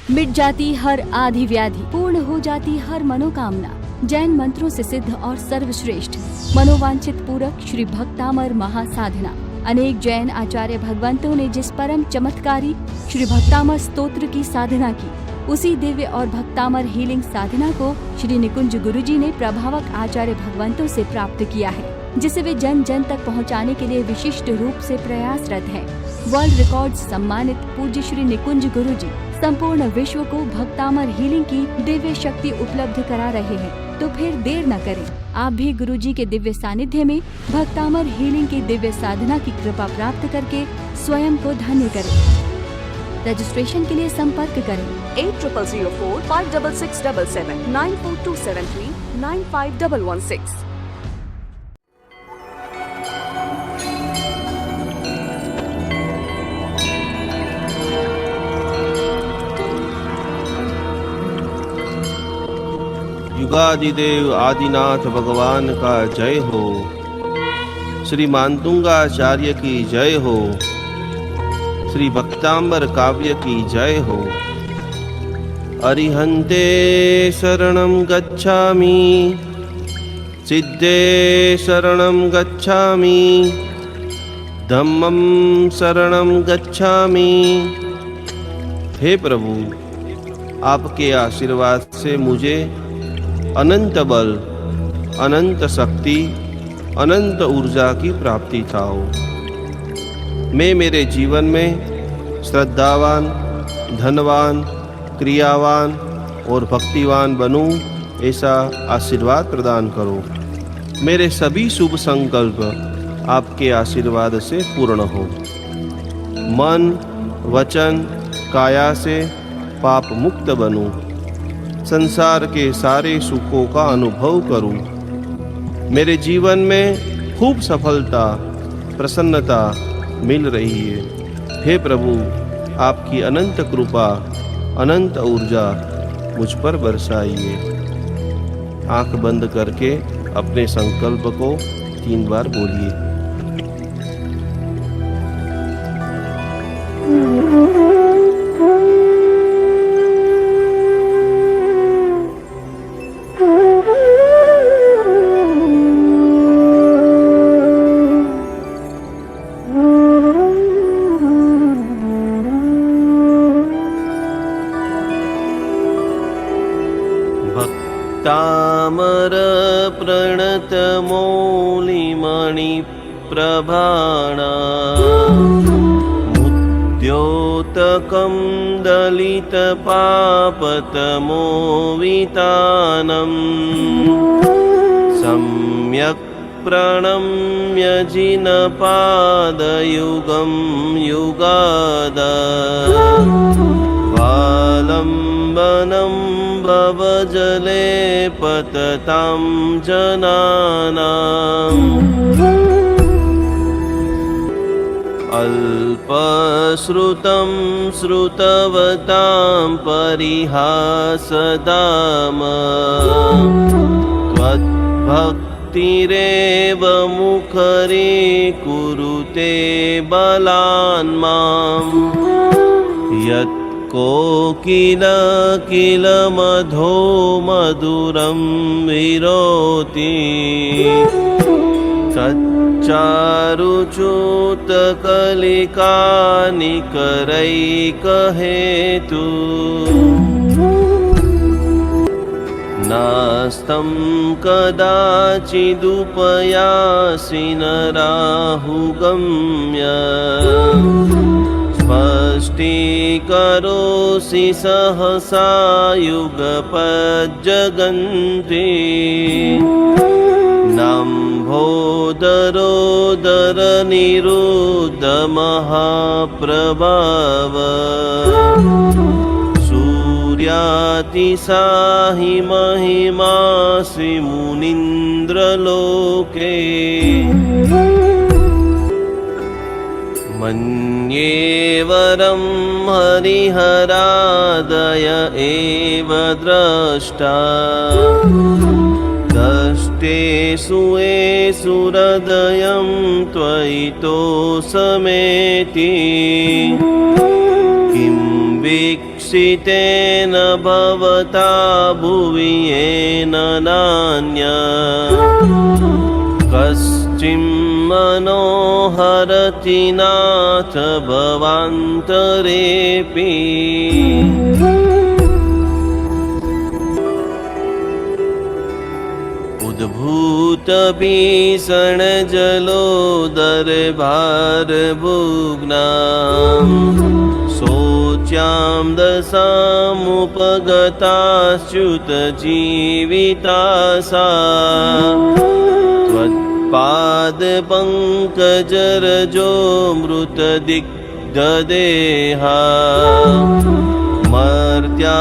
मिट जाती हर आधी व्याधि, पूर्ण हो जाती हर मनोकामना। जैन मंत्रों से सिद्ध और सर्वश्रेष्ठ मनोवांछित पूरक श्री भक्तामर महासाधना। अनेक जैन आचार्य भगवंतों ने जिस परम चमत्कारी श्री भक्तामर स्तोत्र की साधना की, उसी दिव्य और भक्तामर हीलिंग साधना को श्री निकुंज गुरुजी ने प्रभावक आचार्य भगवंतों से प्राप्त किया है, जिसे वे जन जन तक पहुंचाने के लिए विशिष्ट रूप से प्रयासरत हैं। वर्ल्ड रिकॉर्ड सम्मानित पूज्य श्री निकुंज गुरुजी संपूर्ण विश्व को भक्तामर हीलिंग की दिव्य शक्ति उपलब्ध करा रहे हैं। तो फिर देर न करें, आप भी गुरुजी के दिव्य सानिध्य में भक्तामर हीलिंग की दिव्य साधना की कृपा प्राप्त करके स्वयं को धन्य करें। रजिस्ट्रेशन के लिए संपर्क करें 8004 56677 94273 95116। युगादिदेव आदिनाथ भगवान का जय हो। श्री मानतुंगाचार्य की जय हो। श्री भक्तांबर काव्य की जय हो। अरिहन्ते शरणं गच्छामि, सिद्धे शरणं गच्छामि, धम्मं शरणं गच्छामि। हे प्रभु, आपके आशीर्वाद से मुझे अनंत बल, अनंत शक्ति, अनंत ऊर्जा की प्राप्ति थाओ। मैं मेरे जीवन में श्रद्धावान, धनवान, क्रियावान और भक्तिवान बनूं, ऐसा आशीर्वाद प्रदान करो। मेरे सभी शुभ संकल्प आपके आशीर्वाद से पूर्ण हो। मन, वचन, काया से पाप मुक्त बनूं। संसार के सारे सुखों का अनुभव करूं। मेरे जीवन में खूब सफलता, प्रसन्नता मिल रही है। हे प्रभु, आपकी अनंत कृपा, अनंत ऊर्जा मुझ पर बरसाइए। आंख बंद करके अपने संकल्प को 3 बार बोलिए। भक्तामर प्रणत मौलिमणि प्रभाणा, मुद्योतकं दलित पापतमो वितानं, सम्यक् प्रणम्य जिनपादयुगं युगाद, वालम्बनं भवजले पततां जनानाम्, अल्पश्रुतं श्रुतवतां परिहासदाम, त्वद्भक्तिरेव मुखरीकुरुते बलान् माम्, यत् कोकिल किल मधो मधुरं विरोति, तच्चारुच्युतकलिका निकरैकहेतु, नास्तं कदाचिदुपयासि नराहुगम्य, स्पष्टीकरोषि सहसा युगपज्जगन्ति, नम्भोदरोदरनिरुद्धमहाप्रभाव, सूर्यातिशाहि महिमासि मुनीन्द्रलोके, मन्येवरं हरिहरादय एव द्रष्टा, दष्टेषु येषु हृदयं त्वयि तोषमेति, किं वीक्ष ईप्सितेन भवता भुवि येन नान्यत् कश्चिन्मनोहरति नाथ भवान्तरेऽपि उद्भूतभीषण जलोदरभारभुग्नाम् शोच्यां दशामुपगताश्च्युत जीविता सा त्वत्पादपङ्कजरजो मृतदिग्धदेहा मर्त्या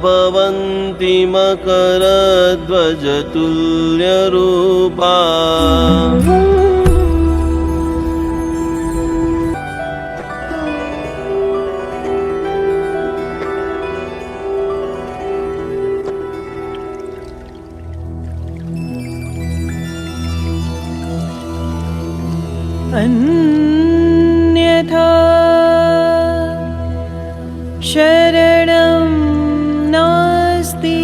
भवन्ति मकरध्वजतुल्यरूपा अन्यथा शरणं नास्ति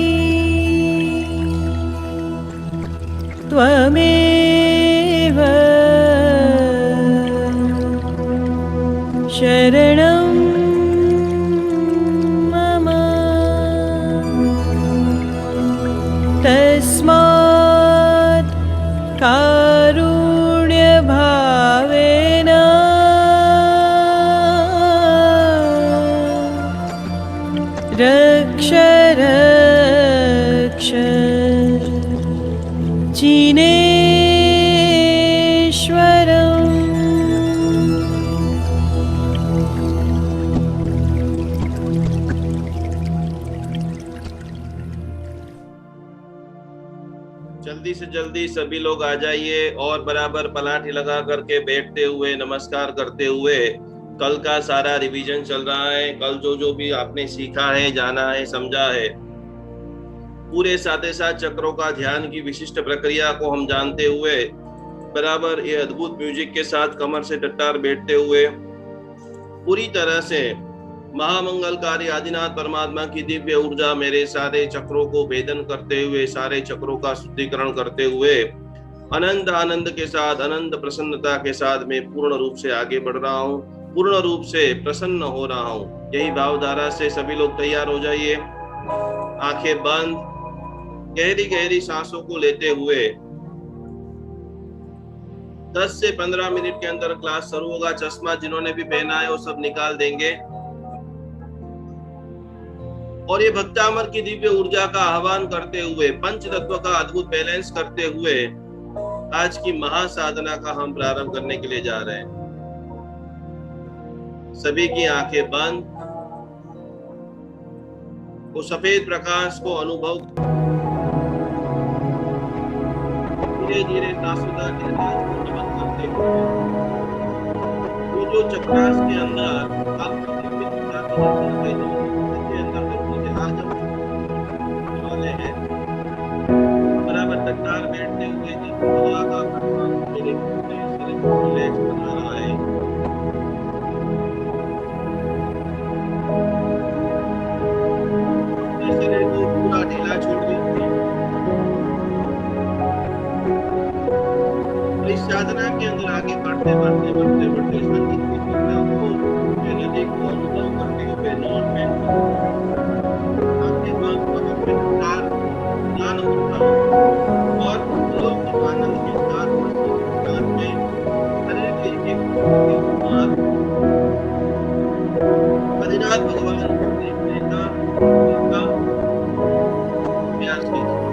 त्वमेव शरणं मम तस्मात् कारुण्यभावेन रक्ष रक्ष जिनेश्वरम्। जल्दी से जल्दी सभी लोग आ जाइए और बराबर पलाठी लगा करके बैठते हुए नमस्कार करते हुए कल का सारा रिवीजन चल रहा है। कल जो जो भी आपने सीखा है, जाना है, समझा है, पूरे साथ चक्रों का ध्यान की विशिष्ट प्रक्रिया को हम जानते हुए बराबर ये अद्भुत म्यूजिक के साथ कमर से टट्टार बैठते हुए पूरी तरह से महामंगलकारी आदिनाथ परमात्मा की दिव्य ऊर्जा मेरे सारे चक्रों को भेदन करते हुए, सारे चक्रों का शुद्धिकरण करते हुए अनंत आनंद के साथ, अनंत प्रसन्नता के साथ मैं पूर्ण रूप से आगे बढ़ रहा हूँ, पूर्ण रूप से प्रसन्न हो रहा हूँ। यही भावधारा से सभी लोग तैयार हो जाइए। आंखें बंद, गहरी गहरी सांसों को लेते हुए 10 से 15 मिनट के अंदर क्लास शुरू होगा। चश्मा जिन्होंने भी पहना है वो सब निकाल देंगे और ये भक्तामर की दिव्य ऊर्जा का आह्वान करते हुए, पंच तत्व का अद्भुत बैलेंस करते हुए आज की महासाधना का हम प्रारंभ करने के लिए जा रहे हैं। सभी की आंखें बंद, वो सफेद प्रकाश को अनुभव धीरे धीरे शाश्वता के साथ नमन करते हुए वो जो चक्रास के अंदर आपको दिव्य ऊर्जा के अंदर आज हम वाले हैं बराबर तकरार बैठते हुए जिस हवा का मेरे शरीर को रिलैक्स बना रहा है। शरीर को पूरा ढीला छोड़ दीजिए। इस साधना के अंदर आगे बढ़ते बढ़ते बढ़ते बढ़ते संगीत की भावना को, मेलोडी को अनुभव करते हुए नॉन में ज्ञान होता और लोग आनंद के साथ में शरीर के एक आदिनाथ भगवान को देखने का प्रयास कीजिए।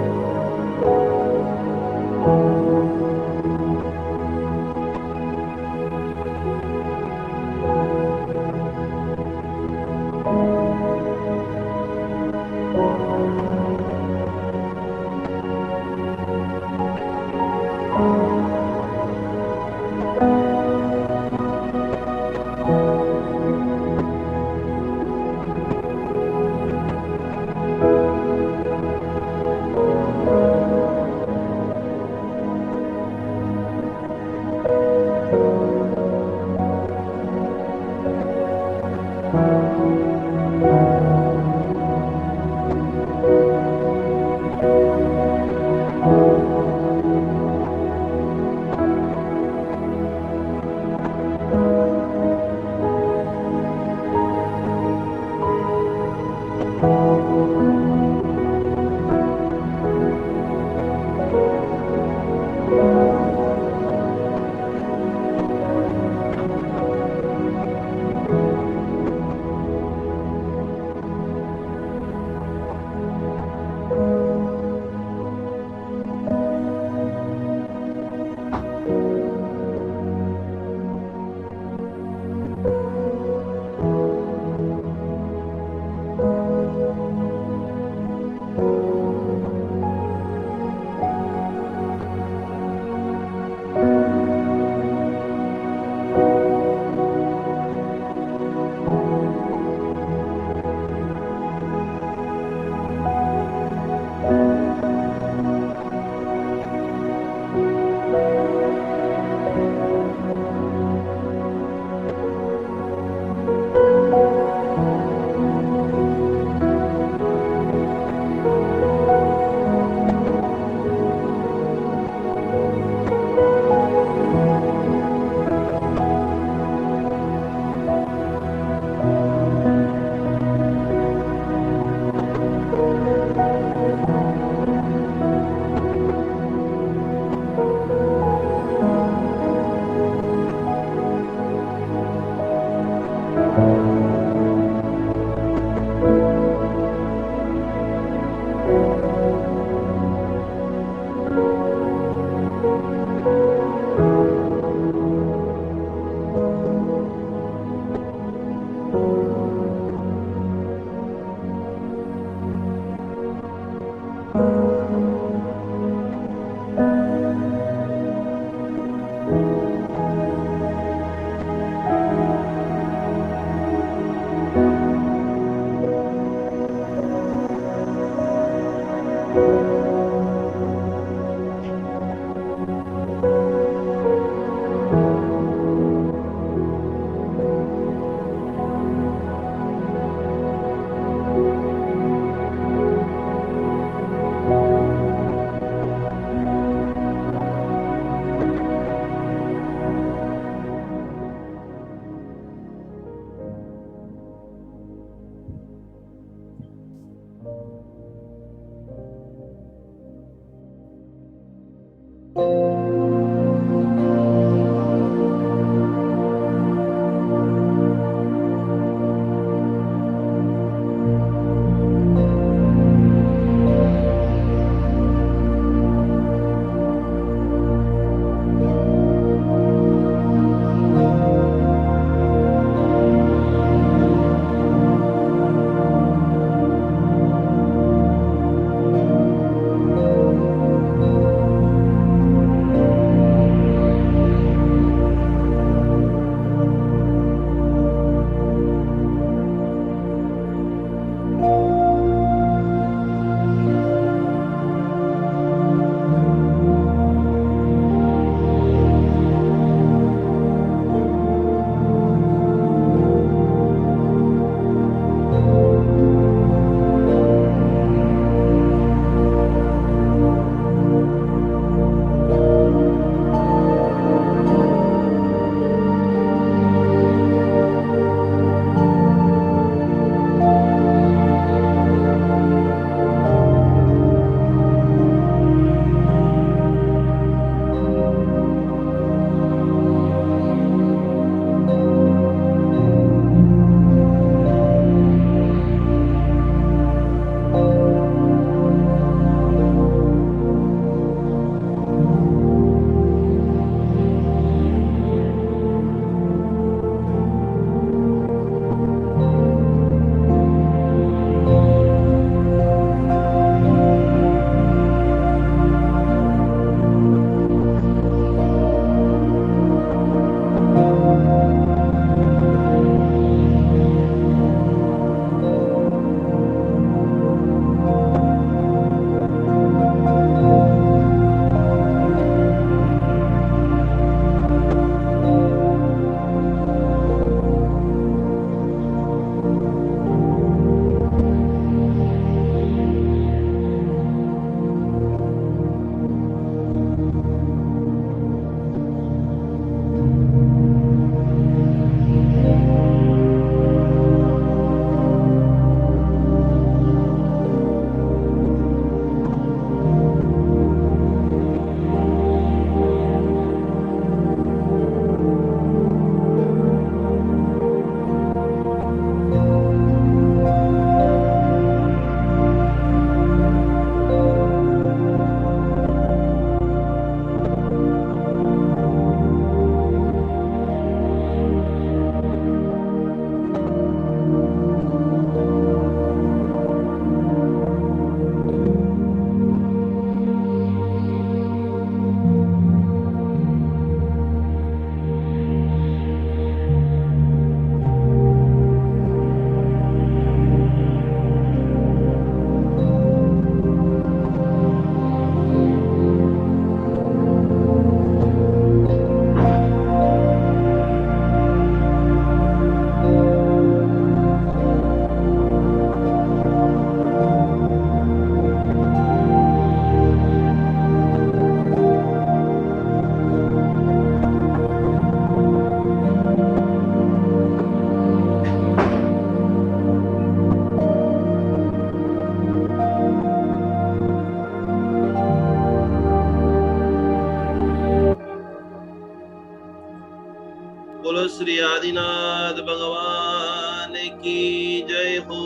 बोलो श्री आदिनाथ भगवान की जय हो।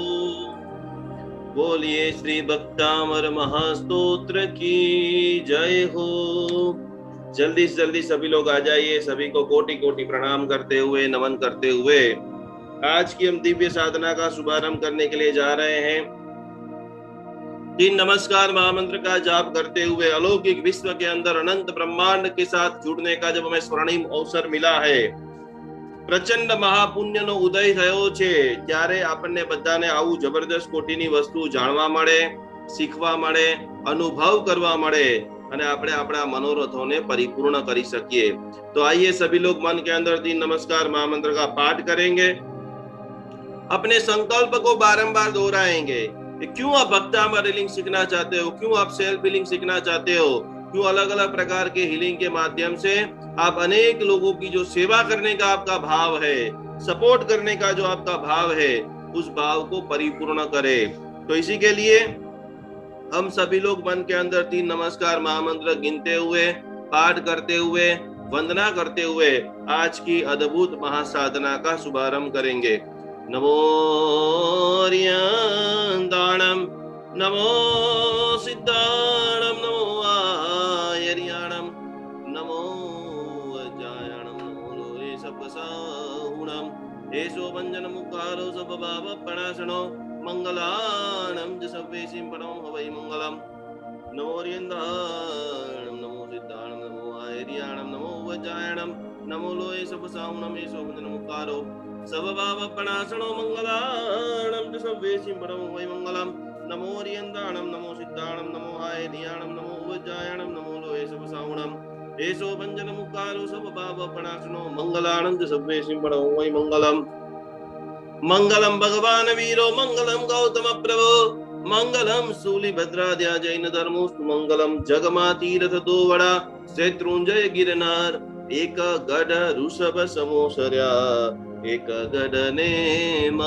बोलिए श्री भक्तामर महास्तोत्र की जय हो। जल्दी से जल्दी सभी लोग आ जाइए। सभी को कोटि कोटि प्रणाम करते हुए, नमन करते हुए आज की हम दिव्य साधना का शुभारंभ करने के लिए जा रहे हैं। 3 नमस्कार महामंत्र का जाप करते हुए अलौकिक विश्व के अंदर अनंत ब्रह्मांड के साथ जुड़ने का जब हमें स्वर्णिम अवसर मिला है, પ્રચંડ મહાપુણ્યનો ઉદય થયો છે, ત્યારે આપણને બધાને આવું જબરદસ્ત કોટીની વસ્તુ જાણવા મળે, શીખવા મળે, અનુભવ કરવા મળે અને આપણે આપણા મનોરથોને પરિપૂર્ણ કરી શકીએ। તો आइए सभी लोग मन के अंदर 3 नमस्कार महामंत्र का पाठ करेंगे, अपने संकल्प को बारंबार दोहराएंगे। क्यों आप भक्तामर हीलिंग सीखना चाहते हो, क्यों आप सेल्फ हीलिंग सीखना चाहते हो, क्यों अलग अलग प्रकार के हीलिंग के माध्यम से आप अनेक लोगों की जो सेवा करने का आपका भाव है, सपोर्ट करने का जो आपका भाव है, उस भाव को परिपूर्ण करें। तो इसी के लिए हम सभी लोग मन के अंदर 3 नमस्कार महामंत्र गिनते हुए, पाठ करते हुए, वंदना करते हुए आज की अद्भुत महासाधना का शुभारंभ करेंगे। नमो रियंदाणम, नमो सिद्धाणम, नमो आयरियाणम, नमो वज्रायणम, नमो लोहे सपसाहुणम, एषो वंजन मुखारो सबभाव प्रणाशनो मंगलाणम च सर्वेषिं परमं हवै मंगलम। नमो रियंदाणम, नमो सिद्धाणम, नमो आयरियाणम, नमो वज्रायणम, नमो लोहे सपसाहुणम, एषो वंजन मुखारो सबभाव प्रणाशनो मंगलाणम च सर्वेषिं परमं हवै मंगलम। नमो रियंदाणम, नमो सिद्धाणम, नमो आयरियाणम, नमो वज्रायणम, नमो लोहे सपसाहुणम, एषो वंजन मुखारो सबभाव प्रणाशनो मंगलाणम च सर्वेषिं परमं हवै मंगलम। मंगलम भगवान वीरो, मंगलम गौतम प्रभो, मंगलम शूलिभद्राद्या जैन धर्मोस्तु, मंगलम जगमा तीर्थ दो वड़ा शत्रुंजय गिरनार, एक गढ़ ऋषभ समोसर्या, एक गढ़ नेम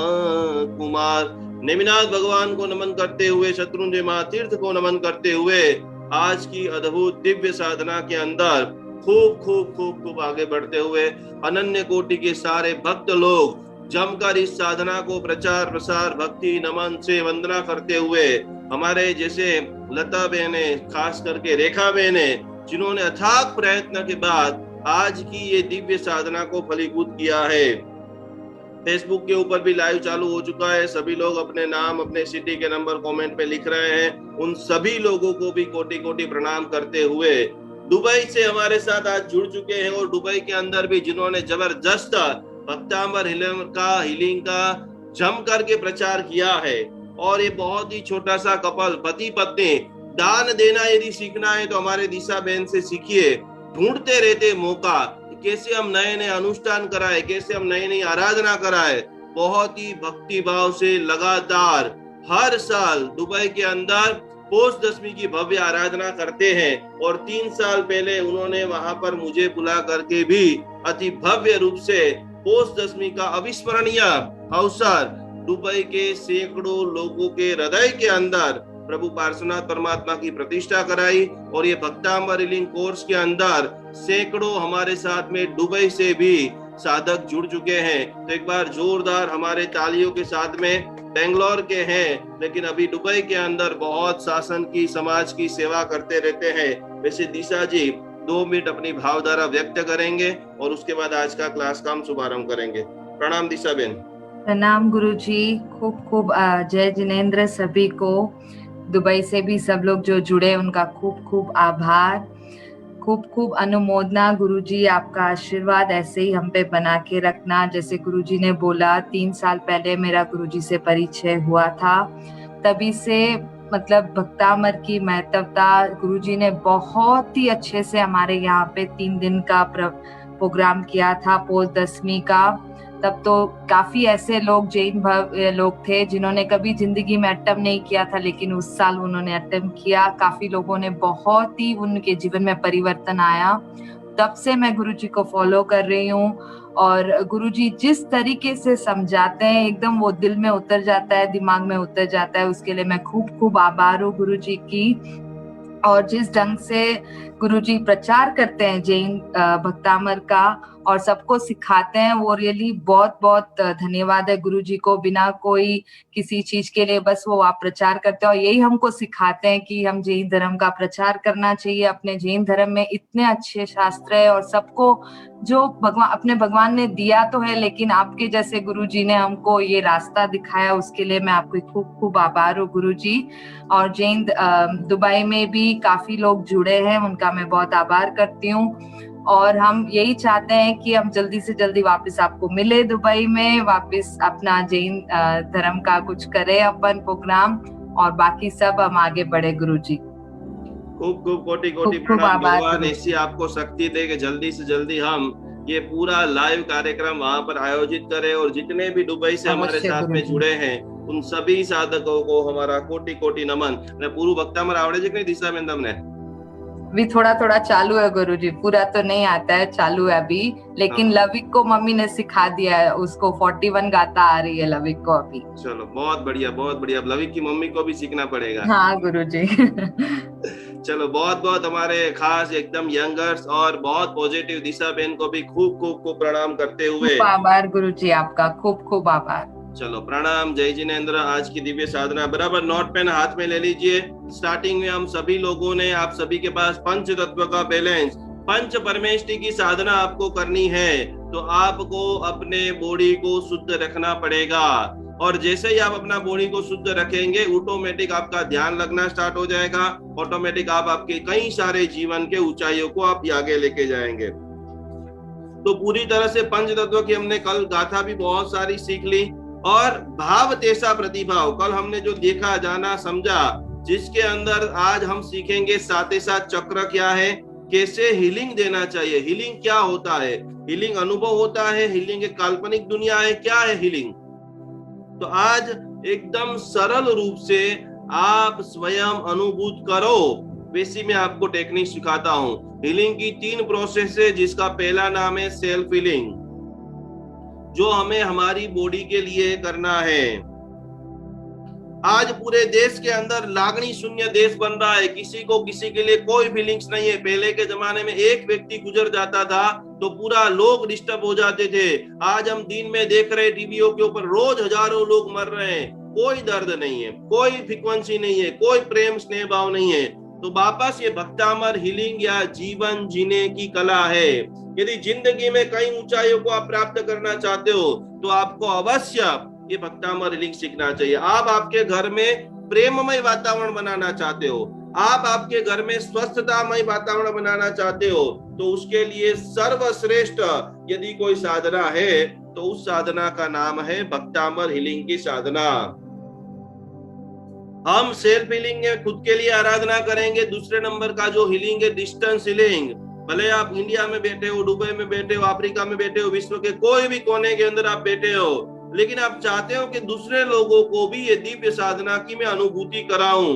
कुमार। नेमिनाथ भगवान को नमन करते हुए, शत्रुंजय महातीर्थ को नमन करते हुए आज की अद्भुत दिव्य साधना के अंदर खूब खूब खूब खूब आगे बढ़ते हुए अनन्य कोटि के सारे भक्त लोग जमकर इस साधना को प्रचार प्रसार भक्ति नमन से वंदना करते हुए, हमारे जैसे लता बहने, खास करके रेखा बहने, जिन्होंने अथाक प्रयत्न के बाद आज की ये दिव्य साधना को फलीभूत किया है। फेसबुक के ऊपर भी लाइव चालू हो चुका है। सभी लोग अपने नाम, अपने सिटी के नंबर कमेंट पे लिख रहे हैं। उन सभी लोगों को भी कोटि कोटि प्रणाम करते हुए दुबई से हमारे साथ आज जुड़ चुके हैं और दुबई के अंदर भी जिन्होंने जबरदस्त भक्तांबर हीलिंग का जम करके प्रचार किया है। और ये बहुत ही छोटा सा कपल, पति पत्नी, दान देना यदि सीखना है तो हमारे दिशा बहन से सीखिए। ढूंढते रहते मौका, कैसे हम नए नए अनुष्ठान कराए, कैसे हम नई नई आराधना कराए। बहुत ही भक्ति भाव से लगातार हर साल दुबई के अंदर पोष दशमी की भव्य आराधना करते हैं। और 3 साल पहले उन्होंने वहां पर मुझे बुला करके भी अति भव्य रूप से पोष दशमी का अविस्मरणीय अवसर दुबई के सैकड़ों लोगों के हृदय के अंदर प्रभु पार्श्वनाथ परमात्मा की प्रतिष्ठा कराई। और ये भक्तांबर हीलिंग कोर्स के अंदर सैकड़ों हमारे साथ में दुबई से भी साधक जुड़ चुके हैं। तो एक बार जोरदार हमारे तालियों के साथ में, बेंगलोर के हैं लेकिन अभी दुबई के अंदर बहुत शासन की, समाज की सेवा करते रहते हैं। वैसे दिशा जी 2 मिनट अपनी भावधारा व्यक्त करेंगे और उसके बाद आज का क्लास का हम शुभारंभ करेंगे। प्रणाम दिशा बेन। प्रणाम गुरुजी, खूब खूब जय जिनेंद्र। सभी को दुबई से भी सब लोग जो जुड़े उनका खूब खूब आभार, खूब खूब अनुमोदना। गुरुजी आपका आशीर्वाद ऐसे ही हम पे बना के रखना। जैसे गुरुजी ने बोला 3 साल पहले मेरा गुरुजी से परिचय हुआ था, तभी से मतलब भक्तामर की महत्वता गुरुजी ने बहुत ही अच्छे से हमारे यहाँ पे 3 दिन का प्रोग्राम किया था पोष दशमी का। तब तो काफी ऐसे लोग, जैन लोग थे जिन्होंने कभी जिंदगी में अटेम्प्ट नहीं किया था, लेकिन उस साल उन्होंने अटेम्प्ट किया। काफी लोगों ने, बहुत ही उनके जीवन में परिवर्तन आया। तब से मैं गुरुजी को फॉलो कर रही हूँ और गुरुजी जिस तरीके से समझाते हैं एकदम वो दिल में उतर जाता है, दिमाग में उतर जाता है। उसके लिए मैं खूब खूब आभार हूँ गुरुजी की। और जिस ढंग से गुरुजी प्रचार करते हैं जैन भक्तामर का और सबको सिखाते हैं, वो रियली बहुत बहुत धन्यवाद है गुरुजी को। बिना कोई किसी चीज के लिए बस वो आप प्रचार करते हैं और यही हमको सिखाते हैं कि हम जैन धर्म का प्रचार करना चाहिए। अपने जैन धर्म में इतने अच्छे शास्त्र है और सबको जो भगवान, अपने भगवान ने दिया तो है, लेकिन आपके जैसे गुरुजी ने हमको ये रास्ता दिखाया, उसके लिए मैं आपको खूब खूब आभार हूँ गुरुजी। और जैन दुबई में भी काफी लोग जुड़े हैं, उनका मैं बहुत आभार करती हूँ। और हम यही चाहते हैं कि हम जल्दी से जल्दी वापस आपको मिले दुबई में, वापस अपना जैन धर्म का कुछ करें अपन प्रोग्राम, और बाकी सब हम आगे बढ़े गुरुजी। खूब खूब कोटि कोटि प्रणाम। भगवान ऐसी आपको शक्ति दे कि जल्दी से जल्दी हम ये पूरा लाइव कार्यक्रम वहां पर आयोजित करें। और जितने भी दुबई से हमारे साथ में जुड़े हैं उन सभी साधकों को हमारा कोटि कोटि नमन। पूर्व भक्तामर आवड़े છે કે દિશા બેન તમને? अभी थोड़ा थोड़ा चालू है गुरुजी, पूरा तो नहीं आता है, चालू है अभी। लेकिन हाँ। लविक को मम्मी ने सिखा दिया है, उसको 41 गाता आ रही है लविक को अभी। चलो बहुत बढ़िया बहुत बढ़िया। अब लविक की मम्मी को भी सीखना पड़ेगा। हाँ गुरुजी। चलो बहुत बहुत हमारे खास एकदम यंगर्स और बहुत पॉजिटिव दिशा बहन को भी खूब खूब खूब प्रणाम करते हुए, खूब आभार गुरुजी, आपका खूब खूब आभार। चलो प्रणाम। जय जिनेंद्र। आज की दिव्य साधना बराबर नोट पेन हाथ में ले लीजिए। स्टार्टिंग में हम सभी लोगों ने, आप सभी के पास पंच तत्व का बैलेंस, पंच परमेष्टि की साधना आपको करनी है, तो आपको अपने बॉडी को शुद्ध रखना पड़ेगा। और जैसे ही आप अपना बॉडी को शुद्ध रखेंगे, ऑटोमेटिक आपका ध्यान लगना स्टार्ट हो जाएगा। ऑटोमेटिक आप आपके कई सारे जीवन के ऊंचाइयों को आप आगे लेके जाएंगे। तो पूरी तरह से पंच तत्व की हमने कल गाथा भी बहुत सारी सीख ली। और भाव तेसा प्रतिभाव, कल हमने जो देखा, जाना, समझा, जिसके अंदर आज हम सीखेंगे साथ ही साथ चक्र क्या है, कैसे हीलिंग देना चाहिए। हीलिंग क्या होता है? हीलिंग अनुभव होता है, हीलिंग एक काल्पनिक दुनिया है, क्या है हीलिंग? तो आज एकदम सरल रूप से आप स्वयं अनुभूत करो, वैसी मैं आपको टेक्निक सिखाता हूं। हीलिंग की 3 प्रोसेस है, जिसका पहला नाम है सेल्फ हीलिंग, जो हमें हमारी बॉडी के लिए करना है। आज पूरे देश के अंदर लागणी शून्य देश बन रहा है, किसी को किसी के लिए कोई फीलिंग्स नहीं है। पहले के जमाने में एक व्यक्ति गुजर जाता था तो पूरा लोग डिस्टर्ब हो जाते थे। आज हम दिन में देख रहे टीवीओ के ऊपर रोज हजारों लोग मर रहे हैं, कोई दर्द नहीं है, कोई फ्रीक्वेंसी नहीं है, कोई प्रेम स्नेह भाव नहीं है। तो वापस ये भक्तामर हीलिंग या जीवन जीने की कला है। यदि जिंदगी में कई ऊंचाइयों को आप प्राप्त करना चाहते हो, तो आपको अवश्य ये भक्तामर हीलिंग सीखना चाहिए। आप आपके घर में प्रेममय वातावरण बनाना चाहते हो, आप आपके घर में स्वस्थतामय वातावरण बनाना चाहते हो, तो उसके लिए सर्वश्रेष्ठ यदि कोई साधना है, तो उस साधना का नाम है भक्तामर हीलिंग की साधना। हम सेल्फ हीलिंग में खुद के लिए आराधना करेंगे। दूसरे नंबर का जो हीलिंग है डिस्टेंस हीलिंग। भले आप इंडिया में बैठे हो, दुबई में बैठे हो, अफ्रीका में बैठे हो, विश्व के कोई भी कोने के अंदर आप बैठे हो, लेकिन आप चाहते हो कि दूसरे लोगों को भी ये दिव्य साधना की मैं अनुभूति कराऊं,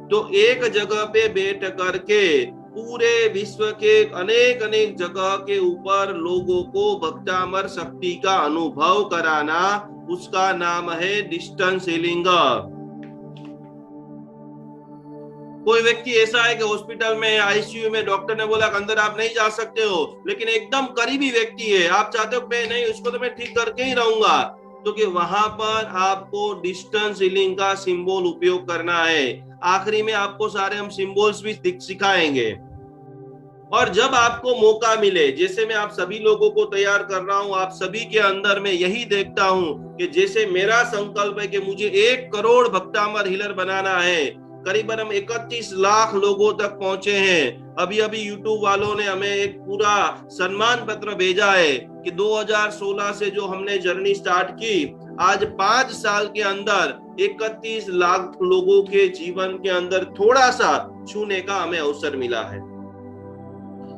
तो एक जगह पे बैठ करके पूरे विश्व के अनेक अनेक जगह के ऊपर लोगों को भक्तामर शक्ति का अनुभव कराना, उसका नाम है डिस्टेंस हीलिंग। कोई व्यक्ति ऐसा है कि हॉस्पिटल में, आईसीयू में डॉक्टर ने बोला कि अंदर आप नहीं जा सकते हो, लेकिन एकदम करीबी व्यक्ति है, आप चाहते हो मैं नहीं, उसको तो मैं ठीक करके ही रहूंगा, तो कि वहां पर आपको डिस्टेंस हीलिंग का सिंबल उपयोग करना है। आखिरी में आपको सारे हम सिंबल्स भी सिखाएंगे। और जब आपको मौका मिले, जैसे मैं आप सभी लोगों को तैयार कर रहा हूं, आप सभी के अंदर में यही देखता हूं कि जैसे मेरा संकल्प है कि मुझे 1 करोड़ भक्तामर हीलर बनाना है। करीबन हम 31 लाख लोगों तक पहुंचे हैं। अभी अभी यूट्यूब वालों ने हमें एक पूरा सम्मान पत्र भेजा है कि 2016 से जो हमने जर्नी स्टार्ट की, आज 5 साल के अंदर 31 लाख लोगों के जीवन के अंदर थोड़ा सा छूने का हमें अवसर मिला है।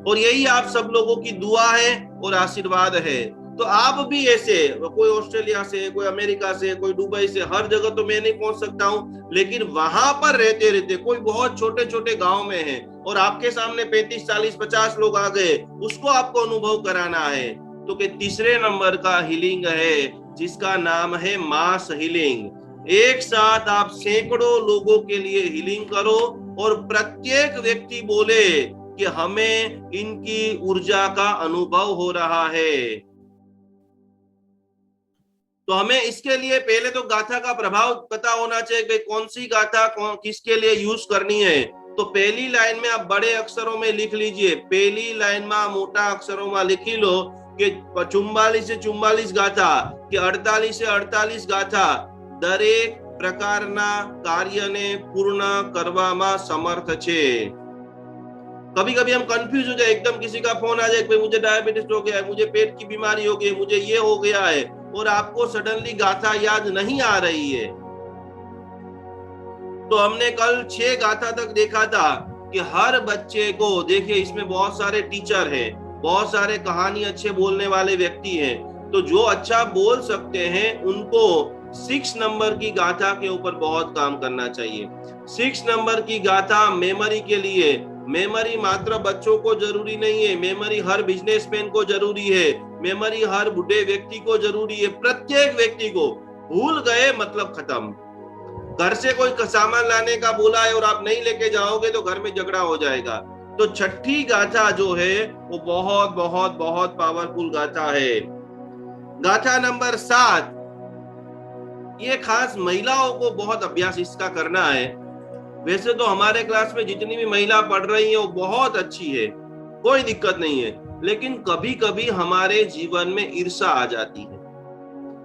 और यही आप सब लोगों की दुआ है और आशीर्वाद है। तो आप भी ऐसे, कोई ऑस्ट्रेलिया से, कोई अमेरिका से, कोई दुबई से, हर जगह तो मैं नहीं पहुंच सकता हूं, लेकिन वहां पर रहते रहते कोई बहुत छोटे छोटे गांव में है और आपके सामने 35, 40, 50 लोग आ गए, उसको आपको अनुभव कराना है। तो कि तीसरे नंबर का हीलिंग है, जिसका नाम है मास हीलिंग। एक साथ आप सैकड़ों लोगों के लिए हीलिंग करो और प्रत्येक व्यक्ति बोले कि हमें इनकी ऊर्जा का अनुभव हो रहा है। तो हमें इसके लिए पहले तो गाथा का प्रभाव पता होना चाहिए कि कौन सी गाथा किसके लिए यूज करनी है। तो पहली लाइन में आप बड़े अक्षरों में लिख लीजिए, पहली लाइन में मोटा अक्षरों में लिखी लो कि 44 से 44 गाथा कि 48 से 48 गाथा दरेक प्रकारना कार्यने पूर्ण કરવામાં समर्थ छे। कभी कभी हम कंफ्यूज हो जाए, एकदम किसी का फोन आ जाए कि मुझे डायबिटीज हो गया है, मुझे पेट की बीमारी हो गई है, मुझे ये हो गया है, और आपको सडनली गाथा याद नहीं आ रही है। तो हमने कल 6 गाथा तक देखा था कि हर बच्चे को, देखिए इसमें बहुत सारे टीचर हैं, बहुत सारे कहानी अच्छे बोलने वाले व्यक्ति हैं, तो जो अच्छा बोल सकते हैं उनको 6 नंबर की गाथा के ऊपर बहुत काम करना चाहिए। 6 नंबर की गाथा मेमोरी के लिए मेमोरी मात्र बच्चों को जरूरी नहीं है, मेमोरी हर बिजनेसमैन को जरूरी है, मेमोरी हर बुढ़े व्यक्ति को जरूरी है, प्रत्येक व्यक्ति को। भूल गए मतलब खत्म। घर से कोई सामान लाने का बोला है और आप नहीं लेके जाओगे तो घर में झगड़ा हो जाएगा। तो छठी गाथा जो है वो बहुत बहुत बहुत पावरफुल गाथा है। गाथा नंबर 7, ये खास महिलाओं को बहुत अभ्यास इसका करना है। वैसे तो हमारे क्लास में जितनी भी महिला पढ़ रही है वो बहुत अच्छी है, कोई दिक्कत नहीं है, लेकिन कभी कभी हमारे जीवन में ईर्ष्या आ जाती है,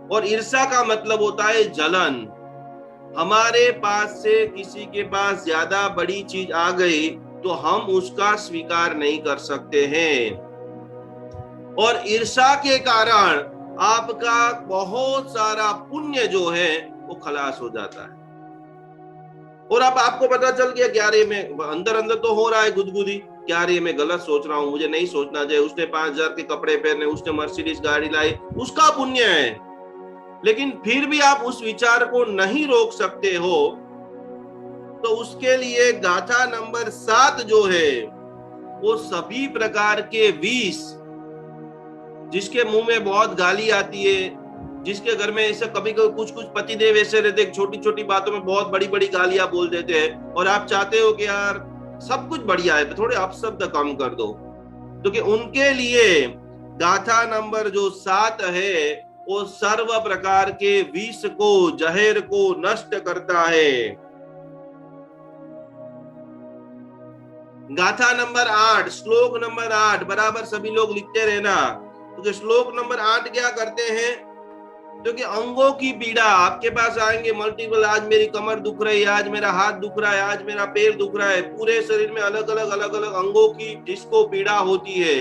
और ईर्ष्या का मतलब होता है जलन। हमारे पास से किसी के पास ज्यादा बड़ी चीज आ गई तो हम उसका स्वीकार नहीं कर सकते हैं, और ईर्ष्या के कारण आपका बहुत सारा पुण्य जो है वो खलास हो जाता है। और अब आपको पता चल गया क्या रे, मैं अंदर अंदर तो हो रहा है गुदगुदी, क्या रे मैं गलत सोच रहा हूं, मुझे नहीं सोचना चाहिए, उसने 5000 के कपड़े पहने, उसने मर्सिडीज गाड़ी लाई, उसका पुण्य है। लेकिन फिर भी आप उस विचार को नहीं रोक सकते हो, तो उसके लिए गाथा नंबर 7 जो है वो सभी प्रकार के विष, जिसके मुंह में बहुत गाली आती है, जिसके घर में ऐसा कभी कभी कुछ कुछ पतिदेव ऐसे रहते, छोटी छोटी बातों में बहुत बड़ी बड़ी गालियां बोल देते हैं, और आप चाहते हो कि यार सब कुछ बढ़िया है, थोड़े अपशब्द कम कर दो। तो कि उनके लिए गाथा नंबर जो 7 है वो सर्व प्रकार के विष को, जहर को नष्ट करता है। गाथा नंबर 8, श्लोक नंबर 8 बराबर सभी लोग लिखते रहना। तो श्लोक नंबर 8 क्या करते हैं, क्योंकि अंगों की पीड़ा आपके पास आएंगे मल्टीपल, आज मेरी कमर दुख रही है, आज मेरा हाथ दुख रहा है, आज मेरा पैर दुख रहा है, पूरे शरीर में अलग अलग अंगों की जिसको पीड़ा होती है,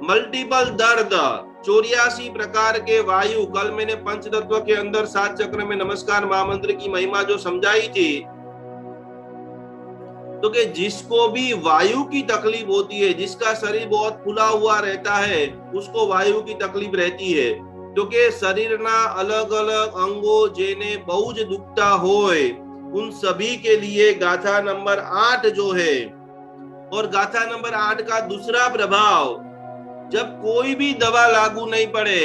मल्टीपल दर्द, 84 प्रकार के वायु। कल मैंने पंचतत्व के अंदर 7 चक्र में नमस्कार महामंत्र की महिमा जो समझाई थी, तो कि जिसको भी वायु की तकलीफ होती है, जिसका शरीर बहुत फूला हुआ रहता है, उसको वायु की तकलीफ रहती है। क्योंकि शरीर ना अलग अलग अंगो जेने बहुज दुखता होय, उन सभी के लिए गाथा नंबर 8 जो है। और गाथा नंबर 8 का दूसरा प्रभाव, जब कोई भी दवा लागू नहीं पड़े,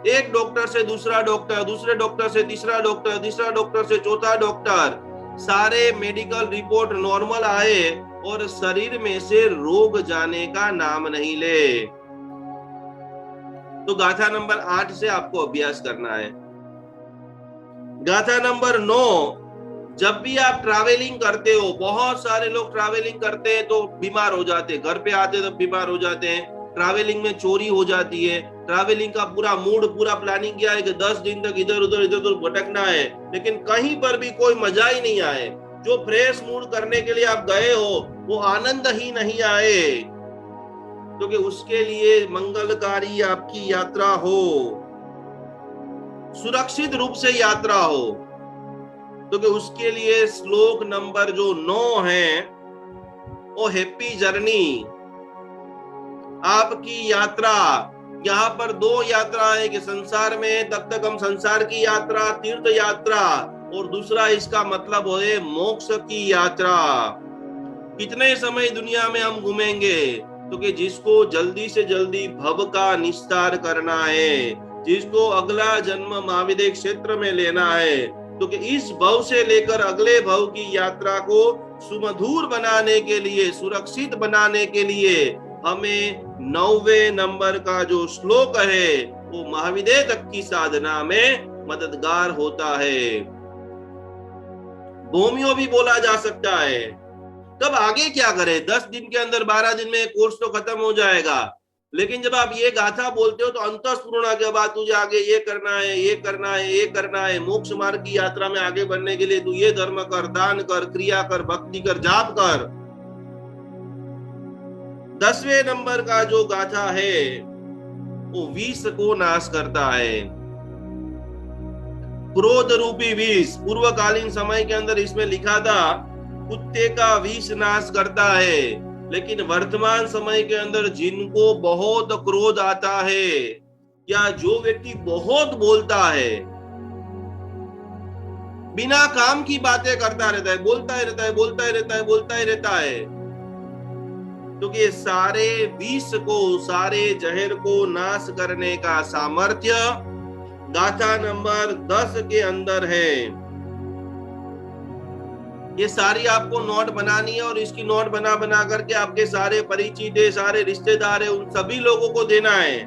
एक डॉक्टर से दूसरा डॉक्टर, दूसरे डॉक्टर से तीसरा डॉक्टर, तीसरा डॉक्टर से चौथा डॉक्टर, सारे मेडिकल रिपोर्ट नॉर्मल आए और शरीर में से रोग जाने का नाम नहीं ले, तो गाथा नंबर 8 से आपको अभ्यास करना है। गाथा नंबर 9, जब भी आप ट्रैवलिंग करते हो, बहुत सारे लोग ट्रैवलिंग करते हैं तो बीमार हो जाते हैं, घर पे आते तो बीमार हो जाते हैं, ट्रैवलिंग में चोरी हो जाती है, ट्रैवलिंग का पूरा मूड, पूरा प्लानिंग किया है कि 10 दिन तक इधर उधर भटकना है, लेकिन कहीं पर भी कोई मजा ही नहीं आए। जो फ्रेश मूड करने के लिए आप गए हो वो आनंद ही नहीं आए, क्योंकि उसके लिए मंगलकारी आपकी यात्रा हो, सुरक्षित रूप से यात्रा हो, क्योंकि उसके लिए श्लोक नंबर जो 9 है वो हैप्पी जर्नी, आपकी यात्रा। यहाँ पर 2 यात्रा है कि संसार में तब तक हम संसार की यात्रा, तीर्थ यात्रा, और दूसरा इसका मतलब है मोक्ष की यात्रा। कितने समय दुनिया में हम घूमेंगे, तो कि जिसको जल्दी से जल्दी भव का निस्तार करना है, जिसको अगला जन्म महाविदेह क्षेत्र में लेना है, तो कि इस भव से लेकर अगले भव की यात्रा को सुमधुर बनाने के लिए, सुरक्षित बनाने के लिए हमें 9वें नंबर का जो श्लोक है वो महाविदेह तक की साधना में मददगार होता है। भूमियों भी बोला जा सकता है। तब आगे क्या करें, 10 दिन के अंदर 12 दिन में कोर्स तो खत्म हो जाएगा, लेकिन जब आप ये गाथा बोलते हो तो अंतःस्फुरणा के बाद तुझे आगे ये करना है, ये करना है, ये करना है, मोक्ष मार्ग की यात्रा में आगे बढ़ने के लिए तू ये धर्म कर, दान कर, क्रिया कर, भक्ति कर, जाप कर। 10वें नंबर का जो गाथा है वो विष को नाश करता है, क्रोध रूपी विष। पूर्वकालीन समय के अंदर इसमें लिखा था कुत्ते का विष नाश करता है, लेकिन वर्तमान समय के अंदर जिनको बहुत क्रोध आता है या जो व्यक्ति बहुत बोलता है बिना काम की बातें करता रहता है, बोलता ही रहता है, बोलता ही रहता है, बोलता ही रहता है। क्योंकि ये सारे विष को, सारे जहर को नाश करने का सामर्थ्य गाथा नंबर 10 के अंदर है। ये सारी आपको नोट बनानी है और इसकी नोट बना बना करके आपके सारे परिचित है, सारे रिश्तेदार है, उन सभी लोगों को देना है।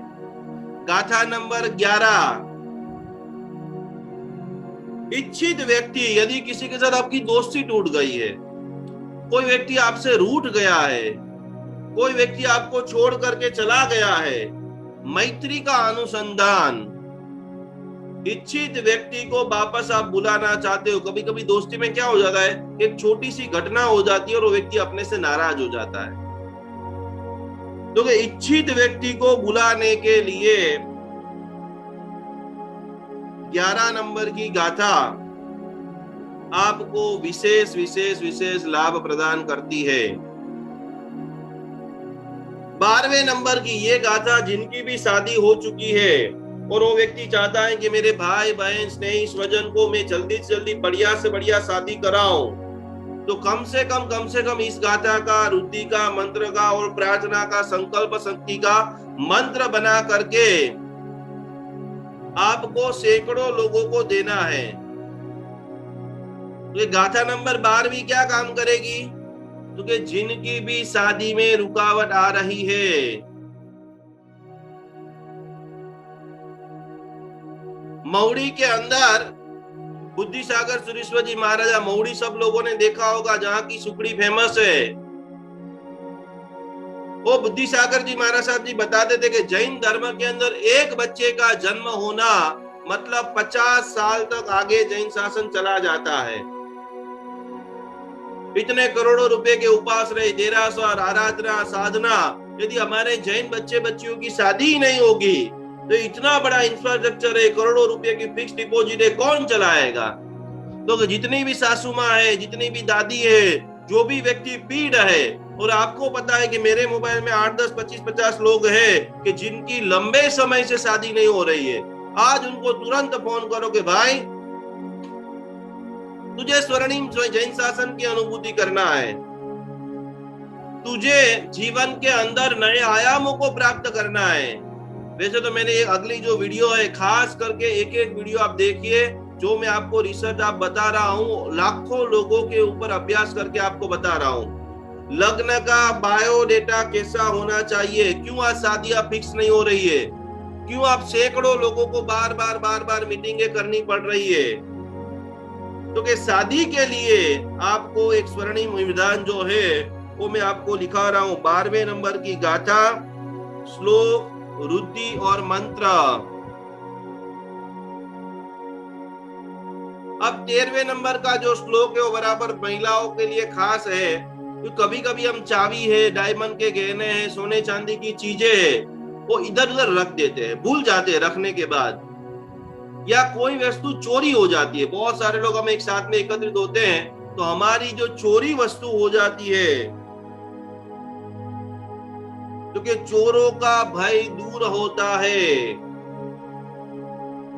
गाथा नंबर 11, इच्छित व्यक्ति, यदि किसी के साथ आपकी दोस्ती टूट गई है, कोई व्यक्ति आपसे रूठ गया है, कोई व्यक्ति आपको छोड़ करके चला गया है, मैत्री का अनुसंधान, इच्छित व्यक्ति को वापस आप बुलाना चाहते हो। कभी कभी दोस्ती में क्या हो जाता है, एक छोटी सी घटना हो जाती है और वो व्यक्ति अपने से नाराज हो जाता है। तो इच्छित व्यक्ति को बुलाने के लिए 11 नंबर की गाथा आपको विशेष विशेष विशेष लाभ प्रदान करती है। 12वें नंबर की ये गाथा जिनकी भी शादी हो चुकी है और वो व्यक्ति चाहता है कि मेरे भाई बहन स्नेही स्वजन को मैं जल्दी से जल्दी बढ़िया से बढ़िया शादी कराऊं, तो कम से कम इस गाथा का, रुद्धि का, मंत्र का और प्रार्थना का, संकल्प शक्ति का मंत्र बना करके आपको सैकड़ों लोगों को देना है। तो ये गाथा नंबर 12वीं क्या काम करेगी, क्योंकि जिनकी भी शादी में रुकावट आ रही है, मौड़ी के अंदर बुद्धि सागर सुरेश्वर जी महाराजा, मौड़ी सब लोगों ने देखा होगा, जहां की सुकड़ी फेमस है। वो बुद्धि सागर जी महाराज साहब जी बताते थे कि जैन धर्म के अंदर एक बच्चे का जन्म होना मतलब 50 साल तक आगे जैन शासन चला जाता है। इतने करोड़ों रुपए के उपास रहे, देरासर, आराधना, साधना, यदि हमारे जैन बच्चे बच्चियों की शादी ही नहीं होगी तो इतना बड़ा इंफ्रास्ट्रक्चर है, करोड़ों रुपए की फिक्स डिपॉजिट है, कौन चलाएगा। तो जितनी भी सासू माँ है, जितनी भी दादी है, जो भी व्यक्ति पीड़ है, और आपको पता है कि मेरे मोबाइल में 8, 10, 25, 50 लोग हैं कि जिनकी लंबे समय से शादी नहीं हो रही है, आज उनको तुरंत फोन करो कि भाई तुझे स्वर्णिम जैन शासन की अनुभूति करना है, तुझे जीवन के अंदर नए आयामों को प्राप्त करना है। वैसे तो मैंने अगली जो वीडियो है, खास करके एक एक वीडियो आप देखिए, जो मैं आपको रिसर्च आप बता रहा हूँ, लाखों लोगों के ऊपर अभ्यास करके आपको बता रहा हूँ। लग्न का बायोडेटा कैसा होना चाहिए, क्यों आज शादियां फिक्स नहीं हो रही है, क्यों आप सैकड़ों लोगों को बार बार मीटिंगें करनी पड़ रही है। तो कि शादी के लिए आपको एक स्वर्णिम विधान जो है वो मैं आपको लिखा रहा हूं। 12वें नंबर की गाथा, श्लोक, रुद्धि और मंत्र। अब 13वें नंबर का जो श्लोक है वो बराबर महिलाओं के लिए खास है, क्योंकि कभी कभी हम चाबी है, डायमंड के गहने हैं, सोने चांदी की चीजें है, वो इधर उधर रख देते हैं, भूल जाते हैं रखने के बाद, या कोई वस्तु चोरी हो जाती है। बहुत सारे लोग हम एक साथ में एकत्रित होते हैं तो हमारी जो चोरी वस्तु हो जाती है, क्योंकि चोरों का भय दूर होता है।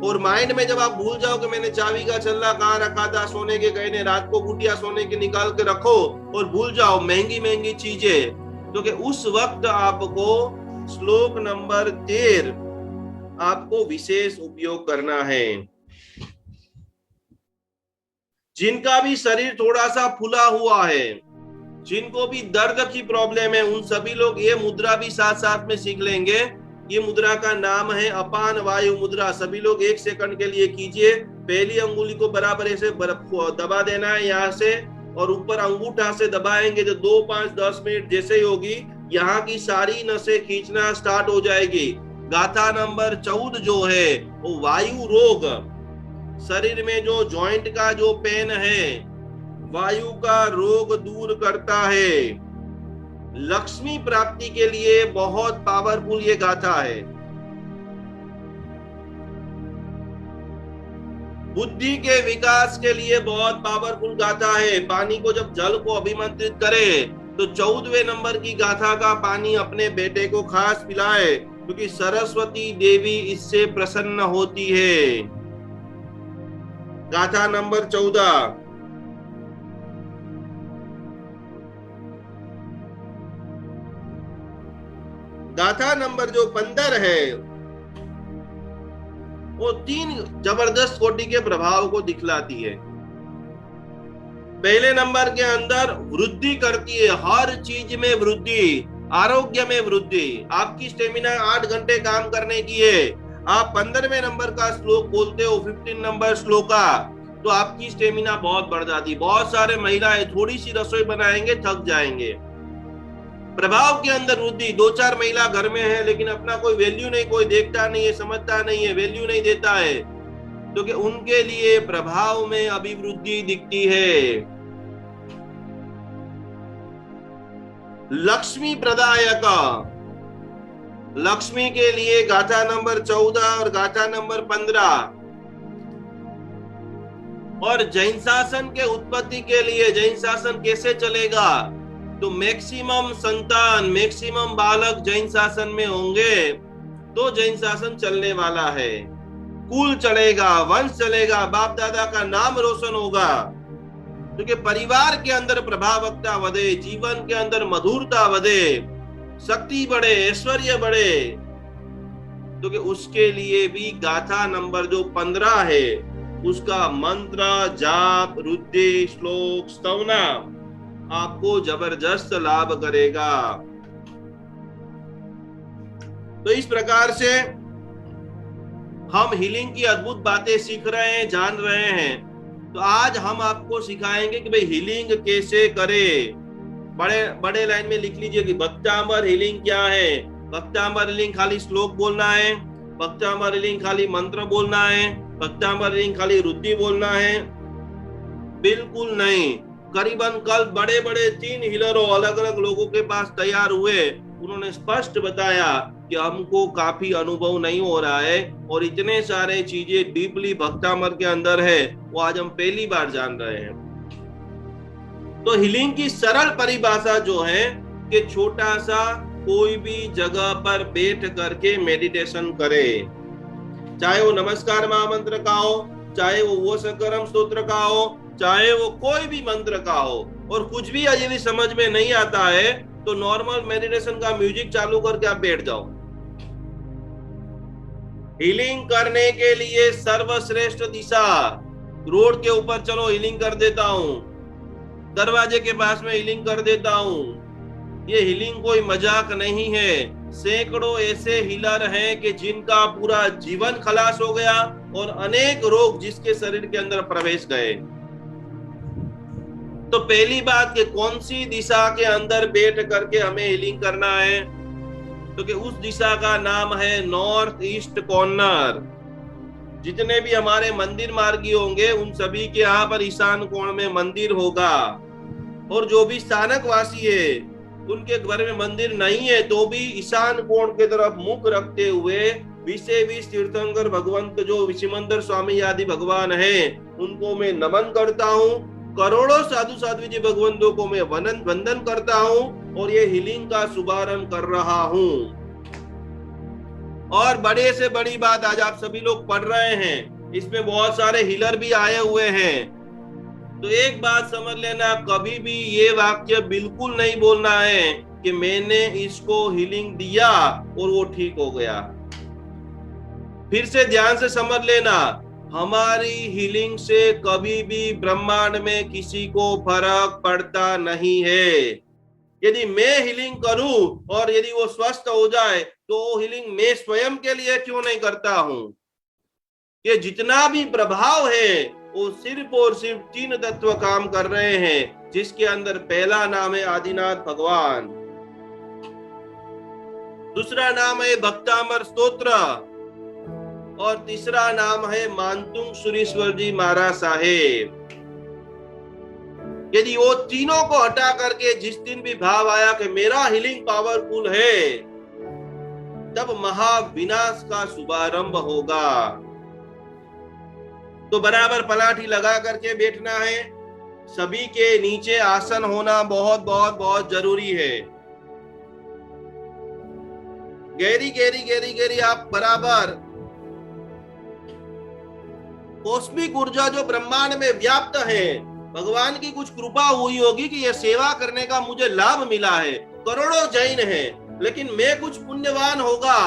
और माइंड में जब आप भूल जाओ कि मैंने चाबी का छल्ला कहाँ रखा था, सोने के गहने, रात को गुटिया सोने की निकाल के रखो और भूल जाओ महंगी महंगी चीजें, क्योंकि उस वक्त आपको श्लोक नंबर 13 आपको विशेष उपयोग करना है। जिनका भी शरीर थोड़ा सा फूला हुआ है, जिनको भी दर्द की प्रॉब्लम है, उन सभी लोग ये मुद्रा भी साथ साथ में सीख लेंगे। ये मुद्रा का नाम है अपान वायु मुद्रा। सभी लोग 1 सेकंड के लिए कीजिए। पहली अंगुली को बराबर ऐसे दबा देना है यहाँ से, और ऊपर अंगूठा से दबाएंगे तो 2, 5, 10 मिनट जैसे ही होगी, यहाँ की सारी नसें खींचना स्टार्ट हो जाएगी। गाथा नंबर 14 जो है वो वायु रोग, शरीर में जो जॉइंट का जो पेन है, वायु का रोग दूर करता है। लक्ष्मी प्राप्ति के लिए बहुत पावरफुल ये गाथा है। बुद्धि के विकास के लिए बहुत पावरफुल गाथा है। पानी को जब जल को अभिमंत्रित करे तो 14वें नंबर की गाथा का पानी अपने बेटे को खास पिलाए, क्योंकि सरस्वती देवी इससे प्रसन्न होती है। गाथा नंबर 14, गाथा नंबर जो 15 है वो 3 जबरदस्त कोटि के प्रभाव को दिखलाती है। पहले नंबर के अंदर वृद्धि करती है, हर चीज में वृद्धि, आरोग्य में वृद्धि। आपकी स्टेमिना 8 घंटे काम करने की है, आप 15वें नंबर का श्लोक बोलते हो, 15 नंबर श्लोक का, तो आपकी स्टेमिना बहुत बढ़ जाती। बहुत सारे महिलाएं थोड़ी सी रसोई बनाएंगे थक जाएंगे। प्रभाव के अंदर वृद्धि, 2-4 महिला घर में है लेकिन अपना कोई वैल्यू नहीं, कोई देखता नहीं है, समझता नहीं है, वैल्यू नहीं देता है, क्योंकि उनके लिए प्रभाव में अभिवृद्धि दिखती है। लक्ष्मी प्रदायक, लक्ष्मी के लिए गाथा नंबर 14 और गाथा नंबर 15। और जैन शासन के उत्पत्ति के लिए, जैन शासन कैसे चलेगा, तो मैक्सिमम संतान, मैक्सिमम बालक जैन शासन में होंगे तो जैन शासन चलने वाला है। कुल चलेगा, वंश चलेगा, बाप दादा का नाम रोशन होगा, क्योंकि परिवार के अंदर प्रभावकता बढ़े, जीवन के अंदर मधुरता बढ़े, शक्ति बढ़े, ऐश्वर्य बढ़े, क्योंकि उसके लिए भी गाथा नंबर जो 15 है उसका मंत्र, जाप, रुद्धि, श्लोक, स्तवना आपको जबरदस्त लाभ करेगा। तो इस प्रकार से हम हीलिंग की अद्भुत बातें सीख रहे हैं, जान रहे हैं। तो आज हम आपको सिखाएंगे कि भाई हीलिंग कैसे करें। बड़े बड़े लाइन में लिख लीजिए कि भक्तांबर हीलिंग क्या है। भक्तांबर हीलिंग खाली श्लोक बोलना है, भक्तांबर हीलिंग खाली मंत्र बोलना है, भक्तांबर हीलिंग खाली रुद्धि बोलना है, बिल्कुल नहीं। करीबन कल बड़े बड़े 3 हीलरों अलग अलग लोगों के पास तैयार हुए, उन्होंने स्पष्ट बताया कि हमको काफी अनुभव नहीं हो रहा है और इतने सारे चीजें डीपली भक्तामर के अंदर है वो आज हम पहली बार जान रहे हैं। तो हीलिंग की सरल परिभाषा जो है कि छोटा सा कोई भी जगह पर बैठ करके मेडिटेशन करे, चाहे वो नमस्कार महामंत्र का हो, चाहे वो सकरम स्तोत्र का हो, चाहे वो कोई भी मंत्र का हो। और कुछ भी यदि समझ में नहीं आता है तो नॉर्मल मेडिटेशन का म्यूजिक चालू करके आप बैठ जाओ। हीलिंग करने के लिए सर्वश्रेष्ठ दिशा, रोड के ऊपर चलो हीलिंग कर देता हूं, दरवाजे के पास में हीलिंग कर देता हूं, ये हीलिंग कोई मजाक नहीं है। सैकड़ों ऐसे हीलर हैं कि जिनका पूरा जीवन खलास हो गया और अनेक रोग जिसके शरीर के अंदर प्रवेश गए। तो पहली बात कि कौन सी दिशा के अंदर बैठ करके हमें हीलिंग करना है, क्योंकि उस दिशा का नाम है नॉर्थ ईस्ट कॉर्नर। जितने भी हमारे मंदिर मार्गी होंगे उन सभी के यहाँ पर ईशान कोण में मंदिर होगा। और जो भी स्थानक वासी है उनके घर में मंदिर नहीं है तो भी ईशान कोण के तरफ मुख रखते हुए 20 तीर्थंकर भगवंत जो विशिमंदर स्वामी आदि भगवान है उनको मैं नमन करता हूँ। करोड़ों साधु साध्वी जी भगवंतों को मैं वंदन करता हूँ और ये हीलिंग का शुभारंभ कर रहा हूँ। और बड़े से बड़ी बात आज आप सभी लोग पढ़ रहे हैं, इसमें बहुत सारे हीलर भी आए हुए हैं। तो एक बात समझ लेना, कभी भी ये वाक्य बिल्कुल नहीं बोलना है कि मैंने इसको हीलिंग दिया और वो ठीक हो गया। फिर से ध्यान से समझ लेना, हमारी हीलिंग से कभी भी ब्रह्मांड में किसी को फर्क पड़ता नहीं है। यदि मैं हीलिंग करूं और यदि वो स्वस्थ हो जाए तो हीलिंग मैं स्वयं के लिए क्यों नहीं करता हूं। ये जितना भी प्रभाव है वो सिर्फ और सिर्फ 3 तत्व काम कर रहे हैं, जिसके अंदर पहला नाम है आदिनाथ भगवान, दूसरा नाम है भक्तामर स्तोत्र और तीसरा नाम है मानतुंग सुरेश्वर जी महाराज साहेब। यदि वो तीनों को हटा करके जिस दिन भी भाव आया कि मेरा हीलिंग पावरफुल है, तब महाविनाश का शुभारंभ होगा। तो बराबर पलाठी लगा करके बैठना है। सभी के नीचे आसन होना बहुत बहुत बहुत जरूरी है। गहरी गहरी गहरी गहरी आप बराबर कॉस्मिक ऊर्जा जो ब्रह्मांड में व्याप्त है, भगवान की कुछ कृपा हुई होगी कि ये सेवा करने का मुझे लाभ मिला है। करोड़ों जैन है, लेकिन मैं कुछ पुण्यवान होगा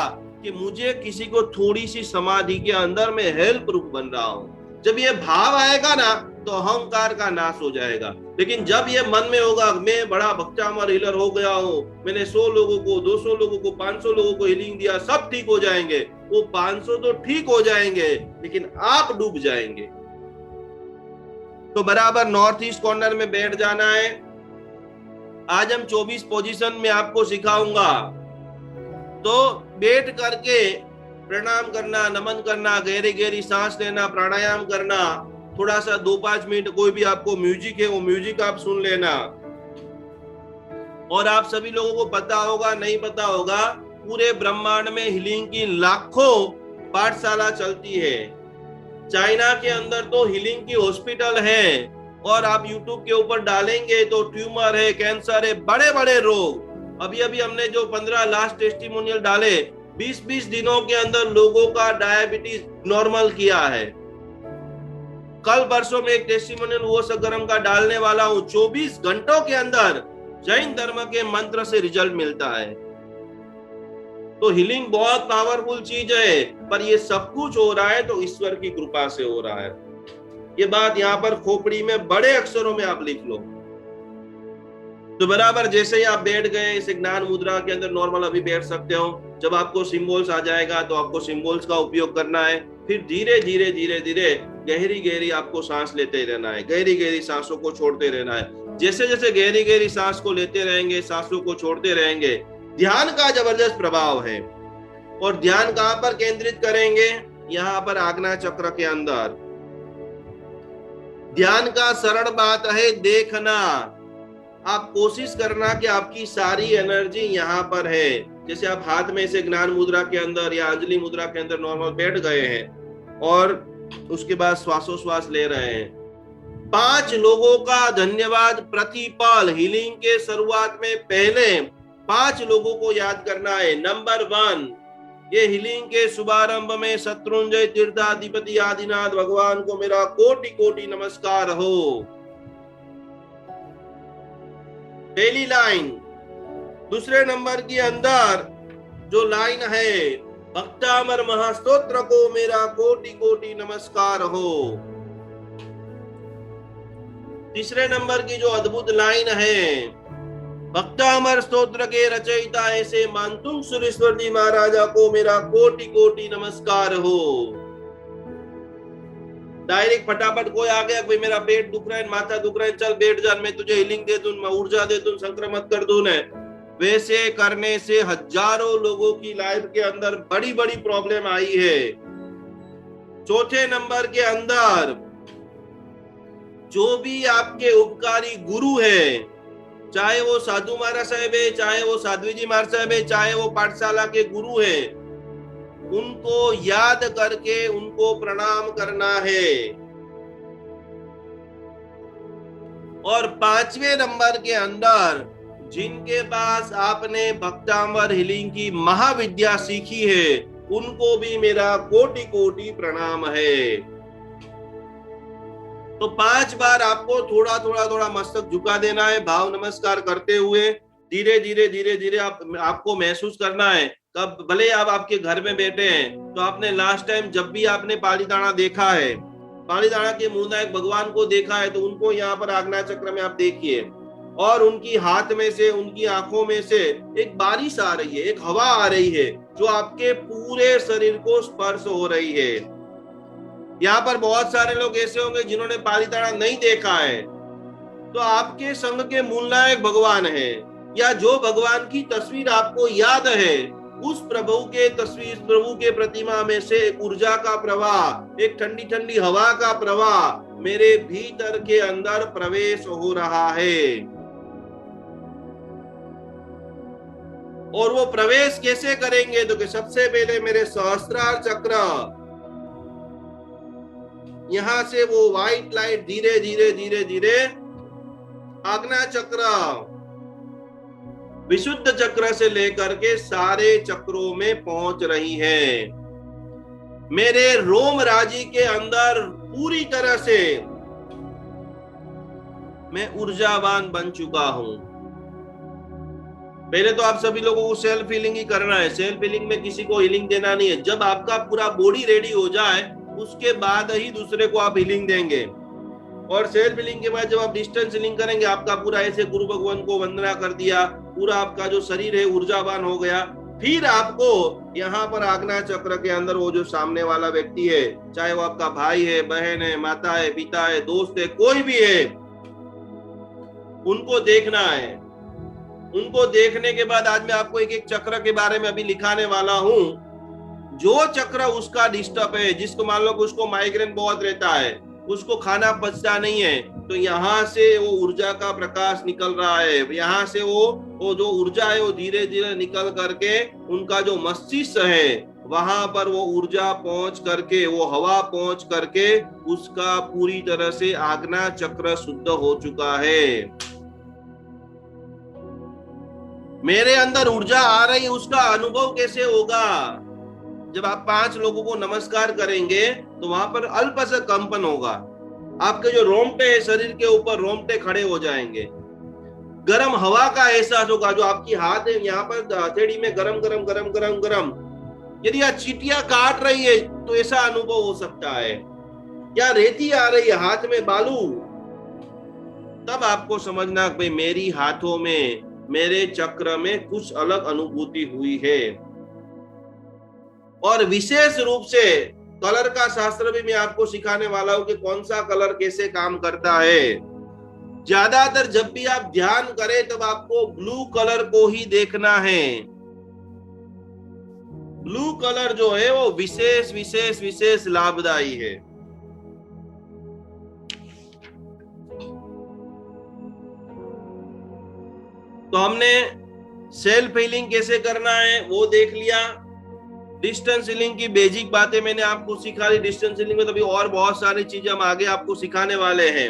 कि मुझे किसी को थोड़ी सी समाधि के अंदर में हेल्प रूप बन रहा हूं। जब ये भाव आएगा ना तो अहंकार का नाश हो जाएगा। लेकिन जब ये मन में होगा मैं बड़ा भक्तामर हीलर हो गया हूं, मैंने 100 लोगों को, 200 लोगों को, 500 लोगों को हीलिंग दिया, सब ठीक हो जाएंगे, वो 500 तो ठीक हो जाएंगे लेकिन आप डूब जाएंगे। तो बराबर नॉर्थ ईस्ट कॉर्नर में बैठ जाना है। आज हम 24 पोजीशन में आपको सिखाऊंगा। तो बैठ करके प्रणाम करना, नमन करना, गहरी गहरी सांस लेना, प्राणायाम करना, थोड़ा सा 2-5 मिनट कोई भी आपको म्यूजिक है वो म्यूजिक आप सुन लेना। और आप सभी लोगों को पता होगा, नहीं पता होगा, पूरे ब्रह्मांड में हीलिंग की लाखों पाठशाला चलती है। चाइना के अंदर तो हीलिंग की हॉस्पिटल है और आप यूट्यूब के ऊपर डालेंगे तो ट्यूमर है, कैंसर है, बड़े बड़े रोग। अभी अभी हमने जो 15 लास्ट टेस्टिमोनियल डाले, 20-20 दिनों के अंदर लोगों का डायबिटीज नॉर्मल किया है। कल परसों में एक टेस्टिमोनियल वो सगरम का डालने वाला हूं। 24 घंटों के अंदर जैन धर्म के मंत्र से रिजल्ट मिलता है। तो हीलिंग बहुत पावरफुल चीज है, पर ये सब कुछ हो रहा है तो ईश्वर की कृपा से हो रहा है। ये बात यहाँ पर खोपड़ी में बड़े अक्षरों में आप लिख लो। तो बराबर जैसे ही आप बैठ गए इस ज्ञान मुद्रा के अंदर, नॉर्मल अभी बैठ सकते हो। जब आपको सिंबल्स आ जाएगा तो आपको सिंबल्स का उपयोग करना है। फिर धीरे धीरे धीरे धीरे गहरी गहरी आपको सांस लेते रहना है, गहरी गहरी सांसों को छोड़ते रहना है। जैसे जैसे गहरी गहरी सांस को लेते रहेंगे, सांसों को छोड़ते रहेंगे, ध्यान का जबरदस्त प्रभाव है। और ध्यान कहां पर केंद्रित करेंगे? यहाँ पर आज्ञा चक्र के अंदर। ध्यान का सरल बात है देखना। आप कोशिश करना कि आपकी सारी एनर्जी यहाँ पर है। जैसे आप हाथ में से ज्ञान मुद्रा के अंदर या अंजलि मुद्रा के अंदर नॉर्मल बैठ गए हैं और उसके बाद श्वासोश्वास ले रहे हैं। 5 लोगों का धन्यवाद प्रतिपल। हीलिंग के शुरुआत में पहले 5 लोगों को याद करना है। नंबर 1, ये हीलिंग के शुभारंभ में शत्रुंजय तीर्थाधिपति आदिनाथ भगवान को मेरा कोटि कोटि नमस्कार हो। पहली लाइन। दूसरे नंबर के अंदर जो लाइन है, भक्तामर महास्तोत्र को मेरा कोटि कोटि नमस्कार हो। तीसरे नंबर की जो अद्भुत लाइन है, भक्तामर स्तोत्र के रचयिता ऐसे मानतुंग सुरेश्वर जी महाराजा को मेरा कोटि कोटि नमस्कार हो। डायरेक्ट फटाफट कोई आ गया, भाई मेरा पेट दुख रहा है, माथा दुख रहा है, चल बैठ जा, मैं तुझे हीलिंग दे दूं, मैं ऊर्जा दे दूं, संक्रमित कर दूं। वैसे करने से हजारों लोगों की लाइफ के अंदर बड़ी बड़ी प्रॉब्लम आई है। चौथे नंबर के अंदर जो भी आपके उपकारी गुरु है, चाहे वो साधु महाराज साहब है, चाहे वो साध्वी जी महाराज साहब है, चाहे वो पाठशाला के गुरु है, उनको याद करके उनको प्रणाम करना है। और 5वें नंबर के अंदर जिनके पास आपने भक्तामर हीलिंग की महाविद्या सीखी है, उनको भी मेरा कोटि कोटि प्रणाम है। तो 5 बार आपको थोड़ा थोड़ा थोड़ा मस्तक झुका देना है, भाव नमस्कार करते हुए। धीरे धीरे धीरे धीरे आपको महसूस करना है। कब भले आप आपके घर में बैठे हैं तो आपने लास्ट टाइम जब भी आपने पालीताना देखा है, पालीताना के मूलनायक भगवान को देखा है, तो उनको यहाँ पर आज्ञा चक्र में आप देखिए और उनकी हाथ में से, उनकी आंखों में से एक बारिश आ रही है, एक हवा आ रही है जो आपके पूरे शरीर को स्पर्श हो रही है। यहाँ पर बहुत सारे लोग ऐसे होंगे जिन्होंने पालीताना नहीं देखा है, तो आपके संग के मूलनायक भगवान है, या जो भगवान की तस्वीर आपको याद है, उस प्रभु के तस्वीर, प्रभु के प्रतिमा में से एक ऊर्जा का प्रवाह, एक ठंडी ठंडी हवा का प्रवाह मेरे भीतर के अंदर प्रवेश हो रहा है। और वो प्रवेश कैसे करेंगे? तो कि सबसे पहले मेरे सहस्त्रार चक्र, यहां से वो व्हाइट लाइट धीरे धीरे धीरे धीरे आज्ञा चक्र, विशुद्ध चक्र से लेकर के सारे चक्रों में पहुंच रही है। मेरे रोम राजी के अंदर पूरी तरह से मैं ऊर्जावान बन चुका हूं। पहले तो आप सभी लोगों को सेल्फ हीलिंग ही करना है। सेल्फ हीलिंग में किसी को हीलिंग देना नहीं है। जब आपका पूरा बॉडी रेडी हो जाए उसके बाद ही दूसरे को आप हीलिंग देंगे। और सेल्फ हीलिंग के बाद जब आप डिस्टेंस हीलिंग करेंगे, आपका पूरा ऐसे गुरु भगवान को वंदना कर दिया, पूरा आपका जो शरीर है ऊर्जावान हो गया, फिर आपको यहाँ पर आज्ञा चक्र के अंदर वो जो सामने वाला व्यक्ति है, चाहे वो आपका भाई है, बहन है, माता है, पिता है, दोस्त है, कोई भी है, उनको देखना है। उनको देखने के बाद आज मैं आपको एक एक चक्र के बारे में अभी लिखाने वाला हूं। जो चक्र उसका डिस्टर्ब है, जिसको मान लो कि उसको माइग्रेन बहुत रहता है, उसको खाना पचता नहीं है, तो यहाँ से वो ऊर्जा का प्रकाश निकल रहा है। यहाँ से वो जो ऊर्जा है वो धीरे धीरे निकल करके उनका जो मस्तिष्क है वहां पर वो ऊर्जा पहुंच करके, वो हवा पहुंच करके उसका पूरी तरह से आज्ञा चक्र शुद्ध हो चुका है। मेरे अंदर ऊर्जा आ रही है, उसका अनुभव कैसे होगा? जब आप 5 लोगों को नमस्कार करेंगे तो वहां पर अल्प सा कंपन होगा। आपके जो रोंगटे है शरीर के ऊपर, रोंगटे खड़े हो जाएंगे। गरम हवा का एहसास होगा। जो आपकी हाथ है यहाँ पर हथेली में गरम गरम गरम गरम गरम, यदि आप चींटियां काट रही है तो ऐसा अनुभव हो सकता है। या रेती आ रही है हाथ में, बालू, तब आपको समझना भाई मेरी हाथों में, मेरे चक्र में कुछ अलग अनुभूति हुई है। और विशेष रूप से कलर का शास्त्र भी मैं आपको सिखाने वाला हूं कि कौन सा कलर कैसे काम करता है। ज्यादातर जब भी आप ध्यान करें तब आपको ब्लू कलर को ही देखना है। ब्लू कलर जो है वो विशेष विशेष विशेष लाभदायी है। तो हमने सेल्फ हीलिंग कैसे करना है वो देख लिया। डिस्टेंस हीलिंग की बेसिक बातें मैंने आपको सिखा दी। डिस्टेंस हीलिंग में तो भी और बहुत सारी चीजें हम आगे आपको सिखाने वाले हैं।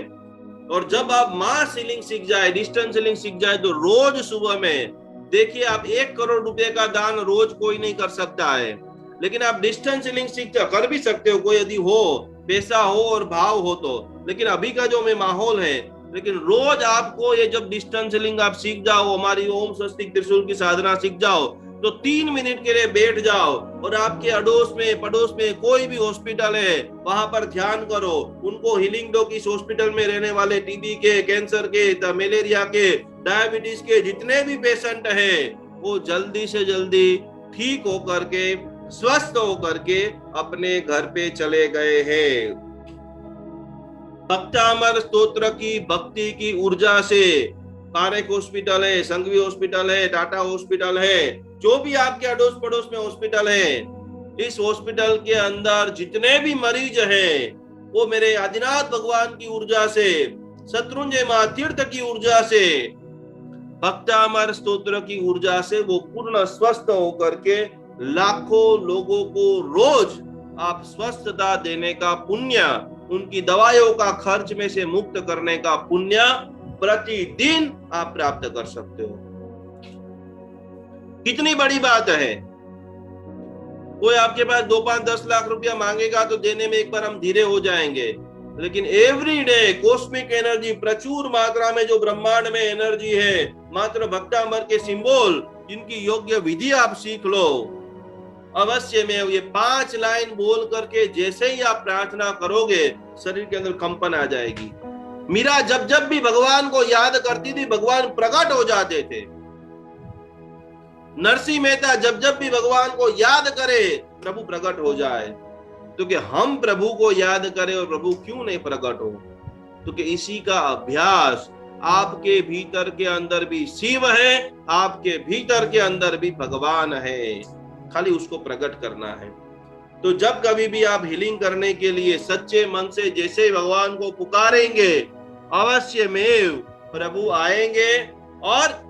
और जब आप मास हीलिंग सीख जाए, डिस्टेंस हीलिंग सीख जाए, तो रोज सुबह में देखिए, आप 1 करोड़ रुपए का दान रोज कोई नहीं कर सकता है, लेकिन आप डिस्टेंस हीलिंग सीखते कर भी सकते हो, कोई यदि हो, पैसा हो और भाव हो तो। लेकिन अभी का जो में माहौल है, लेकिन रोज आपको ये जब डिस्टेंस हीलिंग आप सीख जाओ, हमारी ओम स्वस्तिक त्रिशूल की साधना सीख जाओ, तो 3 मिनट के लिए बैठ जाओ और आपके अड़ोस में पड़ोस में कोई भी हॉस्पिटल है वहां पर ध्यान करो, उनको हीलिंग दो कि इस हॉस्पिटल में रहने वाले टीबी के, कैंसर के, मलेरिया के, डायबिटीज के जितने भी पेशेंट हैं वो जल्दी से जल्दी ठीक होकर के, स्वस्थ होकर के अपने घर पे चले गए हैं। भक्तामर स्तोत्र की भक्ति की ऊर्जा से पारेख हॉस्पिटल है, संघवी हॉस्पिटल है, टाटा हॉस्पिटल है, जो भी आपके अड़ोस पड़ोस में हॉस्पिटल है, इस हॉस्पिटल के अंदर जितने भी मरीज हैं वो मेरे आदिनाथ भगवान की ऊर्जा से, शत्रुंजय महातीर्थ की ऊर्जा से, भक्तामर स्तोत्र की ऊर्जा से वो पूर्ण स्वस्थ होकर के लाखों लोगों को रोज आप स्वस्थता देने का पुण्य, उनकी दवाइयों का खर्च में से मुक्त करने का पुण्य प्रतिदिन आप प्राप्त कर सकते हो। कितनी बड़ी बात है। कोई आपके पास 2, 5, 10 लाख रुपया मांगेगा तो देने में एक बार हम धीरे हो जाएंगे, लेकिन एवरी डे कॉस्मिक एनर्जी प्रचुर मात्रा में, जो ब्रह्मांड में एनर्जी है, मात्र भक्तामर के सिंबल जिनकी योग्य विधि आप सीख लो, अवश्य में ये 5 लाइन बोल करके जैसे ही आप प्रार्थना करोगे शरीर के अंदर कंपन आ जाएगी। मीरा जब जब भी भगवान को याद करती थी भगवान प्रकट हो जाते थे। नरसिंह मेहता जब जब भी भगवान को याद करे प्रभु प्रकट हो जाए। तो कि हम प्रभु को याद करें और प्रभु क्यों नहीं प्रकट हो? तो कि इसी का अभ्यास, आपके भीतर के अंदर भी शिव है, आपके भीतर के अंदर भी भगवान है, खाली उसको प्रकट करना है। तो जब कभी भी आप हीलिंग करने के लिए सच्चे मन से जैसे भगवान को पुकारेंगे, अवश्य में प्रभु आएंगे और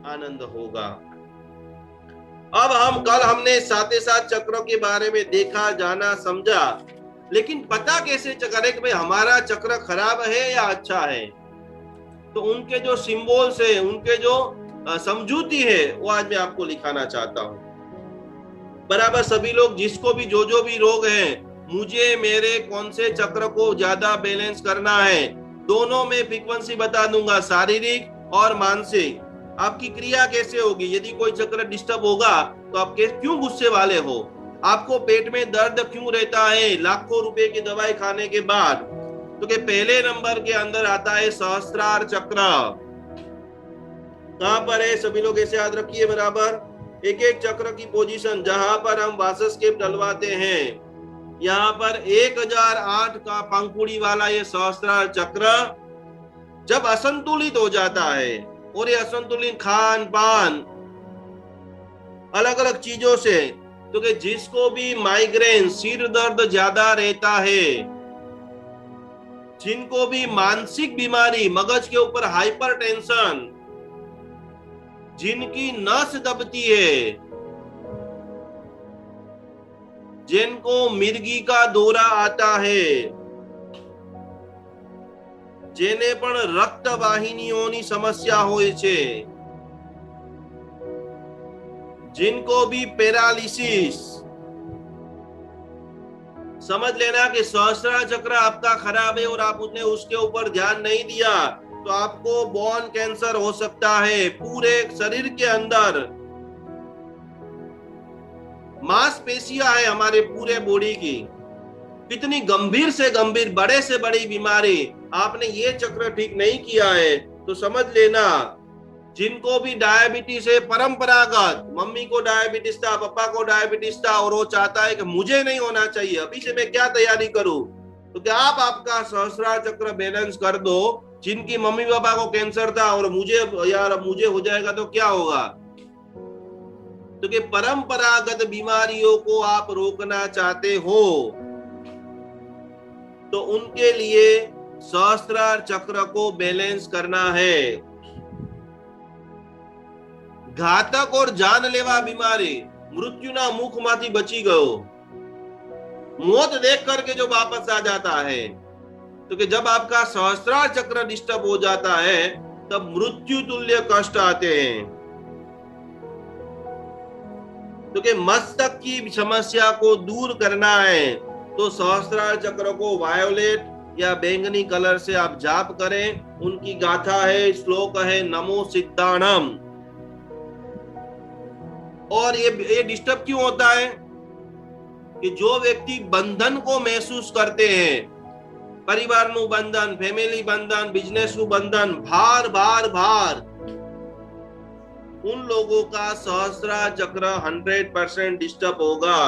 आनंद होगा। अब हमने साथ चक्रों के बारे में देखा, जाना, समझा, लेकिन पता कैसे करें कि भाई हमारा चक्र खराब है या अच्छा है? तो उनके जो सिंबल्स है, उनके जो समझूती है, वो आज मैं आपको लिखाना चाहता हूं। बराबर सभी लोग जिसको भी जो भी रोग है, मुझे मेरे कौन से चक्र को ज्यादा बैलेंस करना है, दोनों में फ्रीक्वेंसी बता दूंगा, शारीरिक और मानसिक। आपकी क्रिया कैसे होगी, यदि कोई चक्र डिस्टर्ब होगा तो आप क्यों गुस्से वाले हो, आपको पेट में दर्द क्यों रहता है लाखों रुपए की दवाई खाने के बाद, तो कि पहले नंबर के अंदर आता है सहस्त्रार चक्र। कहां पर है, सभी लोग ऐसे याद रखिए बराबर, एक एक चक्र की पोजीशन जहां पर हम वासस्केप डलवाते हैं, यहाँ पर 1008 का पंखुड़ी वाला ये सहस्त्रार चक्र जब असंतुलित हो जाता है, और ये असंतुलित खान पान अलग अलग चीजों से, तो कि जिसको भी माइग्रेन सिर दर्द ज्यादा रहता है, जिनको भी मानसिक बीमारी मगज के ऊपर हाइपर टेंशन, जिनकी नस दबती है, जिनको मिर्गी का दौरा आता है, જેને પણ રક્ત વાહિનીઓની સમસ્યા હોય છે, जिनको भी पैरालिसिस, समझ लेना कि सहस्त्रार चक्र आपका खराब है और आपने उसके ऊपर ध्यान नहीं दिया तो आपको बोन कैंसर हो सकता है। पूरे शरीर के अंदर मांसपेशियां है हमारे पूरे बॉडी की, कितनी गंभीर से गंभीर, बड़े से बड़ी बीमारी, आपने ये चक्र ठीक नहीं किया है तो समझ लेना, जिनको भी डायबिटीज है परंपरागत, मम्मी को डायबिटीज था, पापा को डायबिटीज था, और वो चाहता है कि मुझे नहीं होना चाहिए, अभी से मैं क्या तैयारी करूं, तो क्या आप आपका सहस्त्रार चक्र बैलेंस कर दो। जिनकी मम्मी पापा को कैंसर था और मुझे यार मुझे हो जाएगा तो क्या होगा, तो कि परंपरागत बीमारियों को आप रोकना चाहते हो तो उनके लिए सहस्त्रार चक्र को बैलेंस करना है। घातक और जानलेवा बीमारी, मृत्युना मुखमांथी बची गयो, मौत देख करके जो वापस आ जाता है, तो कि जब आपका सहस्त्रार चक्र डिस्टर्ब हो जाता है तब मृत्यु तुल्य कष्ट आते हैं। तो कि मस्तक की समस्या को दूर करना है तो सहस्त्रार चक्र को वायोलेट या बैंगनी कलर से आप जाप करें। उनकी गाथा है, श्लोक है नमो सिद्धाणम। और ये डिस्टर्ब क्यों होता है कि जो व्यक्ति बंधन को महसूस करते हैं, परिवार नु बंधन, फैमिली बंधन, बिजनेस नु बंधन, भार भार भार, उन लोगों का सहस्त्रार चक्र 100% डिस्टर्ब होगा।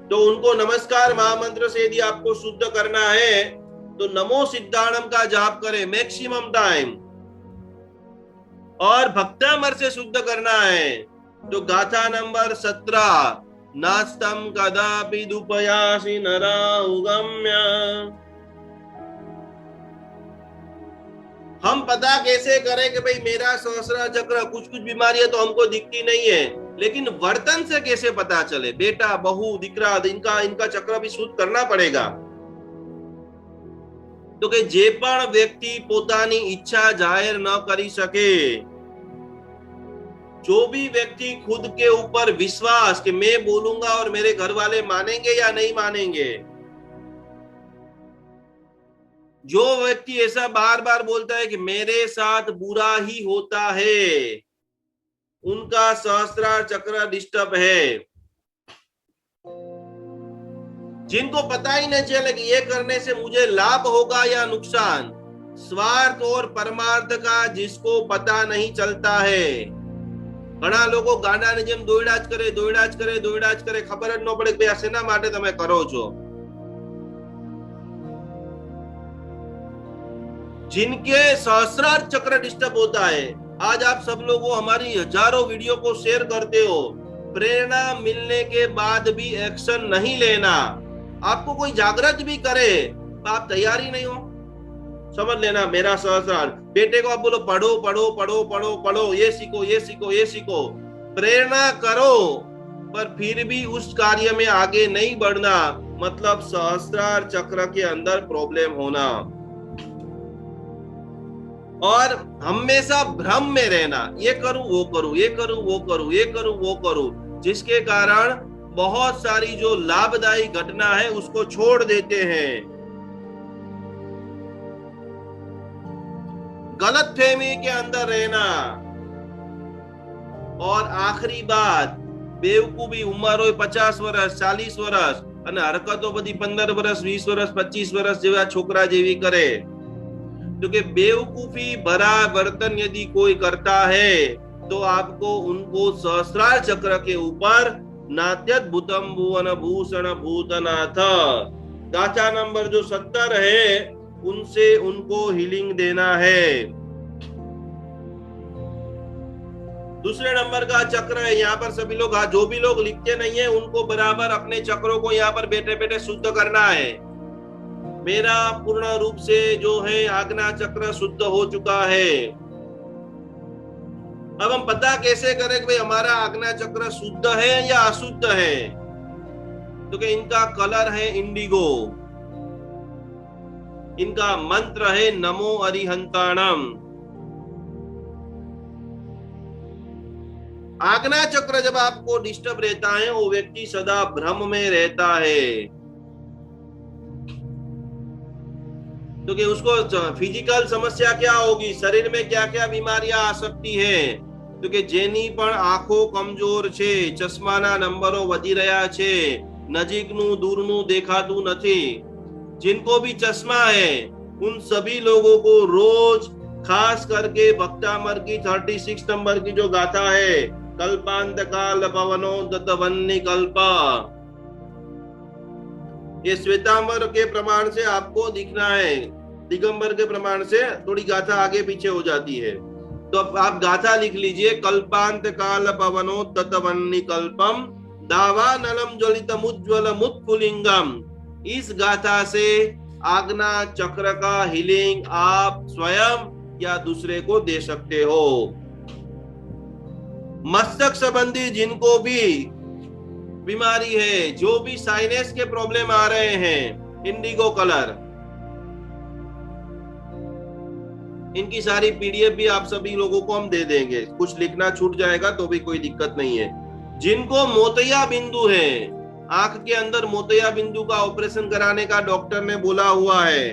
तो उनको नमस्कार महामंत्र से यदि आपको शुद्ध करना है तो नमो सिद्धाणम का जाप करें मैक्सिमम टाइम, और भक्तामर से शुद्ध करना है तो गाथा नंबर 17, नास्तम कदापि दुपयासि नराउगम्य। हम पता कैसे करें कि भाई मेरा सहस्त्रार चक्र, कुछ बीमारियां तो हमको दिखती नहीं है, लेकिन वर्तन से कैसे पता चले, बेटा बहू दीकरा इनका चक्र भी शुद्ध करना पड़ेगा। तो कि जे पण व्यक्ति पोतानी इच्छा जाहिर न करी सके, जो भी व्यक्ति खुद के ऊपर विश्वास कि मैं बोलूंगा और मेरे घर वाले मानेंगे या नहीं मानेंगे, जो व्यक्ति ऐसा बार बार बोलता है कि मेरे साथ बुरा ही होता है, उनका सहस्त्रार चक्र डिस्टर्ब है। जिनको पता ही नहीं चले कि ये करने से मुझे लाभ होगा या नुकसान, स्वार्थ और परमार्थ का जिसको पता नहीं चलता है। घણા લોકો ગાંડાની જેમ દોયડા જ કરે, ખબર જ ન પડે કે આ શેના માટે તમે કરો છો। जिनके सहस्त्रार चक्र डिस्टर्ब होता है, आज आप सब लोगों हमारी हजारों वीडियो को शेयर करते हो, प्रेरणा मिलने के बाद भी एक्शन नहीं लेना। आपको कोई जागृत भी करे तो आप तैयार ही नहीं हो, समझ लेना मेरा सहस्त्रार। बेटे को आप बोलो पढ़ो पढ़ो पढ़ो पढ़ो पढ़ो, ये सीखो ये सीखो ये सीखो, प्रेरणा करो, पर फिर भी उस कार्य में आगे नहीं बढ़ना, मतलब सहस्त्रार चक्र के अंदर प्रॉब्लम होना। और हमेशा भ्रम में रहना, ये करूं वो करूं, ये करूं वो करूं, ये करूं वो करूं। जिसके कारण बहुत सारी जो लाभदायी घटना है उसको छोड़ देते हैं। गलतफहमी के अंदर रहना। और आखिरी बात, बेवकूफी उम्र हो 50 વર્ષ 40 વર્ષ અને હરકતો બધી 15 વર્ષ 20 વર્ષ 25 વર્ષ જેવા છોકરા જેવી કરે, तो कि बेवकूफी भरा वर्तन यदि कोई करता है तो आपको उनको सहस्रार चक्र के ऊपर नात्यत भूतम भुवन भूषण भूतनाथ गाथा नंबर जो 70 है उनसे उनको हीलिंग देना है। दूसरे नंबर का चक्र है, यहाँ पर सभी लोग, जो भी लोग लिखते नहीं है उनको बराबर अपने चक्रों को यहाँ पर बैठे बैठे शुद्ध करना है। मेरा पूर्ण रूप से जो है आज्ञा चक्र शुद्ध हो चुका है। अब हम पता कैसे करें कि भाई हमारा आज्ञा चक्र शुद्ध है या अशुद्ध है? तो कि इनका कलर है इंडिगो, इनका मंत्र है नमो अरिहंताणम। आज्ञा चक्र जब आपको डिस्टर्ब रहता है वो व्यक्ति सदा भ्रम में रहता है, तो कि उसको फिजिकल समस्या क्या होगी, शरीर में क्या क्या बीमारियां आ सकती है। तो कि જેની પણ આંખો કમજોર છે, ચશ્માના નંબરો વધી રહ્યા છે, નજીકનું દૂરનું દેખાતું નથી, जिनको भी चश्मा है उन सभी लोगों को रोज खास करके भक्तामर की 36 नंबर की जो गाथा है, कल्पांत काल पवनो दत्तवन्नी कल्पा, ये श्वेतांबर के प्रमाण से आपको दिखना है, दिगंबर के प्रमाण से थोड़ी गाथा आगे पीछे हो जाती है। तो अब आप गाथा लिख लीजिए, कल्पांत काल पवनो तत्वन्नी कल्पम दावा नलम ज्वलितम उज्ज्वलम उत्फुलिंगम। इस गाथा से आज्ञा चक्र का हीलिंग आप स्वयं या दूसरे को दे सकते हो। मस्तक संबंधी जिनको भी बीमारी है, जो भी साइनस के प्रॉब्लम आ रहे हैं, इंडिगो कलर, इनकी सारी पीडीएफ भी आप सभी लोगों को हम दे देंगे। कुछ लिखना छूट जाएगा तो भी कोई दिक्कत नहीं है। जिनको मोतिया बिंदु है, आंख के अंदर मोतिया बिंदु का ऑपरेशन कराने का डॉक्टर ने बोला हुआ है,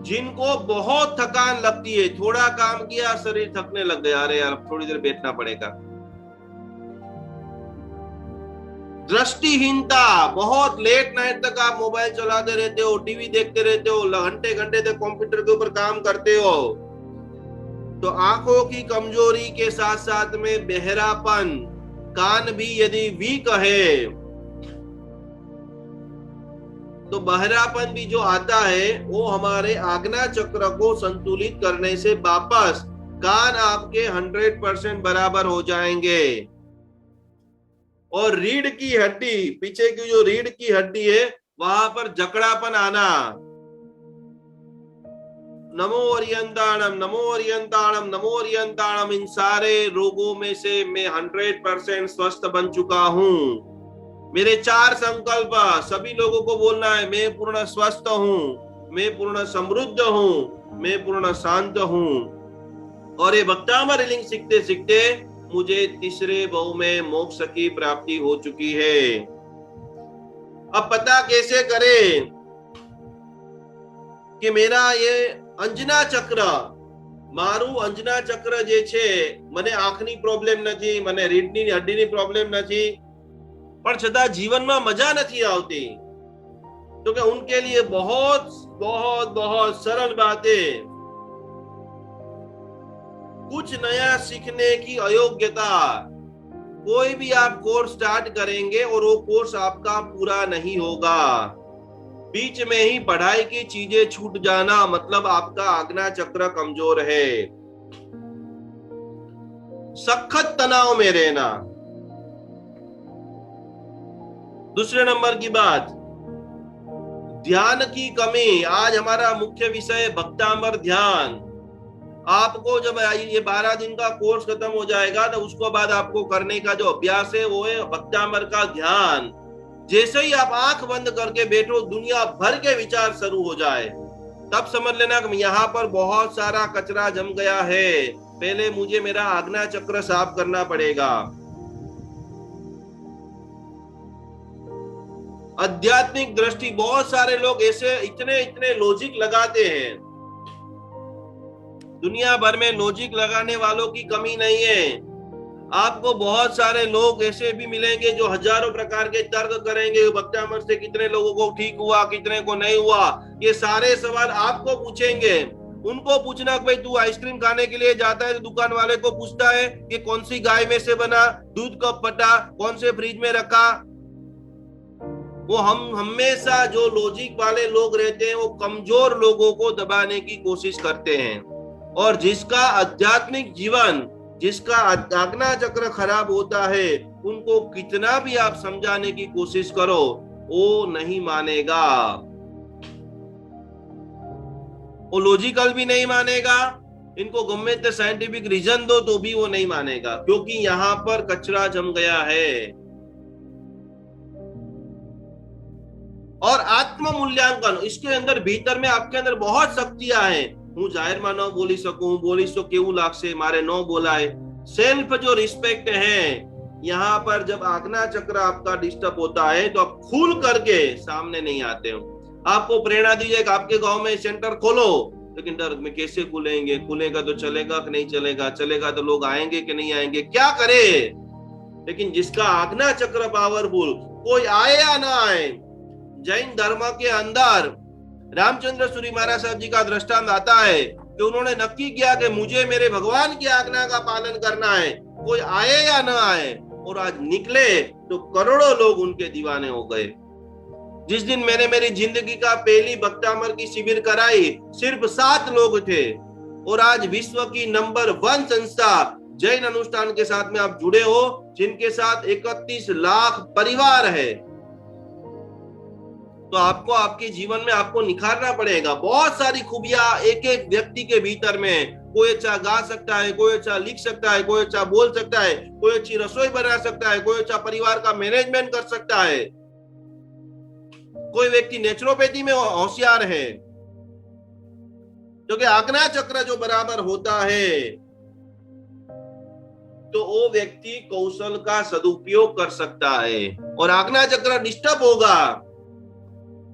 जिनको बहुत थकान लगती है, थोड़ा काम किया शरीर थकने लग गया, अरे यार थोड़ी देर बैठना पड़ेगा, दृष्टिहीनता, बहुत लेट नाइट तक आप मोबाइल चलाते रहते हो, टीवी देखते रहते हो, घंटे घंटे तक कंप्यूटर के ऊपर काम करते हो, तो आंखों की कमजोरी के साथ साथ में बहरापन, कान भी यदि वीक है तो बहरापन भी जो आता है वो हमारे आज्ञा चक्र को संतुलित करने से वापस कान आपके 100% बराबर हो जाएंगे। और रीढ़ की हड्डी, पीछे की जो रीढ़ की हड्डी है वहां पर जकड़ापन आना, नमो ओरियंताणम नमो ओरियंताणम नमो ओरियंताणम, इन सारे रोगों में से मैं 100% स्वस्थ बन चुका हूं। मेरे 4 संकल्प सभी लोगों को बोलना है, मैं पूर्ण स्वस्थ हूं, मैं पूर्ण समृद्ध हूं, मैं पूर्ण शांत हूं। और ये भक्तामर हीलिंग सीखते सीखते मुझे तीसरे भाव में मोक्ष की प्राप्ति हो चुकी है। अब पता कैसे करें कि मेरा ये अंजना चक्र, मारू अंजना चक्र जे छे, मने आंखनी प्रॉब्लम नहीं, मने रीढ़नी हड्डीनी प्रॉब्लम नहीं, पर छता जीवन में मजा नहीं आती, तो कि उनके लिए बहुत बहुत बहुत सरल बातें, कुछ नया सीखने की अयोग्यता। कोई भी आप कोर्स स्टार्ट करेंगे और वो कोर्स आपका पूरा नहीं होगा, बीच में ही पढ़ाई की चीजें छूट जाना मतलब आपका आज्ञा चक्र कमजोर है। सख्त तनाव में रहना। दूसरे नंबर की बात, ध्यान की कमी। आज हमारा मुख्य विषय भक्तामर ध्यान। आपको जब ये 12 दिन का कोर्स खत्म हो जाएगा तो उसको बाद आपको करने का जो अभ्यास है वो है भक्तामर का ध्यान। जैसे ही आप आंख बंद करके बैठो, दुनिया भर के विचार शुरू हो जाए, तब समझ लेना कि यहाँ पर बहुत सारा कचरा जम गया है, पहले मुझे मेरा आज्ञा चक्र साफ करना पड़ेगा। आध्यात्मिक दृष्टि, बहुत सारे लोग ऐसे इतने इतने लॉजिक लगाते हैं। दुनिया भर में लॉजिक लगाने वालों की कमी नहीं है। आपको बहुत सारे लोग ऐसे भी मिलेंगे जो हजारों प्रकार के तर्क करेंगे, भक्तामृत से कितने लोगों को ठीक हुआ, कितने को नहीं हुआ, ये सारे सवाल आपको पूछेंगे। उनको पूछना भाई तू आइसक्रीम खाने के लिए जाता है तो दुकान वाले को पूछता है कि कौन सी गाय में से बना, दूध कब फटा, कौन से फ्रिज में रखा। वो हम हमेशा जो लॉजिक वाले लोग रहते हैं वो कमजोर लोगों को दबाने की कोशिश करते हैं। और जिसका आध्यात्मिक जीवन, जिसका आज्ञा चक्र खराब होता है, उनको कितना भी आप समझाने की कोशिश करो वो नहीं मानेगा, वो लॉजिकल भी नहीं मानेगा। इनको गम्मे साइंटिफिक रीजन दो तो भी वो नहीं मानेगा, क्योंकि यहाँ पर कचरा जम गया है। और आत्म मूल्यांकन, इसके अंदर भीतर में आपके अंदर बहुत शक्तियां हैं। હું જાહેરમાં ન બોલી શકું, હું બોલીશ તો કેવું લાગશે, મારે ન બોલાય। सेल्फ जो रिस्पेक्ट है, यहाँ पर जब आज्ञा चक्र आपका डिस्टर्ब होता है तो आप खुल करके सामने नहीं आते हो। आपको प्रेरणा दी जाए कि आपके गांव में सेंटर खोलो, लेकिन डर में कैसे खुलेंगे, खुलेगा तो चलेगा कि नहीं चलेगा, चलेगा तो लोग आएंगे कि नहीं आएंगे, क्या करे। लेकिन जिसका आज्ञा चक्र पावरफुल, कोई आए या ना आए। जैन धर्म के अंदर रामचंद्र सूरी महाराज साहब जी का दृष्टांत आता है कि उन्होंने नक्की किया कि मुझे मेरे भगवान की आज्ञा का पालन करना है, कोई आए या न आए। और आज निकले तो करोड़ों लोग उनके दीवाने हो गए। जिस दिन मैंने मेरी जिंदगी का पहली भक्तामर की शिविर कराई, सिर्फ 7 लोग थे, और आज विश्व की नंबर 1 संस्था जैन अनुष्ठान के साथ में आप जुड़े हो, जिनके साथ 31 लाख परिवार है। तो आपको आपके जीवन में आपको निखारना पड़ेगा। बहुत सारी खूबियां एक एक व्यक्ति के भीतर में, कोई अच्छा गा सकता है, कोई अच्छा लिख सकता है, कोई अच्छा बोल सकता है, कोई अच्छी रसोई बना सकता है, कोई अच्छा परिवार का मैनेजमेंट कर सकता है, कोई व्यक्ति नेचुरोपैथी में होशियार है। क्योंकि आज्ञा चक्र जो बराबर होता है तो वो व्यक्ति कौशल का सदुपयोग कर सकता है। और आज्ञा चक्र डिस्टर्ब होगा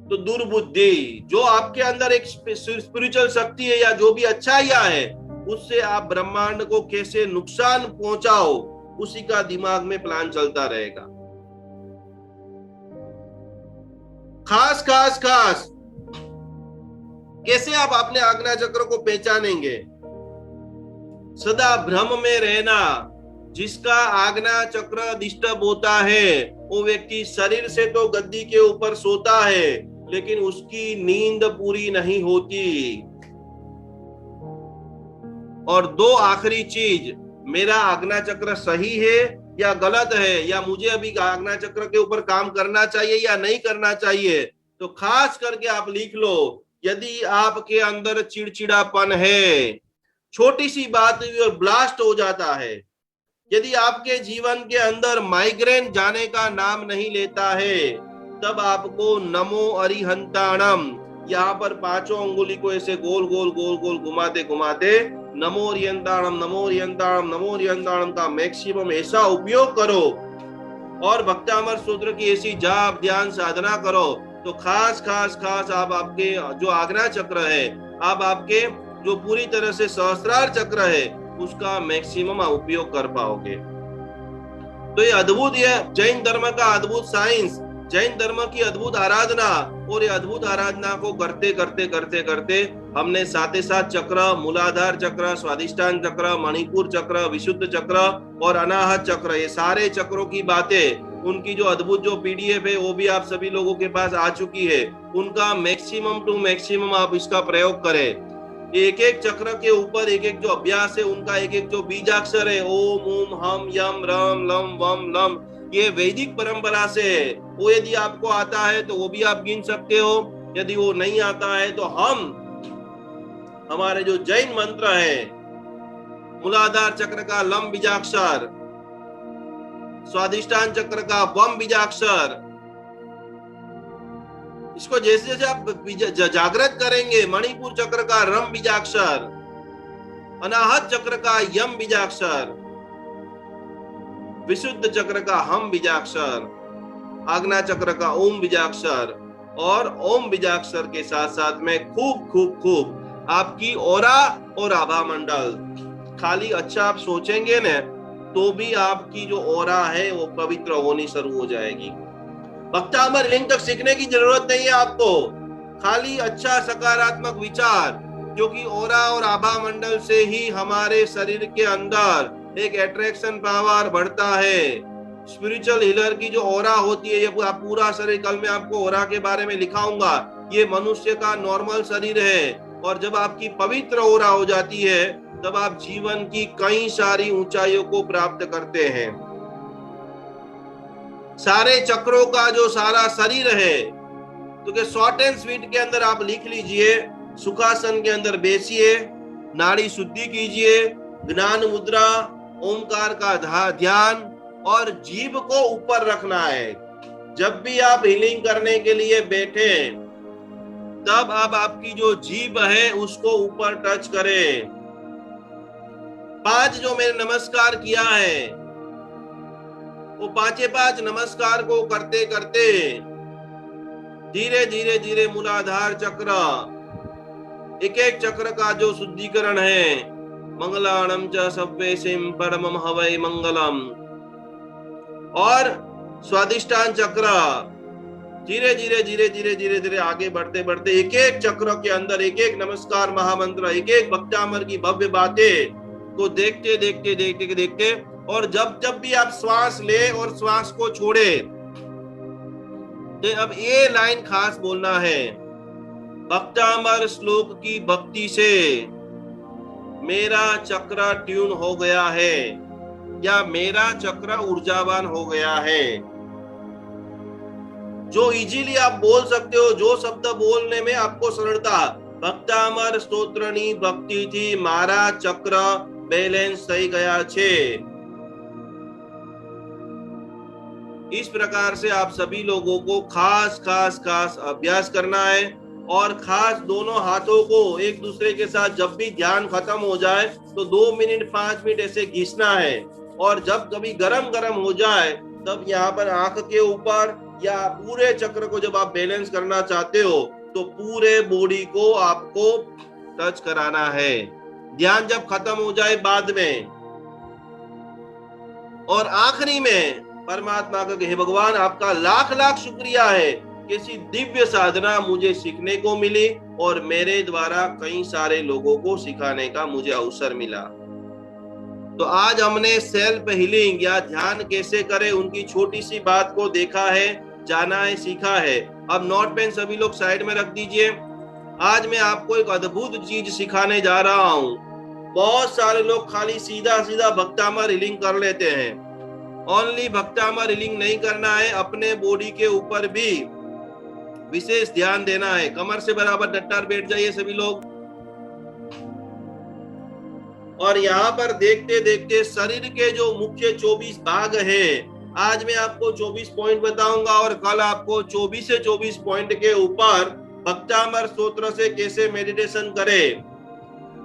तो दुर्बुद्धि, जो आपके अंदर एक स्पिरिचुअल शक्ति है या जो भी अच्छाइयां है, उससे आप ब्रह्मांड को कैसे नुकसान पहुंचाओ, उसी का दिमाग में प्लान चलता रहेगा। खास खास खास कैसे आप अपने आज्ञा चक्र को पहचानेंगे। सदा भ्रम में रहना। जिसका आज्ञा चक्र डिस्टर्ब होता है वो व्यक्ति शरीर से तो गद्दी के ऊपर सोता है, लेकिन उसकी नींद पूरी नहीं होती। और 2 आखिरी चीज, मेरा आज्ञा चक्र सही है या गलत है, या मुझे अभी आज्ञा चक्र के ऊपर काम करना चाहिए या नहीं करना चाहिए। तो खास करके आप लिख लो, यदि आपके अंदर चिड़चिड़ापन है, छोटी सी बात और ब्लास्ट हो जाता है, यदि आपके जीवन के अंदर माइग्रेन जाने का नाम नहीं लेता है, तब आपको नमो अरिहंताणम, यहाँ पर 5 अंगुली को ऐसे गोल गोल गोल गोल घुमाते घुमाते नमो अरिहंताणम, नमो अरिहंताणम, नमो अरिहंताणम का मैक्सिमम ऐसा उपयोग करो। और भक्तामर सूत्र की ऐसी जाप ध्यान साधना करो तो खास खास खास आप आपके जो आज्ञा चक्र है, आप आपके जो पूरी तरह से सहस्त्रार चक्र है, उसका मैक्सिमम उपयोग कर पाओगे। तो ये अद्भुत है जैन धर्म का अद्भुत साइंस, जैन धर्म की अद्भुत आराधना। और ये अद्भुत आराधना को करते करते करते करते हमने साथ ही साथ चक्र, मूलाधार चक्र, स्वादिष्ठान चक्र, मणिपुर चक्र, विशुद्ध चक्र और अनाहत चक्र, ये सारे चक्रों की बातें, उनकी जो अद्भुत जो पीडीएफ है वो भी आप सभी लोगों के पास आ चुकी है। उनका मैक्सिमम टू मैक्सिमम आप इसका प्रयोग करें। एक एक चक्र के ऊपर एक एक जो अभ्यास है, उनका एक एक जो बीजाक्षर है, ओम ओम हम यम रम लम वम लम, ये वैदिक परंपरा से है। वो यदि आपको आता है तो वो भी आप गिन सकते हो, यदि वो नहीं आता है तो हम हमारे जो जैन मंत्र है, मूलाधार चक्र का लम बीजाक्षर, स्वादिष्ठान चक्र का वम बीजाक्षर, इसको जैसे जैसे आप जागृत करेंगे, मणिपुर चक्र का रम बीजाक्षर, अनाहत चक्र का यम बीजाक्षर, विशुद्ध चक्र का हम बीजाक्षर, आज्ञा चक्र का ओम बीजाक्षर, और ओम बीजाक्षर के साथ साथ में खूब खूब खूब आपकी ओरा और आभा मंडल, खाली अच्छा आप सोचेंगे न तो भी आपकी जो ओरा है वो पवित्र होनी शुरू हो जाएगी। भक्तामर लिंग तक सीखने की जरूरत नहीं है आपको, खाली अच्छा सकारात्मक विचार, क्योंकि ओरा और आभा मंडल से ही हमारे शरीर के अंदर एक अट्रैक्शन पावर बढ़ता है। स्पिरिचुअल हीलर की जो ओरा होती है, ये पूरा शरीर, कल मैं आपको ओरा के बारे में लिखाऊंगा, ये मनुष्य का नॉर्मल शरीर है, और जब आपकी पवित्र ओरा हो जाती है तब आप जीवन की कई सारी ऊंचाइयों को प्राप्त करते हैं। सारे चक्रों का जो सारा शरीर है, तो शॉर्ट एंड स्वीट के अंदर आप लिख लीजिए, सुखासन के अंदर बैसिए, नाड़ी शुद्धि कीजिए, ज्ञान मुद्रा, ओमकार का ध्यान, और जीभ को ऊपर रखना है। जब भी आप हीलिंग करने के लिए बैठे तब अब आपकी जो जीभ है उसको ऊपर टच करें। 5 जो मैंने नमस्कार किया है, वो 5 नमस्कार को करते करते धीरे धीरे धीरे मूलाधार चक्र, एक एक चक्र का जो शुद्धिकरण है, मंगलाणम च सव्वेसिम परमम हवै मंगलम, और स्वादिष्टान चक्र, धीरे धीरे धीरे धीरे धीरे धीरे आगे बढ़ते बढ़ते एक एक चक्र के अंदर एक एक नमस्कार महामंत्र, एक एक भक्तामर की भव्य बातें को देखते देखते देखते देखते, और जब जब भी आप श्वास ले और श्वास को छोड़े, तो अब ये लाइन खास बोलना है, भक्तामर श्लोक की भक्ति से मेरा चक्र ट्यून हो गया है, या मेरा चक्र ऊर्जावान हो गया है। जो इजीली आप बोल सकते हो, जो शब्द बोलने में आपको सरलता, भक्तामर स्तोत्रनी भक्ति थी मारा चक्र बैलेंस થઈ ગયા છે। इस प्रकार से आप सभी लोगों को खास खास खास अभ्यास करना है, और खास दोनों हाथों को एक दूसरे के साथ जब भी ध्यान खत्म हो जाए तो 2 मिनट 5 मिनट ऐसे घिसना है, और जब कभी गरम गरम हो जाए तब यहाँ पर आंख के ऊपर या पूरे चक्र को जब आप बैलेंस करना चाहते हो तो पूरे बॉडी को आपको टच कराना है। ध्यान जब खत्म हो जाए बाद में, और आखिरी में परमात्मा का हे भगवान आपका लाख लाख शुक्रिया है, किसी दिव्य साधना मुझे सीखने को मिली और मेरे द्वारा कई सारे लोगों को सिखाने का मुझे अवसर मिला। तो आज हमने सेल्फ हीलिंग या ध्यान कैसे करें उनकी छोटी सी बात को देखा है, जाना है, सीखा है। अब नोट पेन सभी लोग साइड में रख दीजिए। आज मैं आपको एक अद्भुत चीज सिखाने जा रहा हूँ। बहुत सारे लोग खाली सीधा सीधा भक्तामर हीलिंग कर लेते हैं। ओनली भक्तामर हीलिंग नहीं करना है, अपने बॉडी के ऊपर भी विशेष ध्यान देना है। कमर से बराबर डट्टार बैठ जाइए सभी लोग, और यहाँ पर देखते देखते शरीर के जो मुख्य 24 भाग है, आज मैं आपको 24 पॉइंट बताऊंगा, और कल आपको 24 से 24 पॉइंट के ऊपर भक्तामर स्तोत्र से कैसे मेडिटेशन करें।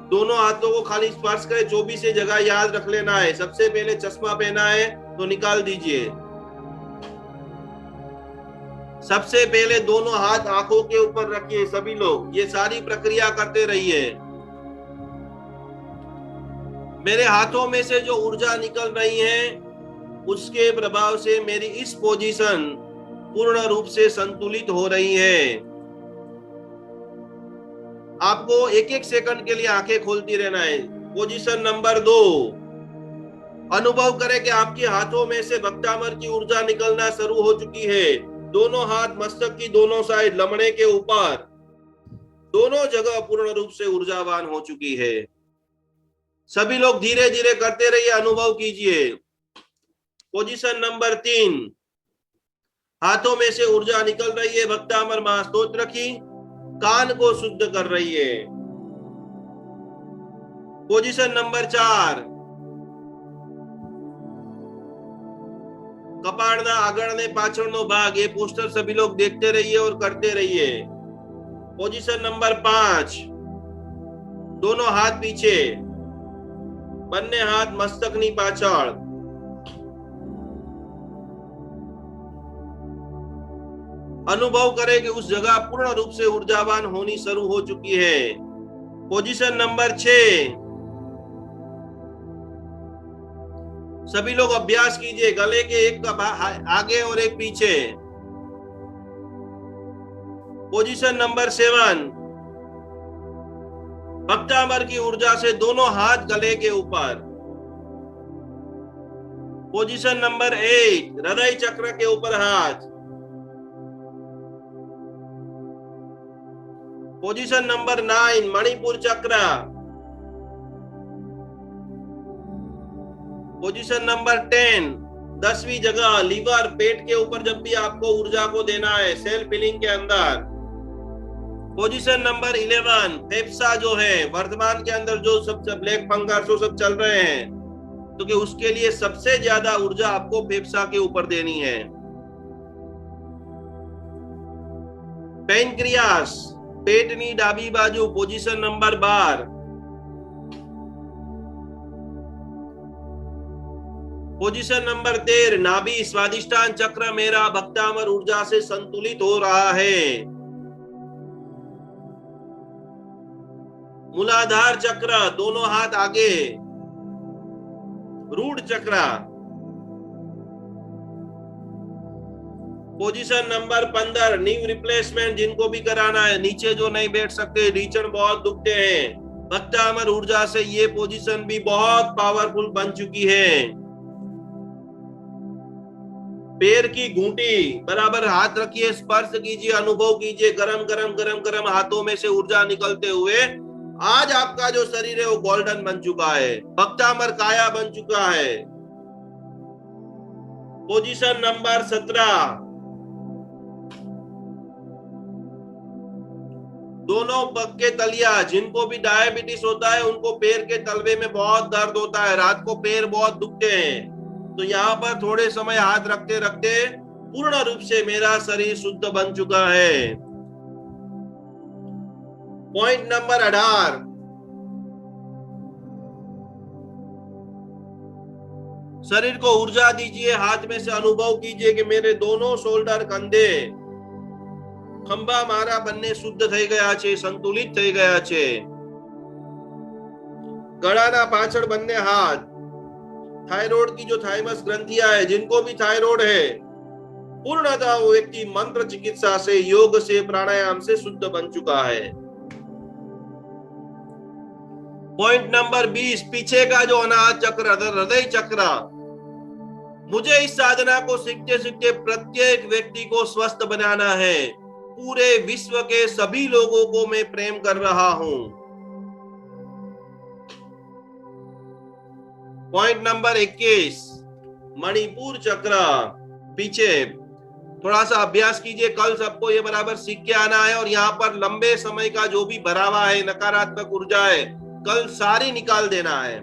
दोनों हाथों को खाली स्पर्श करें, 24 से जगह याद रख लेना है। सबसे पहले चश्मा पहना है तो निकाल दीजिए। सबसे पहले दोनों हाथ आंखों के ऊपर रखिए सभी लोग। ये सारी प्रक्रिया करते रहिए। मेरे हाथों में से जो ऊर्जा निकल रही है उसके प्रभाव से मेरी इस पोजीशन पूर्ण रूप से संतुलित हो रही है। आपको एक एक सेकंड के लिए आंखें खोलती रहना है। पोजीशन नंबर 2, अनुभव करें कि आपके हाथों में से भक्तामर की ऊर्जा निकलना शुरू हो चुकी है। दोनों हाथ मस्तक की दोनों साइड लमड़े के ऊपर, दोनों जगह पूर्ण रूप से ऊर्जावान हो चुकी है। सभी लोग धीरे धीरे करते रहिए, अनुभव कीजिए। पोजीशन नंबर 3, हाथों में से ऊर्जा निकल रही है भक्तामर महास्तोत्र की, कान को शुद्ध कर रही है। पोजीशन नंबर 4, कपाड़ना आगळने पाछळनो भाग, ये पोस्टर सभी लोग देखते रहिए और करते रहिए। पोजीशन नंबर 5, दोनों हाथ पीछे, बन्ने हाथ मस्तकनी पाछळ। अनुभव करें कि उस जगह पूर्ण रूप से ऊर्जावान होनी शुरू हो चुकी है। पोजीशन नंबर 6, सभी लोग अभ्यास कीजिए, गले के एक आगे और एक पीछे। पोजीशन नंबर 7, भक्तामर की ऊर्जा से दोनों हाथ गले के ऊपर। पोजीशन नंबर 8, हृदय चक्र के ऊपर हाथ। पोजीशन नंबर 9, मणिपुर चक्र। पोजीशन नंबर 10, 10वीं जगह लीवर, पेट के ऊपर जब भी आपको ऊर्जा को देना है सेल्फ हीलिंग के अंदर। पोजीशन नंबर 11, फेफसा जो है वर्तमान के अंदर जो सब ब्लैक फंगस जो सब चल रहे हैं, तो कि उसके लिए सबसे ज्यादा ऊर्जा आपको फेफसा के ऊपर देनी है। पैनक्रियास, पेटनी डाबी बाजू, पोजीशन नंबर 12। पोजीशन नंबर 13, नाभि, स्वादिष्टान चक्र मेरा भक्तामर ऊर्जा से संतुलित हो रहा है। मूलाधार चक्र, दोनों हाथ आगे। रूट चक्र। पोजीशन नंबर 15, नीव रिप्लेसमेंट, जिनको भी कराना है, नीचे जो नहीं बैठ सकते, रीचन बहुत दुखते हैं, भक्तामर ऊर्जा से ये पोजीशन भी बहुत पावरफुल बन चुकी है। पैर की घूंटी बराबर हाथ रखिए, स्पर्श कीजिए, अनुभव कीजिए, गरम गरम गरम गरम हाथों में से ऊर्जा निकलते हुए। आज आपका जो शरीर है वो गोल्डन बन चुका है, भक्तामर काया बन चुका है। पोजीशन नंबर 17, दोनों पग के तलिया, जिनको भी डायबिटीज होता है उनको पैर के तलवे में बहुत दर्द होता है, रात को पैर बहुत दुखते हैं, तो यहाँ पर थोड़े समय हाथ रखते रखते पूर्ण रूप से मेरा शरीर शुद्ध बन चुका है। पॉइंट नंबर 18, शरीर को ऊर्जा दीजिए, हाथ में से अनुभव कीजिए कि मेरे दोनों शोल्डर, कंधे, खंबा मारा बनने शुद्ध થઈ ગયા છે, સંતુલિત થઈ ગયા છે। गळाना पाछળ बनने हाथ, थायराइड की जो थाइमस ग्रंथियां है, जिनको भी थायराइड है, पूर्णतः वो व्यक्ति मंत्र चिकित्सा से, योग से, प्राणायाम से शुद्ध बन चुका है। पॉइंट नंबर 20, पीछे का जो अनाहत चक्र, हृदय चक्र, मुझे इस साधना को सीखते सीखते प्रत्येक व्यक्ति को स्वस्थ बनाना है। पूरे विश्व के सभी लोगों को मैं प्रेम कर रहा हूं। पॉइंट नंबर 21, मणिपुर चक्र, पीछे थोड़ा सा अभ्यास कीजिए, कल सबको ये बराबर सीख के आना है, और यहाँ पर लंबे समय का जो भी भरा हुआ है नकारात्मक ऊर्जा है, कल सारी निकाल देना है।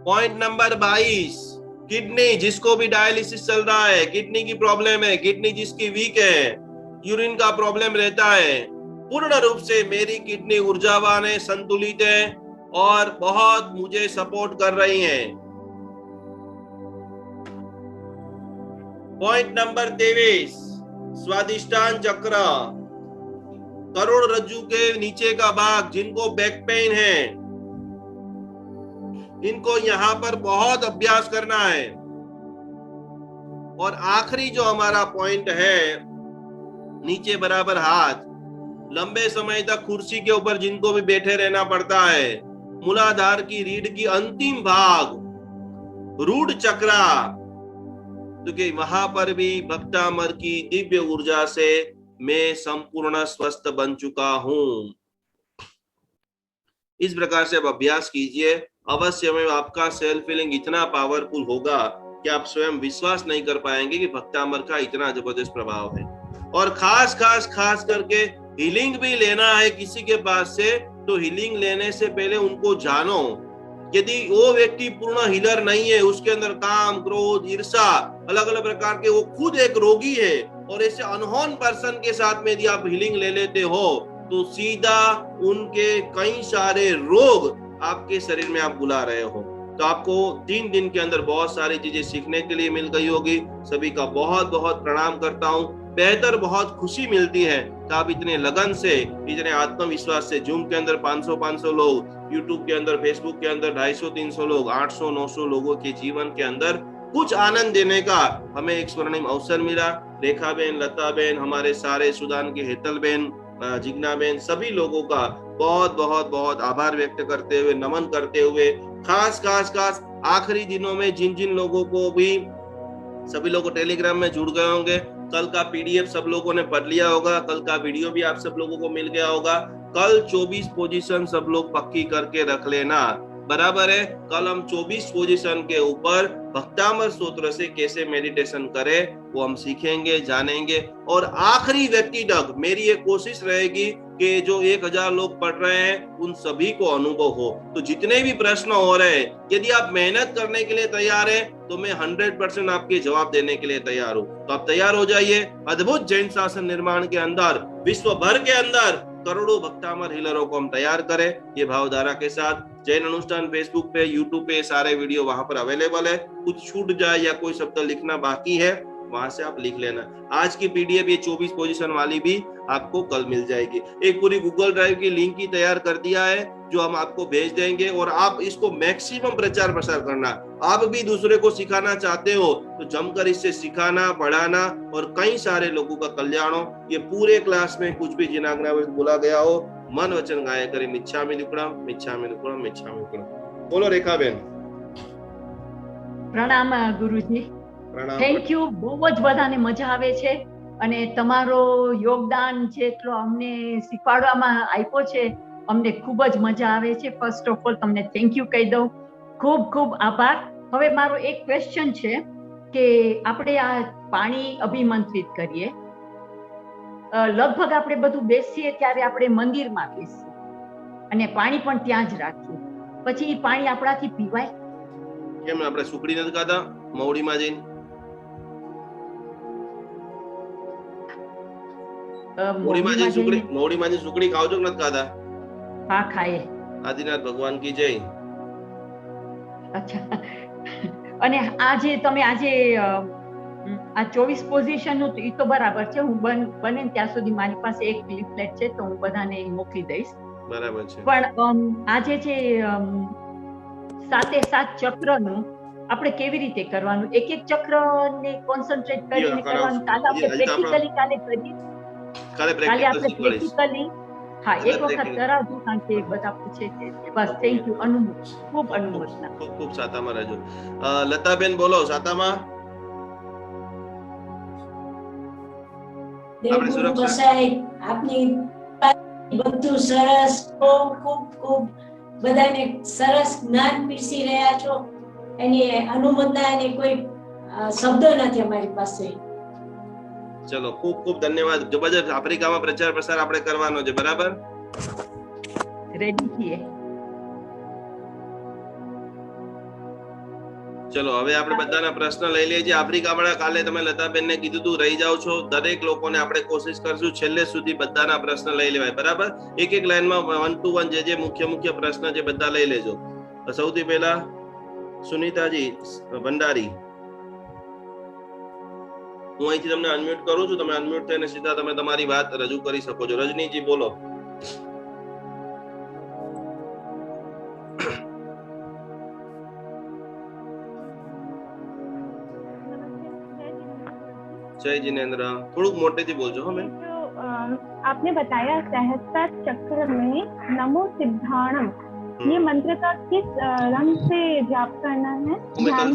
पॉइंट नंबर 22, किडनी, जिसको भी डायलिसिस चल रहा है, किडनी की प्रॉब्लम है, किडनी जिसकी वीक है, यूरिन का प्रॉब्लम रहता है, पूर्ण रूप से मेरी किडनी ऊर्जावान है, संतुलित है और बहुत मुझे सपोर्ट कर रही है। पॉइंट नंबर 23, स्वादिष्टान चक्र, करोड़रज्जु के नीचे का भाग, जिनको बैक पेन है, इनको यहाँ पर बहुत अभ्यास करना है। और आखिरी जो हमारा पॉइंट है, नीचे बराबर हाथ, लंबे समय तक कुर्सी के ऊपर जिनको भी बैठे रहना पड़ता है, मूलाधार की रीढ़ की अंतिम भाग, रूट चक्रा, क्योंकि वहां पर भी भक्तामर की दिव्य ऊर्जा से मैं संपूर्ण स्वस्थ बन चुका हूं। इस प्रकार से आप अभ्यास कीजिए, अवश्य में आपका सेल्फ फीलिंग इतना पावरफुल होगा कि आप स्वयं विश्वास नहीं कर पाएंगे कि भक्तामर का इतना जबरदस्त प्रभाव है। और खास करके हीलिंग भी लेना है किसी के पास से, तो हीलिंग लेने से पहले उनको जानो। यदि वो व्यक्ति पूर्ण हीलर नहीं है, उसके अंदर काम, क्रोध, ईर्षा, अलग अलग प्रकार के, वो खुद एक रोगी है, और ऐसे अनहोन पर्सन के साथ में यदि आप हीलिंग ले लेते हो, तो सीधा उनके कई सारे रोग आपके शरीर में आप बुला रहे हो। तो आपको 3 दिन के अंदर बहुत सारी चीजें सीखने के लिए मिल गई होगी। सभी का बहुत बहुत प्रणाम करता हूँ। बेहतर बहुत खुशी मिलती है कि आप इतने लगन से, इतने आत्मविश्वास से, जूम के अंदर 500 लोग, यूट्यूब के अंदर, फेसबुक के अंदर 250-300 लोग, 800-900 लोगों के जीवन के अंदर कुछ आनंद देने का हमें एक स्वर्णिम अवसर मिला। रेखा बेन, लता बेन, हमारे सारे सुदान के हेतल बेन, जिग्ना बेन, सभी लोगों का बहुत बहुत बहुत आभार व्यक्त करते हुए, नमन करते हुए, खास आखिरी दिनों में जिन जिन लोगों को भी, सभी लोग टेलीग्राम में जुड़ गए होंगे, कल का पीडीएफ सब लोगों ने पढ़ लिया होगा, कल का वीडियो भी आप सब लोगों को मिल गया होगा। कल 24 पोजीशन सब लोग पक्की करके रख लेना, बराबर है। कल हम 24 पोजीशन के ऊपर भक्तामर स्तोत्र से कैसे मेडिटेशन करें वो हम सीखेंगे, जानेंगे। और आखिरी व्यक्ति तक मेरी ये कोशिश रहेगी कि जो 1000 लोग पढ़ रहे हैं उन सभी को अनुभव हो। तो जितने भी प्रश्न हो रहे हैं, यदि आप मेहनत करने के लिए तैयार हैं तो मैं 100% आपके जवाब देने के लिए तैयार हूँ। तो आप तैयार हो जाइए। अद्भुत जैन शासन निर्माण के अंदर, विश्व भर के अंदर करोड़ों भक्तामर हीलरों को हम तैयार करें, ये भावधारा के साथ। जैन अनुष्ठान फेसबुक पे, यूट्यूब पे सारे वीडियो वहां पर अवेलेबल है। कुछ छूट जाए या कोई शब्द लिखना बाकी है, वहां से आप लिख लेना। आज की पीडीएफ ये 24 पोजीशन वाली भी आपको कल मिल जाएगी। एक पूरी गूगल ड्राइव की लिंक ही तैयार कर दिया है जो हम आपको भेज देंगे, और आप इसको मैक्सिमम प्रचार प्रसार करना। आप भी दूसरे को सिखाना चाहते हो तो जमकर इससे सिखाना, पढ़ाना, और कई सारे लोगों का कल्याण हो। ये पूरे क्लास में कुछ भी जिनाग्ना बोला गया हो, मन वचन गाय करे मिच्छामि दुक्कडम, मिच्छामि दुक्कडम, मिच्छामि दुक्कडम। बोलो रेखा बेन। પ્રણામ ગુરુજી, प्रणाम। Thank you. બહુ જ બધાને મજા આવે છે અને તમારો યોગદાન જેટલો અમને શીખવાડવામાં આપ્યો છે, અમને ખૂબ જ મજા આવે છે। ફર્સ્ટ ઓફ ઓલ તમને થેન્ક યુ કહી દઉં, ખૂબ ખૂબ આભાર। હવે મારો એક ક્વેશ્ચન છે કે આપણે આ પાણી અભિમંત્રિત કરીએ, લગભગ આપણે બધું બેસીએ ત્યારે આપણે મંદિરમાં બેસીએ અને પાણી પણ ત્યાં જ રાખીએ, પછી એ પાણી આપણાથી પીવાય? કેમ આપણે સુકડી નથી ખાતા મવડીમાં જઈને? મવડીમાં જઈને સુકડી ખાવ છો કે નથી ખાતા? હા, ખાઈએ। આદિનાથ ભગવાન કી જય। અચ્છા, અને આજે તમે આજે આ 24 પોઝિશન નું એ તો બરાબર છે, હું બને ત્યાં સુધી મારી પાસે એક લીફલેટ છે તો હું બધાને મોકલી દઈશ, બરાબર છે। પણ આજે જે 7 ચક્રનું આપણે કેવી રીતે કરવાનું, એક એક ચક્રને કોન્સન્ટ્રેટ કરીને કરવાનું, કાલે આપણે પ્રેક્ટિકલી કાલે કરીએ, કાલે આપણે પ્રેક્ટિકલી હા એક વખત કરાવજો, કારણ કે બધા પૂછે છે। બસ થેન્ક યુ, ખૂબ અનુમોદના। ખૂબ ખૂબ સાતામાં રહેજો। લતાબેન બોલો સાતામાં। આપણે સુરક્ષા આપની બધું સરસ, ખૂબ ખૂબ ખૂબ બધાને સરસ જ્ઞાન પીરસી રહ્યા છો, એની અનુમોદના અને કોઈ શબ્દો નથી અમારી પાસે। ચલો ખૂબ ખૂબ ધન્યવાદ। જબરજસ્ત આફ્રિકામાં પ્રચાર પ્રસાર આપણે કરવાનો છે, બરાબર? રેડી છીએ। ચલો હવે આપણે બધાના પ્રશ્ન લઈ લઈએ। આફ્રિકામાં કાલે તમે લતાબેનને કીધું તું રહી જાવ છો, દરેક લોકોને આપણે કોશિશ કરશું છેલ્લે સુધી બધાના પ્રશ્ન લઈ લેવાય, બરાબર? એક એક લાઈનમાં 1 to 1 જે મુખ્ય પ્રશ્ન છે બધા લઈ લેજો। સૌથી પહેલા સુનીતાજી ભંડારી, હું અહીંથી તમને અનમ્યુટ કરું છું, તમે અનમ્યુટ થઈને સીધા તમે તમારી વાત રજૂ કરી શકો છો। રજનીજી બોલો। जय जिनेन्द्र, थोड़ा मोटे थी बोल जो हमें। जो आपने बताया सहस्त्र चक्र में नमो सिद्धाणम, ये मंत्र का किस रंग से जाप करना है? मैं कल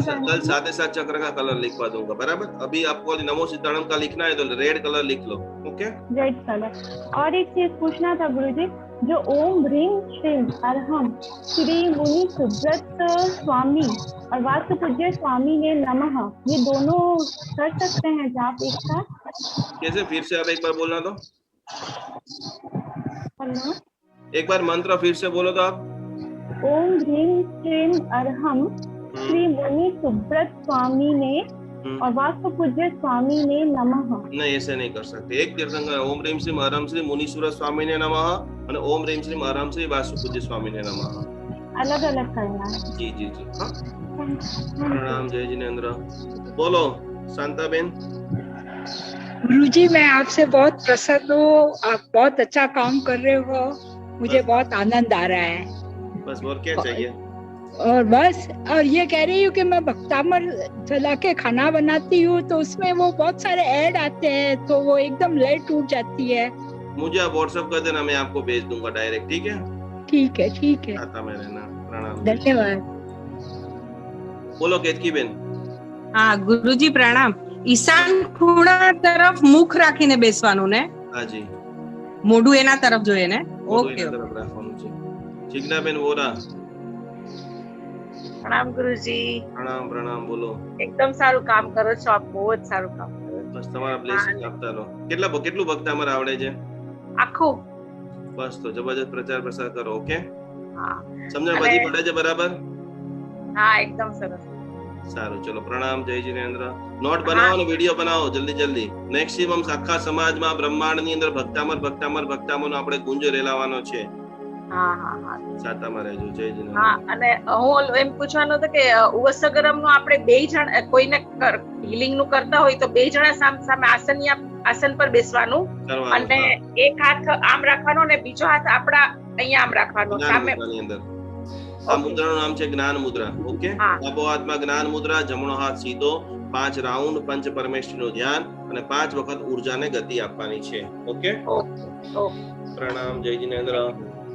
7 चक्र का कलर लिखवा दूंगा, बराबर? अभी आपको नमो सिद्धाणम का लिखना है तो रेड कलर लिख लो, ओके? Red colour. और एक चीज पूछना था गुरुजी, जो ओम ह्रीम श्रीम अरहम श्री मुनि सुब्रत स्वामी और वास्तु पूज्य स्वामी ने नमः, ये दोनों कर सकते हैं जाप एक साथ? कैसे? फिर से आप एक बार बोलना तो। हेलो, एक बार मंत्र फिर से बोलो तो आप। ओम ह्रीम श्रीम अरहम श्री मुनि सुब्रत स्वामी ने और वास्तु पूज्य स्वामी ने नमः। नहीं, ऐसे नहीं कर सकते। एक तीर्थंकर ओम ह्रीम श्रीम अरहम श्री मुनीश्वर स्वामी ने नमः और ओम ह्रीम श्रीम अरहम श्री वास्तु पूज्य स्वामी ने नमः। अलग अलग करना है। जी जी जी हाँ प्रणाम जय जिनेन्द्र। बोलो शांताबेन। गुरुजी मैं आपसे बहुत प्रसन्न हूँ, आप बहुत अच्छा काम कर रहे हो, मुझे बस। बहुत आनंद आ रहा है। बस और क्या चाहिए। और बस और ये कह रही हूँ कि मैं भक्तामर चला के खाना बनाती हूँ तो उसमें वो बहुत सारे ऐड आते हैं तो वो एकदम लाइट टूट जाती है। मुझे आप व्हाट्सएप कर देना, मैं आपको भेज दूंगा डायरेक्ट। ठीक है ठीक है आता में रहना। प्रणाम। धन्यवाद। बोलो केतकी बेन। હા ગુરુજી પ્રણામ. ઈશાન ખૂણા તરફ મુખ રાખીને બેસવાનું ને, हाँ जी મોઢું એના તરફ જોઈએ ને. મોઢું ઓકે એના તરફ રાખવાનું છે। જીજ્ઞા બેન વોરા। પ્રણામ ગુરુજી, પ્રણામ પ્રણામ। બોલો એકદમ સારું કામ કરો છો આપ, બહુ જ સારું કામ કરો છો। બસ તમારા બ્લેસિંગ આપતા રહો। કેટલું ભક્તામર આવડે છે? આખું બસ તો જબરજસ્ત પ્રચાર પ્રસાર કરો। ઓકે હા સમજણ અને- બધી પડે છે બરાબર? હા એકદમ સરસ। સારું ચલો પ્રણામ જય જીનેન્દ્ર। નોટ બનાવો ને વિડિયો બનાવો જલ્દી જલ્દી। મેક્સિમમ આખા સમાજમાં બ્રહ્માંડની અંદર ભક્તામરનો આપણે ગુંજ રેલાવાનો છે। હા હા હા સાતામાં રહેજો। જય જીનેન્દ્ર। હા અને હું એમ પૂછવાનું હતું કે ઉવસગરમ નું આપણે બે જણ કોઈને હીલિંગ નું કરતા હોય તો બે જણા સામે આસન પર બેસવાનું અને એક હાથ આમ રાખવાનો ને બીજો હાથ આપડા અહીંયા આમ રાખવાનો સામે। આ મુદ્રાનું નામ છે જ્ઞાન મુદ્રા। ઓકે ડાબો હાથમાં જ્ઞાન મુદ્રા, જમણો હાથ સીધો, 5 રાઉન્ડ પંચ પરમેશ્વરનું ધ્યાન અને 5 વખત ઉર્જાને ગતિ આપવાની છે। ઓકે પ્રણામ જય જીનેન્દ્ર।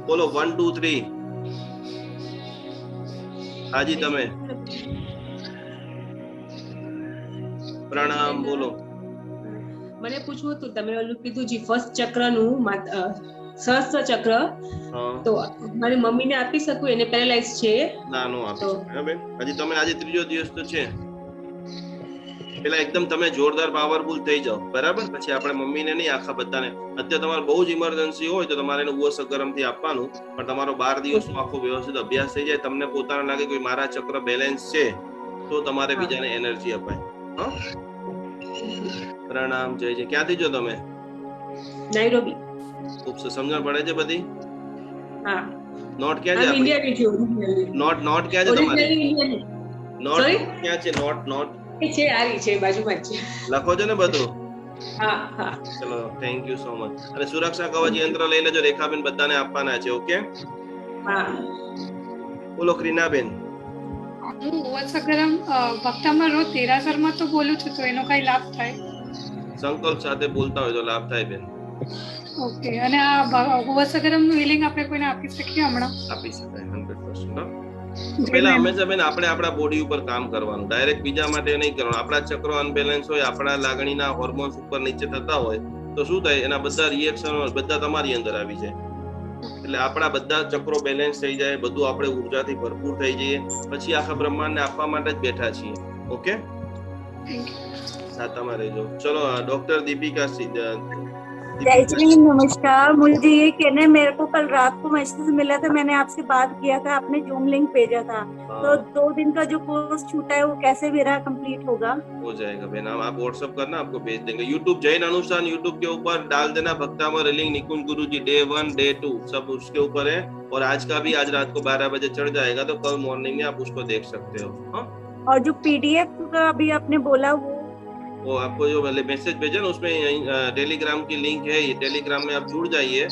બોલો 1 2 3 હાજી તમે પ્રણામ બોલો। મને પૂછવું હતું તમે ઓલું કીધું જી ફર્સ્ટ ચક્રનું સહસ્ત્ર ચક્ર તો મારી મમ્મીને આપી શકું, એને પેરાલાઇઝ છે? ના નો આપી શકો બેન, હજી તમે આજે ત્રીજો દિવસ તો છે। પેલા એકદમ તમે જોરદાર પાવરફુલ થઈ જાઓ બરાબર, પછી આપણે મમ્મીને નહીં આખા બધાને। અત્યારે તમારે બહુ જ ઇમરજન્સી હોય તો તમારે એને ઉવસ ગરમથી આપવાનું, પણ તમારો 12 દિવસનો આખો વ્યવસ્થિત અભ્યાસ થઈ જાય, તમને પોતાને લાગે કે મારા ચક્ર બેલેન્સ છે તો તમારે બીજાને એનર્જી અપાય। હા પ્રણામ જય જય। ક્યાંથી છો તમે? નાઇરોબી। ખૂબ સમજણ પડે છે બધી? હા નોટ ક્યાં છે? ઇન્ડિયાની છું। નોટ ક્યાં છે તમારી? નોટ સોરી ક્યાં છે? નોટ છે આરી છે બાજુમાં જ છે। લખો છો ને બધું? હા હા ચલો થેન્ક યુ સો મચ। અને સુરક્ષા કવચ યંત્ર લઈ લેજો, રેખાબેન બધાને આપવાના છે। ઓકે હા બોલો ક્રીનાબેન। હું ઉવસગરમ ભક્તામાં રોજ તેરાસરમાં તો બોલું છું, તો એનો કઈ લાભ થાય? સંકલ્પ સાથે બોલતા હોય તો લાભ થાય બેન। ઓકે અને આ ઉવસગરમનું હીલિંગ આપણે કોઈને આપી શકીએ હમણાં? આપી શકાય 100%। પહેલા હંમેશા બેન આપણે આપણા બોડી ઉપર કામ કરવાનું, ડાયરેક્ટ બીજા માટે નહીં કરવાનું। આપણા ચક્રો અનબેલેન્સ હોય, આપણા લાગણીના હોર્મોન્સ ઉપર નીચે થતા હોય તો શું થાય, એના બધા રિએક્શનો બધા તમારી અંદર આવી જાય। એટલે આપણા બધા ચક્રો બેલેન્સ થઈ જાય, બધું આપણે ઉર્જાથી ભરપૂર થઈ જઈએ, પછી આખા બ્રહ્માંડને આપવા માટે જ બેઠા છીએ। ઓકે સાતામાં રહેજો। ચલો ડॉक्टर दीपिका जय श्री नमस्कार। मुझे ये कहना है, मेरे को कल रात को मैसेज मिला था, मैंने आपसे बात किया था, आपने जूम लिंक भेजा था, तो 2 दिन का जो कोर्स छूटा है वो कैसे मेरा कंप्लीट होगा? हो जाएगा बेन, आप व्हाट्सएप करना, आपको भेज देंगे। यूट्यूब जैन अनुष्ठान यूट्यूब के ऊपर डाल देना, भक्तामर रिलिंग निकुंज गुरुजी डे 1 डे 2 सब उसके ऊपर है, और आज का भी आज रात को 12 बजे चढ़ जाएगा, तो कल मॉर्निंग में आप उसको देख सकते हो। हाँ और जो PDF का अभी आपने बोला वो आपको जो मैसेज भेजा ना उसमें टेलीग्राम की लिंक है, ये टेलीग्राम में आप जुड़ जाइए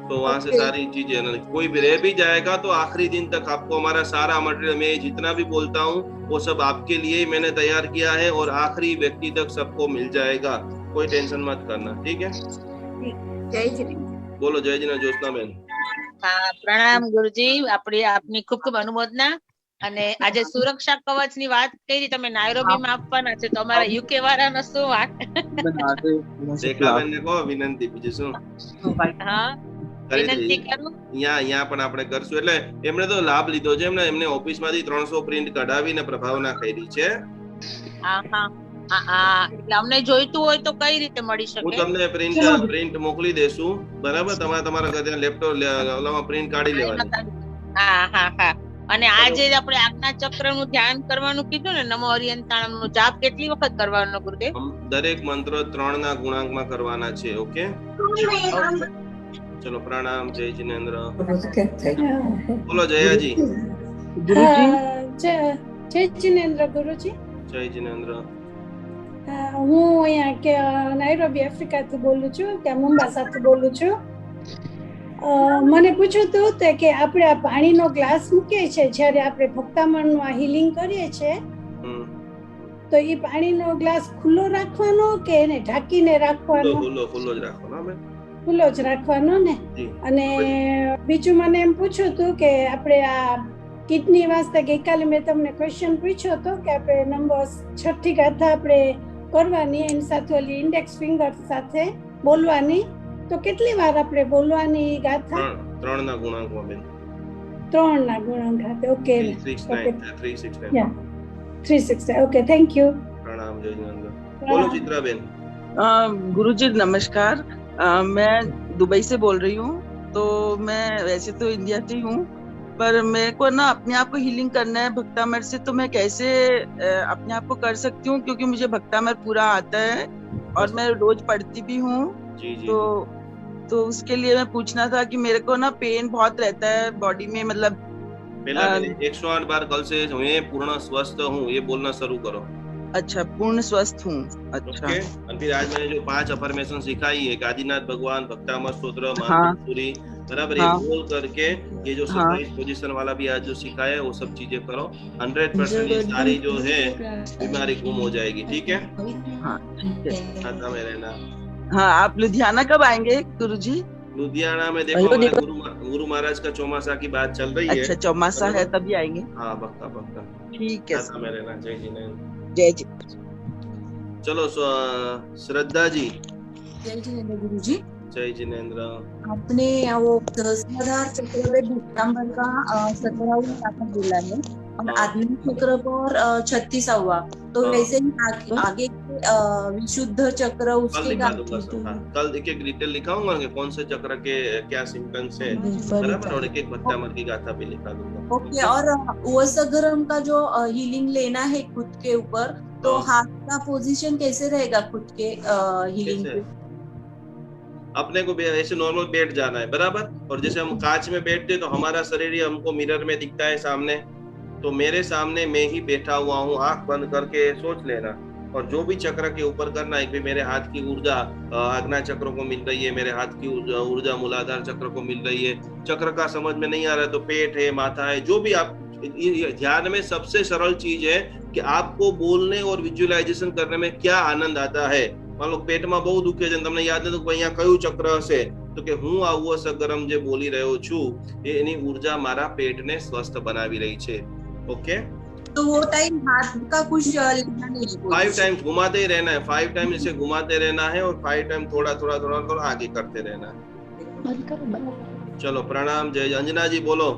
तो वहाँ से सारी चीजें, कोई भी रह भी जाएगा तो आखिरी दिन तक आपको हमारा सारा मटेरियल, मैं जितना भी बोलता हूँ वो सब आपके लिए ही मैंने तैयार किया है, और आखिरी व्यक्ति तक सबको मिल जाएगा, कोई टेंशन मत करना। ठीक है जय श्री। बोलो जय जी ज्योत्सना बेन। પ્રણામ ગુરુજી, આપની ખૂબ ખૂબ અનુમોદના। અને આજે સુરક્ષા કવચ ની વાત કરી, તમે નાયરોબીમાં આપવાના છે તો અમારા યુકે વાળાનો શું વાત? રેખાબેન ને કહો વિનંતી, બીજું શું? હા વિનંતી કરું। અહીંયા પણ આપણે કરશું, એટલે એમણે તો લાભ લીધો છે, એમને ઓફિસમાંથી 300 પ્રિન્ટ કઢાવીને પ્રભાવના કરી છે। હા હા હા એટલે અમને જોઈતું હોય તો કઈ રીતે મળી શકે? હું તમને પ્રિન્ટ મોકલી દેશું બરાબર, તમારા ઘરે લેપટોપ ઓલામાં પ્રિન્ટ કાઢી લેવાની। હા હા હા અને આજે આપણે આજ્ઞા ચક્રનું ધ્યાન કરવાનું કીધું ને, નમો હરિયંતાણમનો જાપ કેટલી વખત કરવાનો ગુરુદેવ? દરેક મંત્ર 3 ના ગુણાંકમાં કરવાના છે। ઓકે ચલો પ્રણામ જય જીનેન્દ્ર। બોલો જયાજી। ગુરુજી જય જિનેન્દ્ર ગુરુજી. જય જિનેન્દ્ર. હું અહીંયા કે નાઇરોબી આફ્રિકાથી બોલું છું, કે મુંબાસાથી બોલું છું. મને પૂછ્યું હતું કે આપણે આ પાણીનો ગ્લાસ મૂકીએ છીએ જ્યારે આપણે ભક્તામણનું આ હીલિંગ કરીએ છીએ, તો એ પાણીનો ગ્લાસ ખુલ્લો રાખવાનો કે એને ઢાંકીને રાખવાનો? ખુલ્લો જ રાખવાનો. ખુલ્લો જ રાખવાનો ને. અને બીજું મને એમ પૂછ્યું હતું કે આપણે આ કિડની વાસ્તે ગઈકાલે મેં તમને ક્વેશ્ચન પૂછ્યો હતો કે આપણે નંબર 6 થી ગાથા આપણે કરવાની, એની સાથે ઓલી ઇન્ડેક્સ ફિંગર સાથે બોલવાની, તો કેટલી વાર આપણે બોલવાની ગાથા? 3 ના ગુણાંકમાં બેન. 3 ના ગુણાંક સાથે. ઓકે 369. 369. Okay thank you. प्रणाम जय जिनेंद्र. बोलो चित्रा बेन. गुरुजी नमस्कार. मैं दुबई से बोल रही हूँ. तो मैं वैसे तो इंडिया से हूँ, पर मेरे को ना अपने आप को हीलिंग करना है भक्तामृत से. तो मैं कैसे अपने आप को कर सकती हूँ, क्योंकि मुझे भक्तामृत पूरा आता है और मैं रोज पढ़ती भी हूँ. तो उसके लिए मैं पूछना था कि मेरे को ना पेन बहुत रहता है बॉडी में. मतलब पहला 108 बार कल से मैं पूर्ण स्वस्थ हूँ ये बोलना शुरू करो. अच्छा, पूर्ण स्वस्थ हूँ. अच्छा. और फिर आज मैंने जो 5 अफर्मेशन सिखाई है, आदिनाथ भगवान, भक्तामृत स्तोत्र, मानसूरी, बराबर, ये बोल करके ये जो 27 पोजीशन वाला भी आज जो सिखाया है वो सब चीजें करो. 100% ये सारी जो है बीमारी गुम हो जाएगी. ठीक है? हाँ ठीक है. खाता में रहना. हाँ, आप लुधियाना कब आएंगे गुरुजी? लुधियाना में देखो गुरु महाराज का चौमासा की बात चल रही है. अच्छा, चौमासा है तभी आएंगे. हाँ पक्का. ठीक है. खाता में रहना. जय जिनेंद्र. जय जी. चलो श्रद्धा जी. जय जिनेंद्र गुरुजी. जय जिनेंद्र. आपने वो सहस्त्राधार चक्र पे भक्तामृत का 17वां गाथा बोला है और आध्यात्मिक चक्र पर 36वां. तो वैसे ही आगे विशुद्ध चक्र उसके कल एक डिटेल लिखाऊंगा कि कौन से चक्र के क्या सिम्टम्स है, बराबर, और एक भक्तामृत की गाथा भी लिखा दूंगा. ओके. और वसगरम का जो हीलिंग लेना है खुद के ऊपर, तो हाथ का पोजीशन कैसे रहेगा खुद के हीलिंग पे? अपने को ऐसे नॉर्मल बैठ जाना है, बराबर. और जैसे हम कांच में बैठते तो हमारा शरीर ही हमको मिरर में दिखता है सामने, तो मेरे सामने मैं ही बैठा हुआ हूँ. आंख बंद करके सोच लेना और जो भी चक्र के ऊपर करना है कि मेरे हाथ की ऊर्जा आज्ञा चक्र को मिल रही है, मेरे हाथ की ऊर्जा मूलाधार चक्र को मिल रही है. चक्र का समझ में नहीं आ रहा है तो पेट है, माथा है, जो भी आप ध्यान में सबसे सरल चीज है कि आपको बोलने और विजुअलाइजेशन करने में क्या आनंद आता है. मान लो पेट में बहुत दुखे છે, તમને યાદ નથી કે અહીંયા કયું ચક્ર હશે, તો કે હું આવું સગરમ જે બોલી રહ્યો છું એની ઊર્જા મારા પેટને સ્વસ્થ બનાવી રહી છે. ઓકે. तो वो टाइम हाथ का कुछ लेना नहीं है. 5 टाइम्स घुमाते ही रहना है. 5 टाइम इसे घुमाते रहना है और 5 टाइम थोड़ा थोड़ा थोड़ा थोड़ा आगे करते रहना है. चलो प्रणाम. जय अंजना जी बोलो.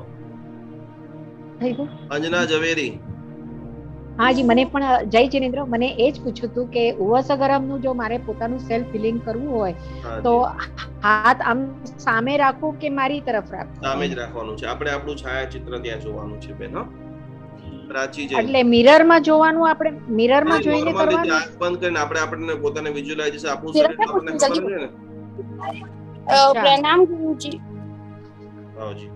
अंजना जवेरी. હા જી, મને પણ જય જિનેન્દ્ર. મને એ જ પૂછ્યું હતું કે ઉવસગરમનું જો મારે પોતાનું સેલ્ફ ફિલિંગ કરવું હોય તો હાથ આમ સામે રાખવું કે મારી તરફ રાખવું? સામે જ રાખવાનું છે. આપણે આપણું છાયાચિત્ર ત્યાં જોવાનું છે બેન. હા, પ્રાચી જય. એટલે મિરરમાં જોવાનું, આપણે મિરરમાં જોઈને કરવાનું. આંખ બંધ કરીને આપણે પોતાને વિઝ્યુઅલાઇઝેશન આપણું શરીર આપણને ખબર છે ને. प्रणाम गुरुजी. आओ जी.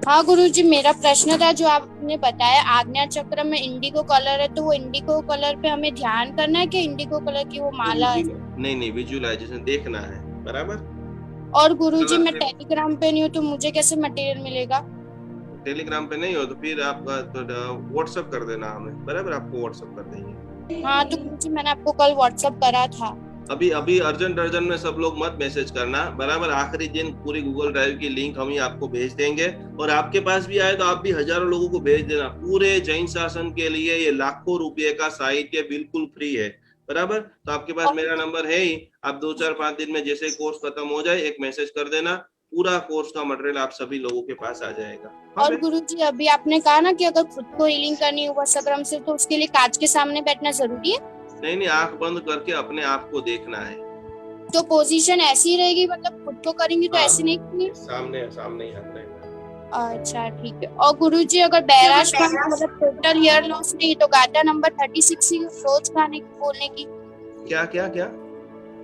हाँ गुरुजी, मेरा प्रश्न था जो आपने बताया आज्ञा चक्र में इंडिगो कलर है, तो वो इंडिगो कलर पे हमें ध्यान करना है कि इंडिगो कलर की वो माला है? नहीं, विजुअलाइजेशन देखना है, बराबर. और गुरुजी मैं टेलीग्राम पे नहीं हूँ तो मुझे कैसे मटेरियल मिलेगा? टेलीग्राम पे नहीं हो तो फिर आप व्हाट्सएप कर देना हमें, बराबर. आपको व्हाट्सएप कर देंगे. हाँ तो गुरुजी मैंने आपको कल व्हाट्सएप करा था. अभी अर्जेंट में सब लोग मत मैसेज करना, बराबर. आखिरी दिन पूरी गूगल ड्राइव की लिंक हम ही आपको भेज देंगे और आपके पास भी आए तो आप भी हजारों लोगों को भेज देना. पूरे जैन शासन के लिए ये लाखों रुपए का साहित्य बिल्कुल फ्री है, बराबर. तो आपके पास मेरा नंबर है ही. आप 2-4-5 दिन में जैसे कोर्स खत्म हो जाए एक मैसेज कर देना, पूरा कोर्स का मटेरियल आप सभी लोगों के पास आ जाएगा. और गुरुजी अभी आपने कहा ना कि अगर खुद को हीलिंग करनी हो वसगरम से तो उसके लिए कांच के सामने बैठना जरूरी है? नहीं, आंख बंद करके अपने आप को देखना है. तो पोजीशन ऐसी रहेगी, मतलब खुद को करेंगे तो ऐसे नहीं करेंगे? सामने ही हाथ रहेगा. अच्छा ठीक है. और गुरुजी अगर बैराज का मतलब टोटल हियर लॉस नहीं तो गाथा नंबर 36 ही रोज खाने की बोलने की? क्या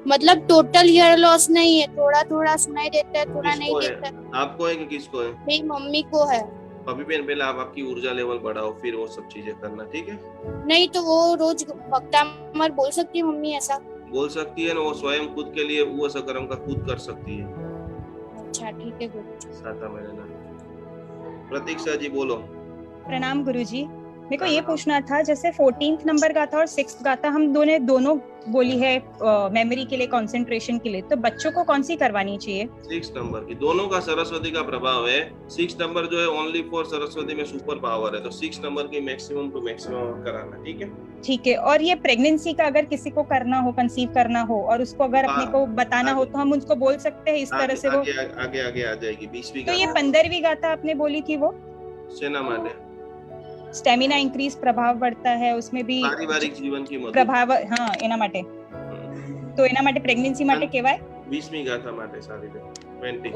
मतलब टोटल हियर लॉस नहीं है, थोड़ा थोड़ा सुनाई देता है, थोड़ा नहीं देता है. आपको है कि किसको है? मेरी मम्मी को है. अभी पहले आप आपकी ऊर्जा लेवल बढ़ाओ, फिर वो सब चीजें करना, ठीक है? नहीं तो वो रोज भक्तामर बोल सकती है मम्मी ऐसा? बोल सकती है ना, वो स्वयं खुद के लिए वो सकरम का खुद कर सकती है। अच्छा ठीक है गुरुजी। साता मेरे नाम। प्रतीक्षा जी बोलो। प्रणाम गुरुजी। मेरे को ये पूछना था, जैसे 14th नंबर गाथा और 6th गाथा हम दोनों बोली है मेमोरी के लिए, कंसंट्रेशन के लिए, तो बच्चों को कौन सी करवानी चाहिए? 6 नंबर की, दोनों का सरस्वती का प्रभाव है। 6 नंबर जो है ओनली फॉर सरस्वती में सुपर पावर है, तो 6 नंबर की मैक्सिमम टू मैक्सिमम कराना, ठीक है? ठीक है। और ये प्रेगनेंसी का अगर किसी को करना हो, कंसीव करना हो और उसको अगर अपने को बताना हो तो हम उनको बोल सकते हैं इस तरह से? वो आगे आ जाएगी 20वीं। तो ये 15वीं गाथा आपने बोली थी, वो सेना माटे स्टेमिना इंक्रीज, प्रभाव बढ़ता है, उसमें भी पारिवारिक जीवन की मदद प्रभाव, हाँ एना माटे। तो एना माटे प्रेगनेंसी माटे केवाय 20મી गाथा माटे सारी 20।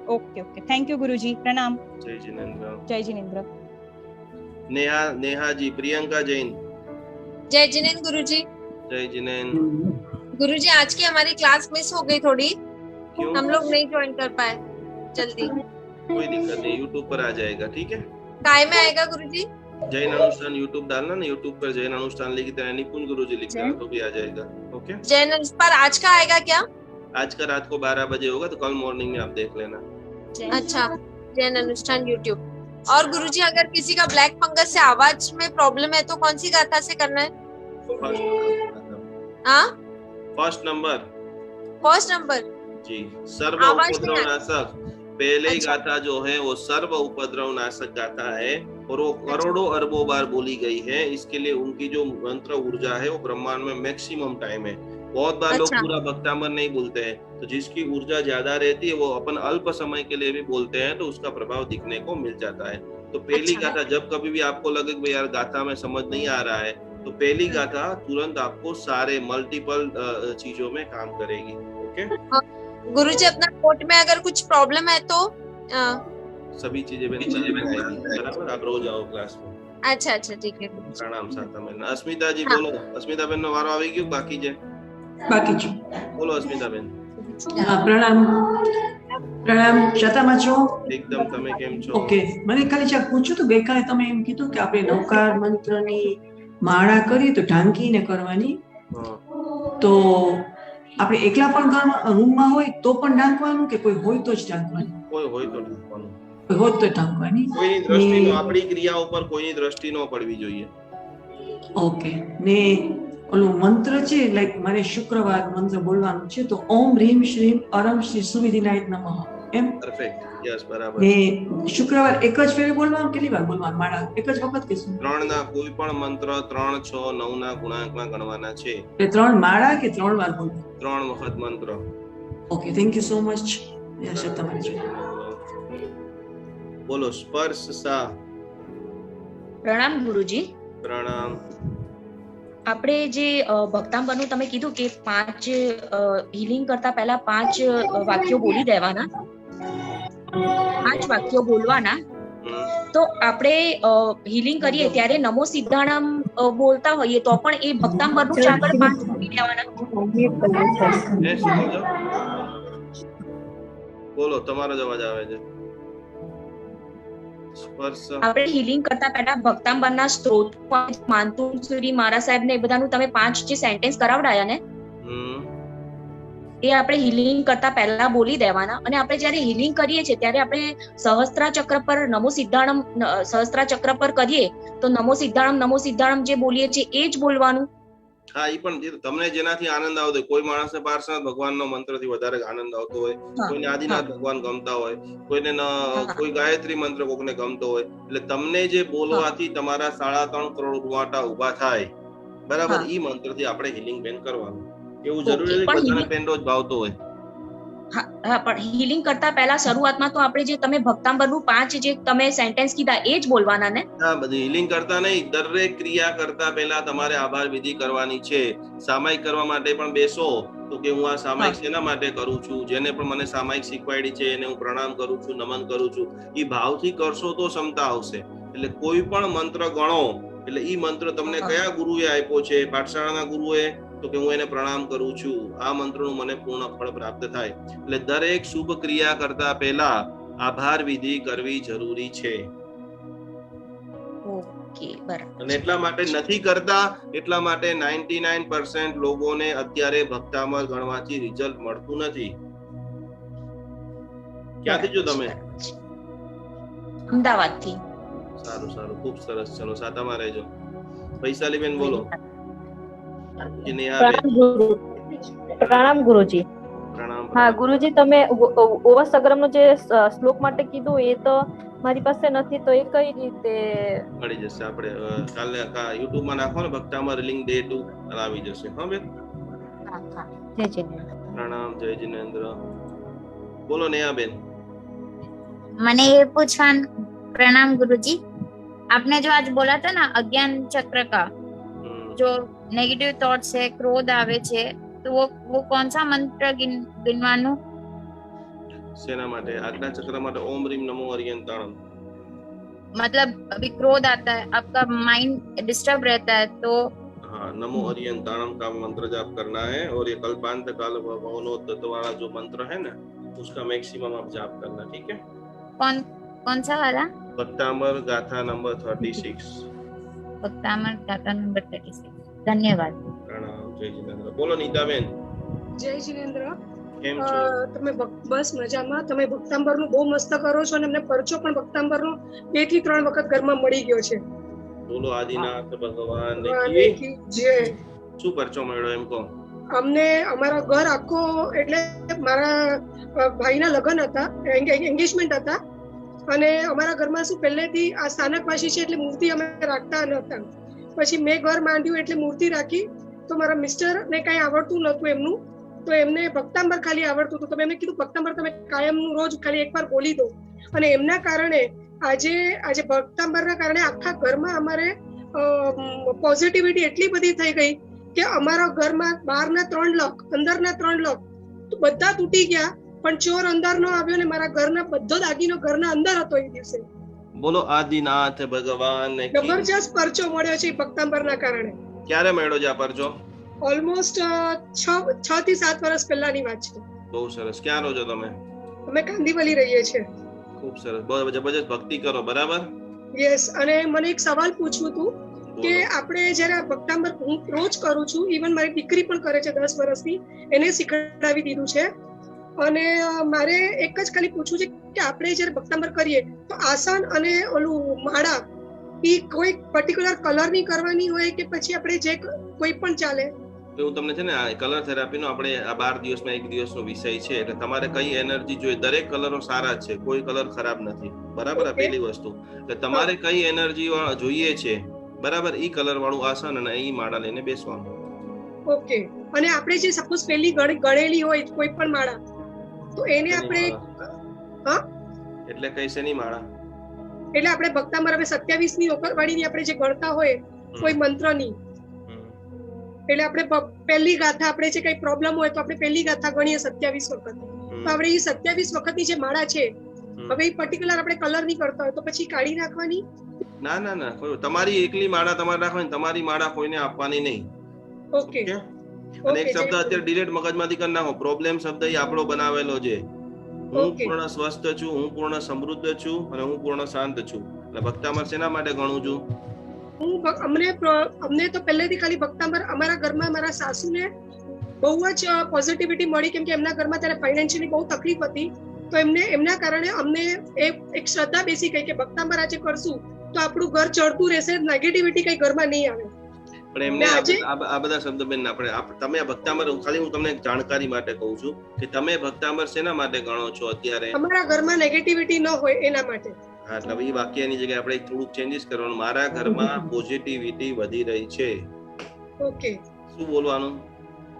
ओके ओके, थैंक यू गुरुजी, प्रणाम। जय जिनेंद्र। जय जिनेंद्र। नेहा जी, प्रियंका जैन। जय जिनेंद्र गुरुजी। जय जिनेंद्र। गुरुजी आज की हमारी क्लास मिस हो गई थोड़ी, हम लोग नहीं ज्वाइन कर पाए जल्दी। कोई दिक्कत नहीं, यूट्यूब पर आ जाएगा, ठीक है? काय में आएगा गुरुजी? जैन अनुष्ठान यूट्यूब डालना ना, यूट्यूब पर जैन अनुष्ठान लिखी तरह निपुण गुरुजी लिख देना तो भी आ जाएगा। ओके, जैन पर आज का आएगा क्या? आज का रात को 12 बजे होगा, तो कल मॉर्निंग में आप देख लेना। अच्छा, जैन अनुष्ठान यूट्यूब। और गुरुजी अगर किसी का ब्लैक फंगस से आवाज में प्रॉब्लम है तो कौन सी गाथा से करना है? फर्स्ट नंबर जी, सर्व उपद्रव नाशक। पहले ही गाथा जो है वो सर्व उपद्रव नाशक गाथा है और वो करोड़ों अरबों बार बोली गई है। इसके लिए उनकी जो मंत्र ऊर्जा है वो ब्रह्मांड में मैक्सिमम टाइम है। बहुत बार लोग पूरा भक्तामर नहीं बोलते हैं, तो जिसकी ऊर्जा ज्यादा रहती है वो अपन अल्प समय के लिए भी बोलते हैं, तो उसका प्रभाव दिखने को मिल जाता है। तो पहली गाथा, जब कभी भी आपको लगे कि यार गाथा में समझ नहीं आ रहा है, तो पहली गाथा तुरंत आपको सारे मल्टीपल चीजों में काम करेगी। ओके गुरुजी, अपना कोर्ट में अगर कुछ प्रॉब्लम है तो सभी चीजें बराबर, आप रोज आओ क्लास में। अच्छा ठीक है। प्रणाम साता बहन। अस्मिता जी बोलो। अस्मिता बहन नो वारो આવી ગયો, બાકી છે બોલો अस्मिता બેન। પ્રણામ શતામાં છો? એકદમ, તમે કેમ છો? ઓકે, મને ખાલી ચાક પૂછ્યું તો ગઈકાલે તમે એમ કીધું કે આપણે નવકાર મંત્રની માળા કરીએ તો ઢાંકીને કરવાની, તો આપણે એકલા પણ રૂમમાં હોય તો પણ ઢાંકવાનું કે કોઈ હોય તો જ ઢાંકવાનું? કોઈ હોય તો ઢાંકવાનું, કોઈ હોય તો ઢાંકવાની। કોઈની દ્રષ્ટિ નો, આપણી ક્રિયા ઉપર કોઈની દ્રષ્ટિ નો પડવી જોઈએ। ઓકે, ને ઓલું મંત્ર છે, લાઈક મારે શુક્રવાર મંત્ર બોલવાનું છે, તો ઓમ હ્રીમ શ્રીમ અરમ શ્રી સુવિધિનાય નમઃ, એમ? પરફેક્ટ, યસ, બરાબર। ને શુક્રવાર એક જ ફેરે બોલવાનું, કેટલી વાર બોલવાનું માળા? એક જ વખત કે શું? 3 ના કોઈ પણ મંત્ર 3, 6, 9 ના ગુણાંકમાં ગણવાના છે। એ 3 માળા કે 3 વાર બોલવાનું? 3 વખત મંત્ર। Okay, thank you so much. Yes, તમારી જોડે બોલો। સ્પર્શ સા। પ્રણામ ગુરુજી। પ્રણામ। આપણે જે ભક્તાંબરનું તમે કીધું કે 5 હીલિંગ કરતા પહેલા 5 વાક્યો બોલી દેવાના, 5 વાક્યો બોલવાના, તો આપણે હીલિંગ કરીએ ત્યારે નમો સિદ્ધાણમ બોલતા હોઈએ તો પણ એ ભક્તાંબરનું જ આગળ 5 બોલી દેવાના? બોલો, તમારો જ અવાજ આવે છે। આપણે હીલિંગ કરતા પહેલા ભક્તાંબરના સ્ત્રોત, માનતુશ્રી મહારાજ સાહેબ ને એ બધાનું તમે 5 જે સેન્ટેન્સ કરાવડાયા ને, એ આપણે હીલિંગ કરતા પહેલા બોલી દેવાના। અને આપણે જ્યારે હીલિંગ કરીએ છીએ ત્યારે આપણે સહસ્ત્રા ચક્ર પર નમો સિદ્ધાણમ કરીએ તો નમો સિદ્ધાણમ જે બોલીએ છીએ એ જ બોલવાનું? હા, એ પણ તમને જેનાથી આનંદ આવતો હોય, કોઈ માણસને પાર્શ્વનાથ ભગવાનનો મંત્રથી વધારે આનંદ આવતો હોય, કોઈને આદિનાથ ભગવાન ગમતા હોય, કોઈને કોઈ ગાયત્રી મંત્ર કોકને ગમતો હોય, એટલે તમને જે બોલવાથી તમારા 3.5 કરોડ રૂવાટા ઉભા થાય, બરાબર, ઈ મંત્રથી આપણે હીલિંગ બેન કરવાનું। એવું જરૂરી નથી કે બધાને પેન રોજ ભાવતો હોય। હા, પણ હીલિંગ કરતા પહેલા શરૂઆતમાં તો આપણે જે તમે ભક્તાંબરનું 5 જે તમે સેન્ટેન્સ કીધા એ જ બોલવાના ને? હા, બધી હીલિંગ કરતા નહીં, દરેક ક્રિયા કરતા પહેલા તમારે આભાર વિધિ કરવાની છે। સામાયિક કરવા માટે પણ બેસો તો કે હું આ સામાયિક શેના માટે કરું છું, જેને પણ મને સામાયિક શીખવાડી છે એને હું પ્રણામ કરું છું, નમન કરું છું, ઈ ભાવથી કરશો તો ક્ષમતા આવશે। એટલે કોઈ પણ મંત્ર ગણો, એટલે ઈ મંત્ર તમને કયા ગુરુએ આપ્યો છે, પાઠશાળાના ગુરુએ, તો કે હું એને પ્રણામ કરું છું, આ મંત્રનું મને પૂર્ણ ફળ પ્રાપ્ત થાય। એટલે દરેક શુભ ક્રિયા કરતા પહેલા આભાર વિધિ કરવી જરૂરી છે। ઓકે બરાબર. અને એટલા માટે નથી કરતા, એટલા માટે 99% લોકોને અત્યારે ભક્તામર ગણવાથી રિઝલ્ટ મળતું નથી. ક્યાંથી છો તમે? અમદાવાદ થી. સારું સારું, ખૂબ સરસ. ચલો સાતામાં રહેજો. વૈશાલીબેન બોલો. પ્રણામ ગુરુજી. હા ગુરુજી, તમે ઓવસગ્રમનો જે શ્લોક માટે કીધું એ તો મારી પાસે નથી, તો એ કઈ રીતે મળી જશે? આપણે કાલે YouTube માં નાખો ને ભક્તામર લિંક ડે 2 આવી જશે. હા બેન. જય જિનેન્દ્ર. પ્રણામ. જય જિનેન્દ્ર. બોલો નેહા બેન. મને ये पूछवान. प्रणाम गुरुजी. आपने जो आज बोला था ना अज्ञान चक्र का, जो नेगेटिव थॉट्स है, क्रोध आवे छे, तो वो कौन सा मंत्र गिनवानो? सेना माटे? आज्ञा चक्र माटे ओम ह्रीम नमो अर्यंताणम. मतलब अभी क्रोध आता है, आपका माइंड डिस्टर्ब रहता है, तो हाँ, नमो अर्यंताणम का मंत्र जाप करना है, और ये कल्पांत काल भवनोत्तत वाला जो मंत्र है ना, उसका मैक्सिमम आप जाप करना. ठीक है? कौन सा वाला? भक्तामर गाथा नंबर 36. भक्तामर गाथा नंबर 36. धन्यवाद. प्रणाम. जय जिनेन्द्र. बोलो नीताबेन. जय जिनेन्द्र. કેમ છો? તમે બસ મજામાં. તમે ભક્તાંબરનું બહુ મસ્ત કરો છો, અને અમને પરચો પણ ભક્તાંબરનો 2 થી 3 વખત ઘરમાં મળી ગયો છે. બોલો આદિનાથ ભગવાન કી જય. શું પરચો મળ્યો એમ કહો? અમને અમારા ઘર આખો, એટલે મારા ભાઈના લગ્ન હતા, એન્ગેજમેન્ટ હતા, અને અમારા ઘરમાં શું પહેલેથી આ સ્થાનકવાસી છે એટલે મૂર્તિ અમે રાખતા નહોતા. પછી મેં ઘર માંડ્યું એટલે મૂર્તિ રાખી. તો મારા મિસ્ટર ને કઈ આવડતું નહોતું એમનું, તો એમને ભક્તાંબર ખાલી આવડતું હતું. તો મેં એમને કીધું ભક્તાંબર તમે કાયમનું રોજ ખાલી એકવાર બોલી દો. અને એમના કારણે આજે ભક્તાંબરના કારણે આખા ઘરમાં અમારે પોઝિટિવિટી એટલી બધી થઈ ગઈ કે અમારા ઘરમાં બહારના 3 લોક, અંદરના 3 લોક બધા તૂટી ગયા, પણ ચોર અંદર નો આવ્યો ને મારા ઘરના બધો દાગીનો ઘરના અંદર હતો એ દિવસે. બોલો આદિનાથ ભગવાન. જબરજસ્ત પરચો મળ્યો છે ભક્તાંબરના કારણે. ક્યારે મળ્યો છે આ પરચો? ઓલમોસ્ટ 6 થી 7 વર્ષ પહેલાની વાત છે. બહુ સરસ. ક્યાં રહો છો તમે? અમે કાંદીવલી રહીએ છીએ. ખૂબ સરસ. બહુ જબરજસ્ત ભક્તિ કરો. બરાબર? યસ. અને મને એક સવાલ પૂછવું હતું કે આપણે જ્યારે ભક્તાંબર હું રોજ કરું છું, ઇવન મારી દીકરી પણ કરે છે 10 વર્ષની, એને શીખડાવી દીધું છે. અને મારે એક જ ખાલી પૂછવું છે કે આપણે જ્યારે ભક્તાંબર કરીએ તો આસન અને ઓલું માળા એ કોઈ પર્ટિક્યુલર કલરની કરવાની હોય કે પછી આપણે જે કોઈ પણ ચાલે? એવું તમને છે ને આ કલર થેરાપીનો આપણે આ 12 દિવસમાં 1 દિવસનો વિષય છે, એટલે તમારે કઈ એનર્જી જોઈએ, દરેક કલરો સારા છે, કોઈ કલર ખરાબ નથી. બરાબર? આ પહેલી વસ્તુ. એટલે તમારે કઈ એનર્જી જોઈએ છે, બરાબર, ઈ કલર વાળું આસન અને ઈ માળા લઈને બેસવાનું. ઓકે. અને આપણે જે સપોઝ પેલી ગળેલી હોય કોઈ પણ માળા, તો એને આપણે એટલે કઈ શેની માળા? એટલે આપણે ભક્તાંબર હવે 27 ની વાળીની આપણે જે ગણતા હોય કોઈ મંત્રની, એટલે આપણે પહેલી ગાથા, આપણે જે કઈ પ્રોબ્લેમ હોય તો આપણે પહેલી ગાથા ગણીએ 27 વખત. તો આપણે એ 27 વખતની જે માળા છે, હવે એ પર્ટિક્યુલર આપણે કલર ની કરતા હોય તો પછી કાઢી નાખવાની? ના ના ના, તમારી એકલી માળા તમારે રાખવાની, તમારી માળા કોઈને આપવાની નહીં. ઓકે. અને એક શબ્દ અત્યારે ડિલીટ મગજમાંથી કરી નાખો. પ્રોબ્લેમ શબ્દ એ આપણો બનાવેલો છે. હું પૂર્ણ સ્વસ્થ છું, હું પૂર્ણ સમૃદ્ધ છું, અને હું પૂર્ણ શાંત છું. એટલે ભક્તાંબર શેના માટે ગણું છું? અમને તો પહેલેથી ખાલી ભક્તાંબર, અમારા ઘરમાં મારા સાસુને બહુ જ પોઝિટિવિટી મળી, કેમ કે એમના ઘરમાં ત્યારે ફાઇનાન્શિયલી બહુ તકલીફ હતી. તો એમના કારણે અમને એક શ્રદ્ધા બેસી ગઈ કે ભક્તાંબર આજે કરશું તો આપણું ઘર ચડતું રહેશે, નેગેટિવિટી કઈ ઘરમાં નહીં આવે. પણ એમને આ બધા શબ્દ બેન આપણે તમે ભક્તાંબર, ખાલી હું તમને જાણકારી માટે કહું છું કે તમે ભક્તાંબર શેના માટે ગણો છો અત્યારે? અમારા ઘરમાં નેગેટિવિટી ન હોય એના માટે. હા, એટલે એ વાક્યની જગ્યાએ આપણે થોડુંક ચેન્જીસ કરવાનું. મારા ઘરમાં પોઝિટિવિટી વધી રહી છે. ઓકે. શું બોલવાનું?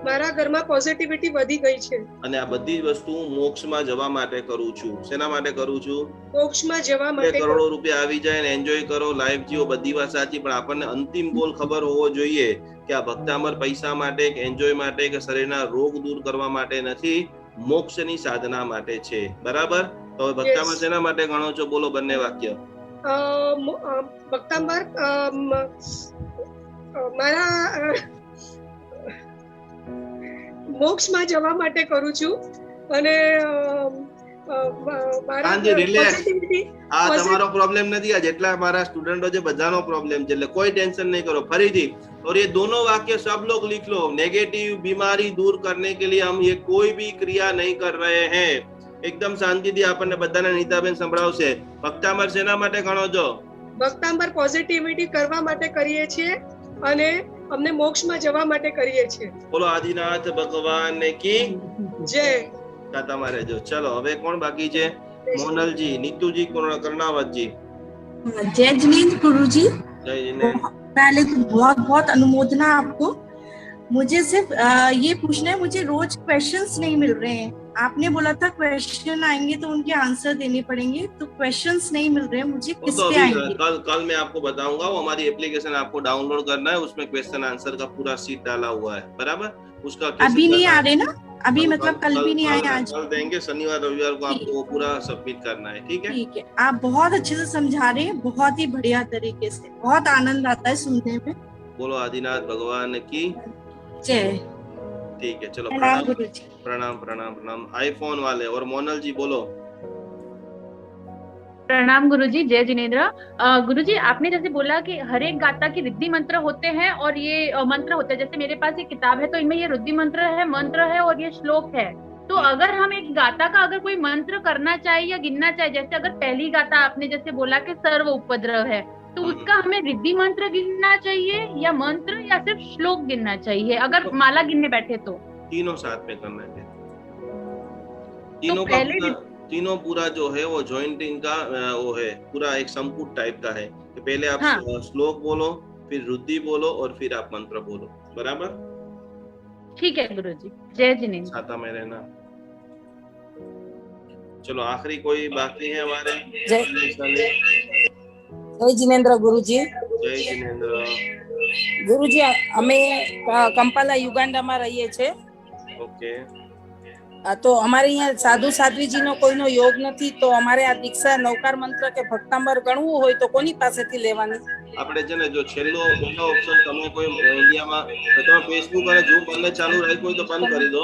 મારા ઘરમાં પોઝિટિવિટી વધી ગઈ છે. અને આ બધી વસ્તુ મોક્ષમાં જવા માટે કરું છું. શેના માટે કરું છું? મોક્ષમાં જવા માટે. કરોડો રૂપિયા આવી જાય ને એન્જોય કરો, લાઈફ જીવો, બધી વાત સાચી, પણ આપણને અંતિમ ગોલ ખબર હોવો જોઈએ કે આ ભક્તાંબર પૈસા માટે કે એન્જોય માટે કે શરીરના રોગ દૂર કરવા માટે નથી, મોક્ષની સાધના માટે છે. બરાબર? તો ભક્તાંબર શેના માટે ગણો છો? બોલો બંને વાક્ય. ભક્તાંબર મારા મોક્ષમાં જવા માટે કરું છું. અને શાંતિ રિલેક્સ. આ તમારો પ્રોબ્લેમ નથી, આ જેટલા हमारा સ્ટુડન્ટો છે બધાનો પ્રોબ્લેમ છે, એટલે કોઈ ટેન્શન नहीं करो. ફરીથી और ये दोनों वाक्य सब लोग लिख लो. नेगेटिव बीमारी दूर करने के लिए हम ये कोई भी क्रिया नहीं कर रहे हैं. એકદમ શાંતિથી આપણને બધાને નીતાબેન સંભળાવશે. ભક્તામર શેના માટે ગણો છો? ભક્તામર પોઝિટિવિટી કરવા માટે કરીએ છીએ અને અમને મોક્ષમાં જવા માટે કરીએ છીએ. બોલો આદિનાથ ભગવાન કી જય. તમારે જો ચલો હવે કોણ બાકી છે? મોનલજી, નીતુજી, કર્ણાવતજી. जय जिनेंद्र गुरुजी. जय जिनेंद्र. पहले तो बहुत बहुत अनुमोदना आपको. मुझे सिर्फ ये पूछना है, मुझे रोज क्वेश्चंस नहीं मिल रहे हैं. आपने बोला था क्वेश्चन आएंगे तो उनके आंसर देने पड़ेंगे, तो क्वेश्चंस नहीं मिल रहे हैं मुझे. किस पे आएंगे? कल मैं आपको बताऊंगा. वो हमारी एप्लीकेशन आपको डाउनलोड करना है, उसमें क्वेश्चन आंसर का पूरा सीट डाला हुआ है. बराबर? उसका अभी नहीं आ रहे ना? अभी मतलब कल भी नहीं आए, आज कल देंगे. शनिवार रविवार को आपको वो पूरा सबमिट करना है. ठीक है? ठीक है. आप बहुत अच्छे से समझा रहे हैं, बहुत ही बढ़िया तरीके से. बहुत आनंद आता है सुनने में. बोलो आदिनाथ भगवान की जय. ठीक है, चलो प्रणाम गुरुजी. प्रणाम प्रणाम प्रणाम. आईफोन वाले और मोनल जी बोलो. प्रणाम गुरुजी. जय जिनेंद्र. गुरुजी आपने जैसे बोला कि हर एक गाथा की रिद्धि मंत्र होते हैं और ये मंत्र होते हैं. जैसे मेरे पास एक किताब है तो इनमें ये रिद्धि मंत्र है और ये श्लोक है. तो अगर हम एक गाथा का अगर कोई मंत्र करना चाहे या गिनना चाहे, जैसे अगर पहली गाथा आपने जैसे बोला कि सर्व उपद्रव है, तो उसका हमें रिद्धि मंत्र गिनना चाहिए या मंत्र या सिर्फ श्लोक गिनना चाहिए अगर माला गिनने बैठे तो? तीनों साथ में करना चाहिए. तीनों का तीनों पूरा जो है वो जॉइंटिंग का वो है, पूरा एक संपुट टाइप का है. तो पहले आप श्लोक बोलो, फिर रुद्धि बोलो और फिर आप मंत्र बोलो. बराबर? ठीक है गुरुजी. जय जिनेंद्र. साथ में रहना. चलो आखिरी कोई बाकी है हमारे? जय जिनेंद्र गुरुजी. जय जिनेंद्र. गुरुजी અમે કંપાલા યુગાન્ડામાં રહીએ છે. ઓકે. તો અમારે અહીંયા સાધુ સાધ્વીજીનો કોઈનો યોગ નથી, તો અમારે આ દીક્ષા નવકાર મંત્ર કે ભક્તાંબર ગણવું હોય તો કોની પાસેથી લેવાની? આપણે છે ને જો પહેલો ઓપ્શન તમે કોઈ ઇન્ડિયામાં તમે ફેસબુક અને ઝૂમ બંને ચાલુ રાખ્યું હોય તો બંધ કરી દો,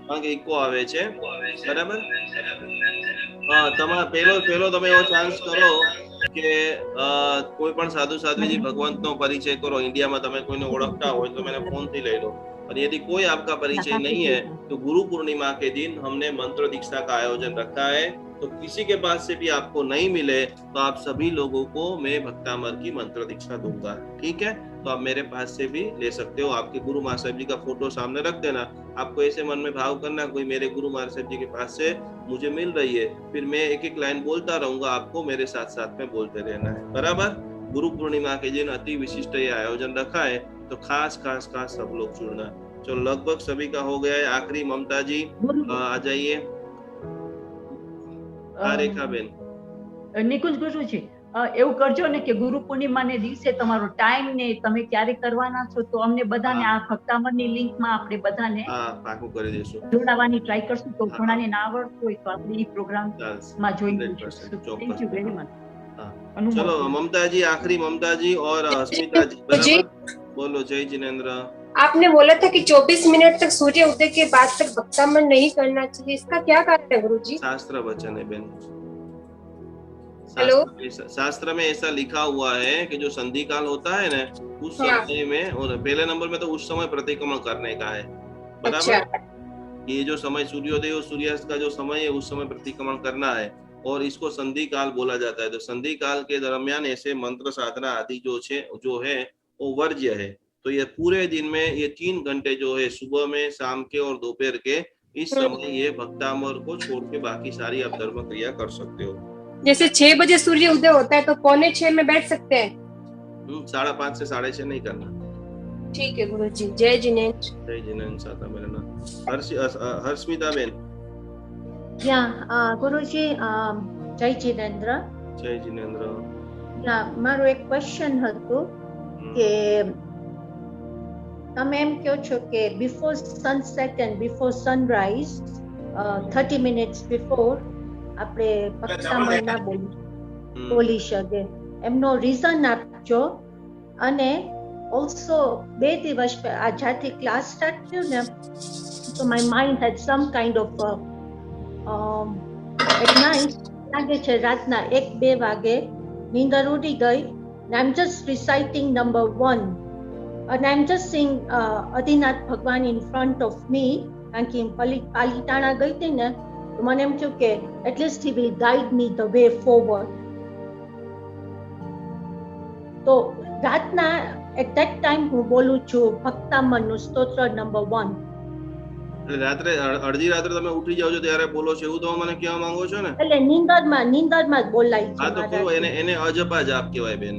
કારણ કે ઇકો આવે છે. બરાબર? તમારે પહેલો તમે એવો ચાન્સ કરો કે કોઈ પણ સાધુ સાધ્વીજી ભગવંતનો પરિચય કરો. ઇન્ડિયામાં તમે કોઈને ઓળખતા હોય તો મને ફોનથી લઈ લો. और यदि कोई आपका परिचय नहीं है तो गुरु पूर्णिमा के दिन हमने मंत्र दीक्षा का आयोजन रखा है. तो किसी के पास से भी आपको नहीं मिले तो आप सभी लोगों को मैं भक्तामर की मंत्र दीक्षा दूंगा. ठीक है? तो आप मेरे पास से भी ले सकते हो. आपके गुरु महाराज साहब जी का फोटो सामने रख देना. आपको ऐसे मन में भाव करना कोई मेरे गुरु महाराज साहब जी के पास से मुझे मिल रही है, फिर मैं एक एक लाइन बोलता रहूंगा, आपको मेरे साथ साथ में बोलते रहना है. बराबर? गुरु पूर्णिमा के दिन अति विशिष्ट ये आयोजन रखा है, तो खास सब लोग जुड़ना. चलो लगभग सभी का हो गया है. आखिरी ममता जी आ जाइए. रेखा बेन. નિકુંજ ગુરુજી એવું કરજો ને કે ગુરુ પૂર્ણિમાને દિવસે તમારો ટાઈમ ને તમે ક્યારે કરવાના છો તો અમને બધાને આ ભક્તામરની લિંકમાં આપણે બધાને પાકું કરી દઈશું, જોડાવાની ટ્રાય કરશું. તો ઘણાને ના આવડતું હોય તો આપણે એ પ્રોગ્રામમાં જોઈન કરીશું. Thank you very much. चलो ममता जी, आखिरी ममता जी और अस्मिता जी. बराबर? बोलो. जय जिनेंद्र. आपने बोला था कि 24 मिनट तक सूर्य उदय के बाद तक भक्तामर नहीं करना चाहिए, इसका क्या कारण है गुरुजी? शास्त्र वचन है बेन. हेलो. शास्त्र में ऐसा लिखा हुआ है कि जो संधि काल होता है ना उस समय में, और पहले नंबर में तो उस समय प्रतिक्रमण करने का है. बराबर? ये जो समय सूर्योदय और सूर्यास्त का जो समय है उस समय प्रतिक्रमण करना है और इसको संधि काल बोला जाता है. तो संधि काल के दरमियान ऐसे मंत्र साधना आदि जो है वो वर्ज्य है. तो ये पूरे दिन में ये 3 घंटे जो है सुबह में, शाम के और दोपहर के, इस समय ये भक्तामर को छोड़ के बाकी सारी आप धर्म क्रिया कर सकते हो. जैसे 6 बजे सूर्य उदय होता है तो 5:45 में बैठ सकते हैं? 5:30 से 6:30 नहीं करना. ठीक है गुरुजी. जय जिनेंद्र. जय जिनेंद्र. साथा मेरा नाम हर्षमिता बेन. ગુરુજી જય જીનેન્દ્ર. જય જીનેન્દ્ર. મારો એક ક્વેશ્ચન હતું કે તમે એમ કહો છો કે before sunset and before sunrise 30 minutes before આપણે ભક્તામરના બોલી શકે, એમનો રીઝન આપજો. અને ઓલ્સો 2 દિવસ આ જ્યારથી ક્લાસ સ્ટાર્ટ થયું ને તો my mind had some kind of at night લાગે છે રાતના 1-2 વાગે નીંદર ઉડી ગઈ and I'm just reciting number 1 and I'm just saying Adinath ભગવાન in front of me કારણ કે પાલીતાણા ગઈ હતી ને તો મને એમ થયું કે at least he will guide me the way forward. તો રાતના at that time હું બોલું છું ભક્તામનનું સ્તોત્ર નંબર 1. એટલે રાત્રે અડધી રાત્રે તમે ઉઠી જાવ છો ત્યારે બોલો છો એવું તો મને કહેવા માંગો છો ને? એટલે નીંદરમાં જ બોલાય છે. હા તો કહો એને અજપા જાપ કહેવાય બેન.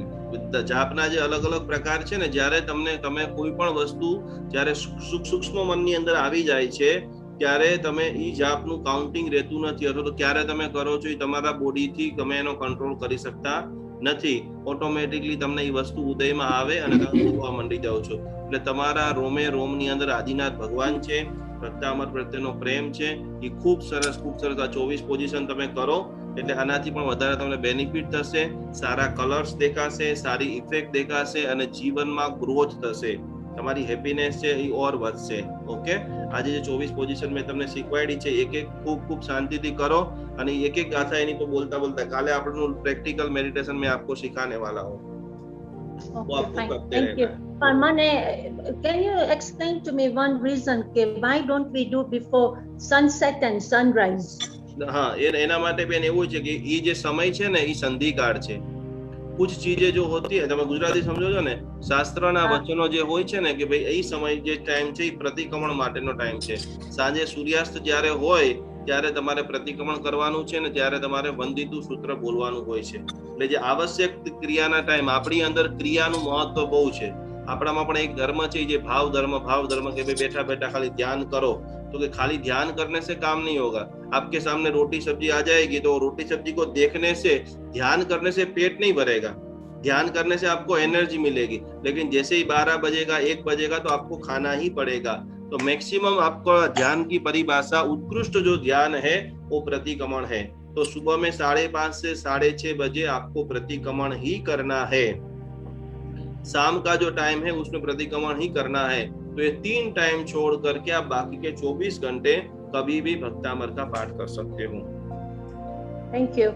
જાપના જે અલગ અલગ પ્રકાર છે ને, જ્યારે તમે કોઈ પણ વસ્તુ જ્યારે સૂક્ષ્મ મનની અંદર આવી જાય છે ત્યારે તમે ઈ જાપનું કાઉન્ટિંગ રહેતું નથી, અથવા તો ક્યારે તમે કરો છો એ તમારા બોડીથી તમે એનો કંટ્રોલ કરી શકતા નથી. ઓટોમેટિકલી તમને એ વસ્તુ ઉદયમાં આવે અને તમે બોલવા માંડી જાઓ છો. એટલે તમારા રોમે રોમની અંદર આદિનાથ ભગવાન છે, ભક્તામર પ્રત્યેનો પ્રેમ છે. એ ખૂબ સરસ આ 24 પોઝિશન તમે કરો એટલે આનાથી પણ વધારે તમને બેનિફિટ થશે, સારા કલર્સ દેખાશે, સારી ઇફેક્ટ દેખાશે અને જીવનમાં ગ્રોથ થશે. તમારી હેપીનેસ છે એ ઓર વધશે. ઓકે, આજે જે 24 પોઝિશન મેં તમને શીખવાડી છે એક ખૂબ શાંતિથી કરો અને એક ગાથા એની તો બોલતા કાલે આપણું પ્રેક્ટિકલ મેડિટેશન મેં આપકો સિખાને વાલા હું. Thank you. પણ મને can you explain to me one reason કે why don't we do before sunset and sunrise? હા, એના માટે બેન એવું છે કે એ જે સમય છે ને એ સંધિકાળ છે. कुछ चीजें जो होती है, તમે ગુજરાતી સમજો છો ને, શાસ્ત્રના વચનો જે હોય છે ને કે ભાઈ એ સમય જે ટાઈમ છે એ પ્રતિક્રમણ માટેનો ટાઈમ છે. સાંજે સૂર્યાસ્ત જ્યારે હોય ત્યારે તમારે પ્રતિક્રમણ કરવાનું છે ને ત્યારે તમારે વંદિતું સૂત્ર બોલવાનું હોય છે. એટલે જે આવશ્યક ક્રિયાના ટાઈમ, આપણી અંદર ક્રિયાનું મહત્વ બહુ છે. આપણામાં પણ એક ધર્મ છે જે ભાવ ધર્મ કે ભાઈ બેઠા બેઠા ખાલી ધ્યાન કરો, तो कि खाली ध्यान करने से काम नहीं होगा. आपके सामने रोटी सब्जी आ जाएगी तो रोटी सब्जी को देखने से, ध्यान करने से पेट नहीं भरेगा. ध्यान करने से आपको एनर्जी मिलेगी, लेकिन जैसे ही 12 बजेगा 1 बजेगा तो आपको खाना ही पड़ेगा. तो मैक्सिमम आपको ध्यान की परिभाषा, उत्कृष्ट जो ध्यान है वो प्रतिक्रमण है. तो सुबह में 5:30 से 6:30 बजे आपको प्रतिक्रमण ही करना है. शाम का जो टाइम है उसमें प्रतिक्रमण ही करना है. तो ये 3 टाइम छोड़ करके आप बाकी के 24 घंटे कभी भी भक्तामर का पाठ कर सकते हो. Thank you.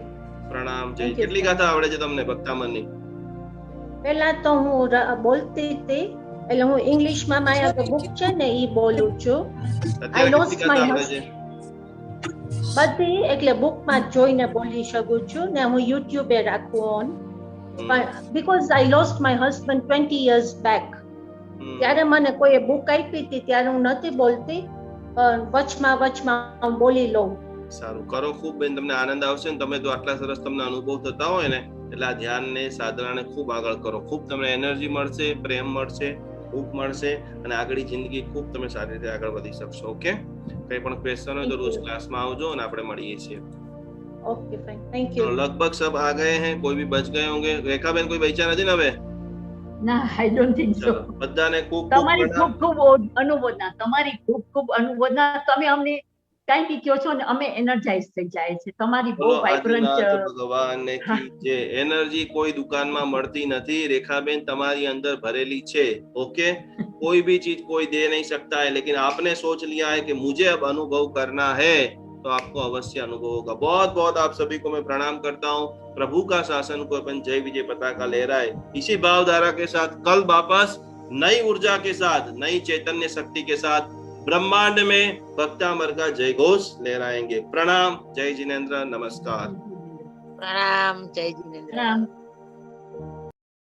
प्रणाम. जय. કેટલી ગાથા આવડે છે તમને ભક્તામરની? પહેલા તો હું બોલતી હતી, એટલે હું ઇંગ્લિશમાં મારા બુક છે ને એ બોલું છું. આઈ લોસ્ટ માય બધી, એટલે બુકમાં જોઈને બોલી શકું છું ને હું યુટ્યુબે રાખું on. because I lost my husband 20 years back. ત્યારે મને કોઈ બુક આપી હતી ત્યારે હું નથી બોલતી, પણ વચમાં હું બોલી લઉં. સારું કરો, ખૂબ બેન તમને આનંદ આવશે ને. તમે તો આટલા સરસ તમને અનુભવ થતા હોય ને એટલે આ ધ્યાનને સાધનાને ખૂબ આગળ કરો. ખૂબ તમને એનર્જી મળશે, પ્રેમ મળશે, ખૂબ મળશે અને આગળની જિંદગી ખૂબ તમે સારી રીતે આગળ વધી શકશો. ઓકે, કઈ પણ ક્વેશ્ચન હોય તો રોજ ક્લાસમાં આવજો અને આપણે મળીએ છીએ. Okay fine, thank you. लगभग सब आ गए हैं, कोई भी बच गए होंगे. रेखा बेन कोई बचा નથી ને હવે? ના, આઈ ડોન્ટ થિંક સો. બધાને ખૂબ તમારી ખૂબ અનુમોદના, તમારી ખૂબ અનુમોદના. તમે અમને કઈ બી કહો છો ને અમે એનર્જાઇઝ થઈ જાય છે. તમારી બહુ વાઇબ્રન્ટ ભગવાનને જે એનર્જી કોઈ દુકાનમાં મળતી નથી, રેખાબેન તમારી અંદર ભરેલી છે. ओके, कोई भी चीज कोई दे नहीं सकता है, लेकिन आपने सोच लिया है कि मुझे अब अनुभव करना है तो आपको अवश्य अनुभव होगा. बहुत बहुत आप सभी को मैं प्रणाम करता हूँ. प्रभु का शासन को अपन जय विजय पताका लहराए. इसी भावधारा के साथ कल वापस नई ऊर्जा के साथ, नई चैतन्य शक्ति के साथ ब्रह्मांड में भक्तामर का जय घोष लहराएंगे. प्रणाम. जय जिनेंद्र. नमस्कार. प्रणाम. जय जिनेंद्र. प्रणाम.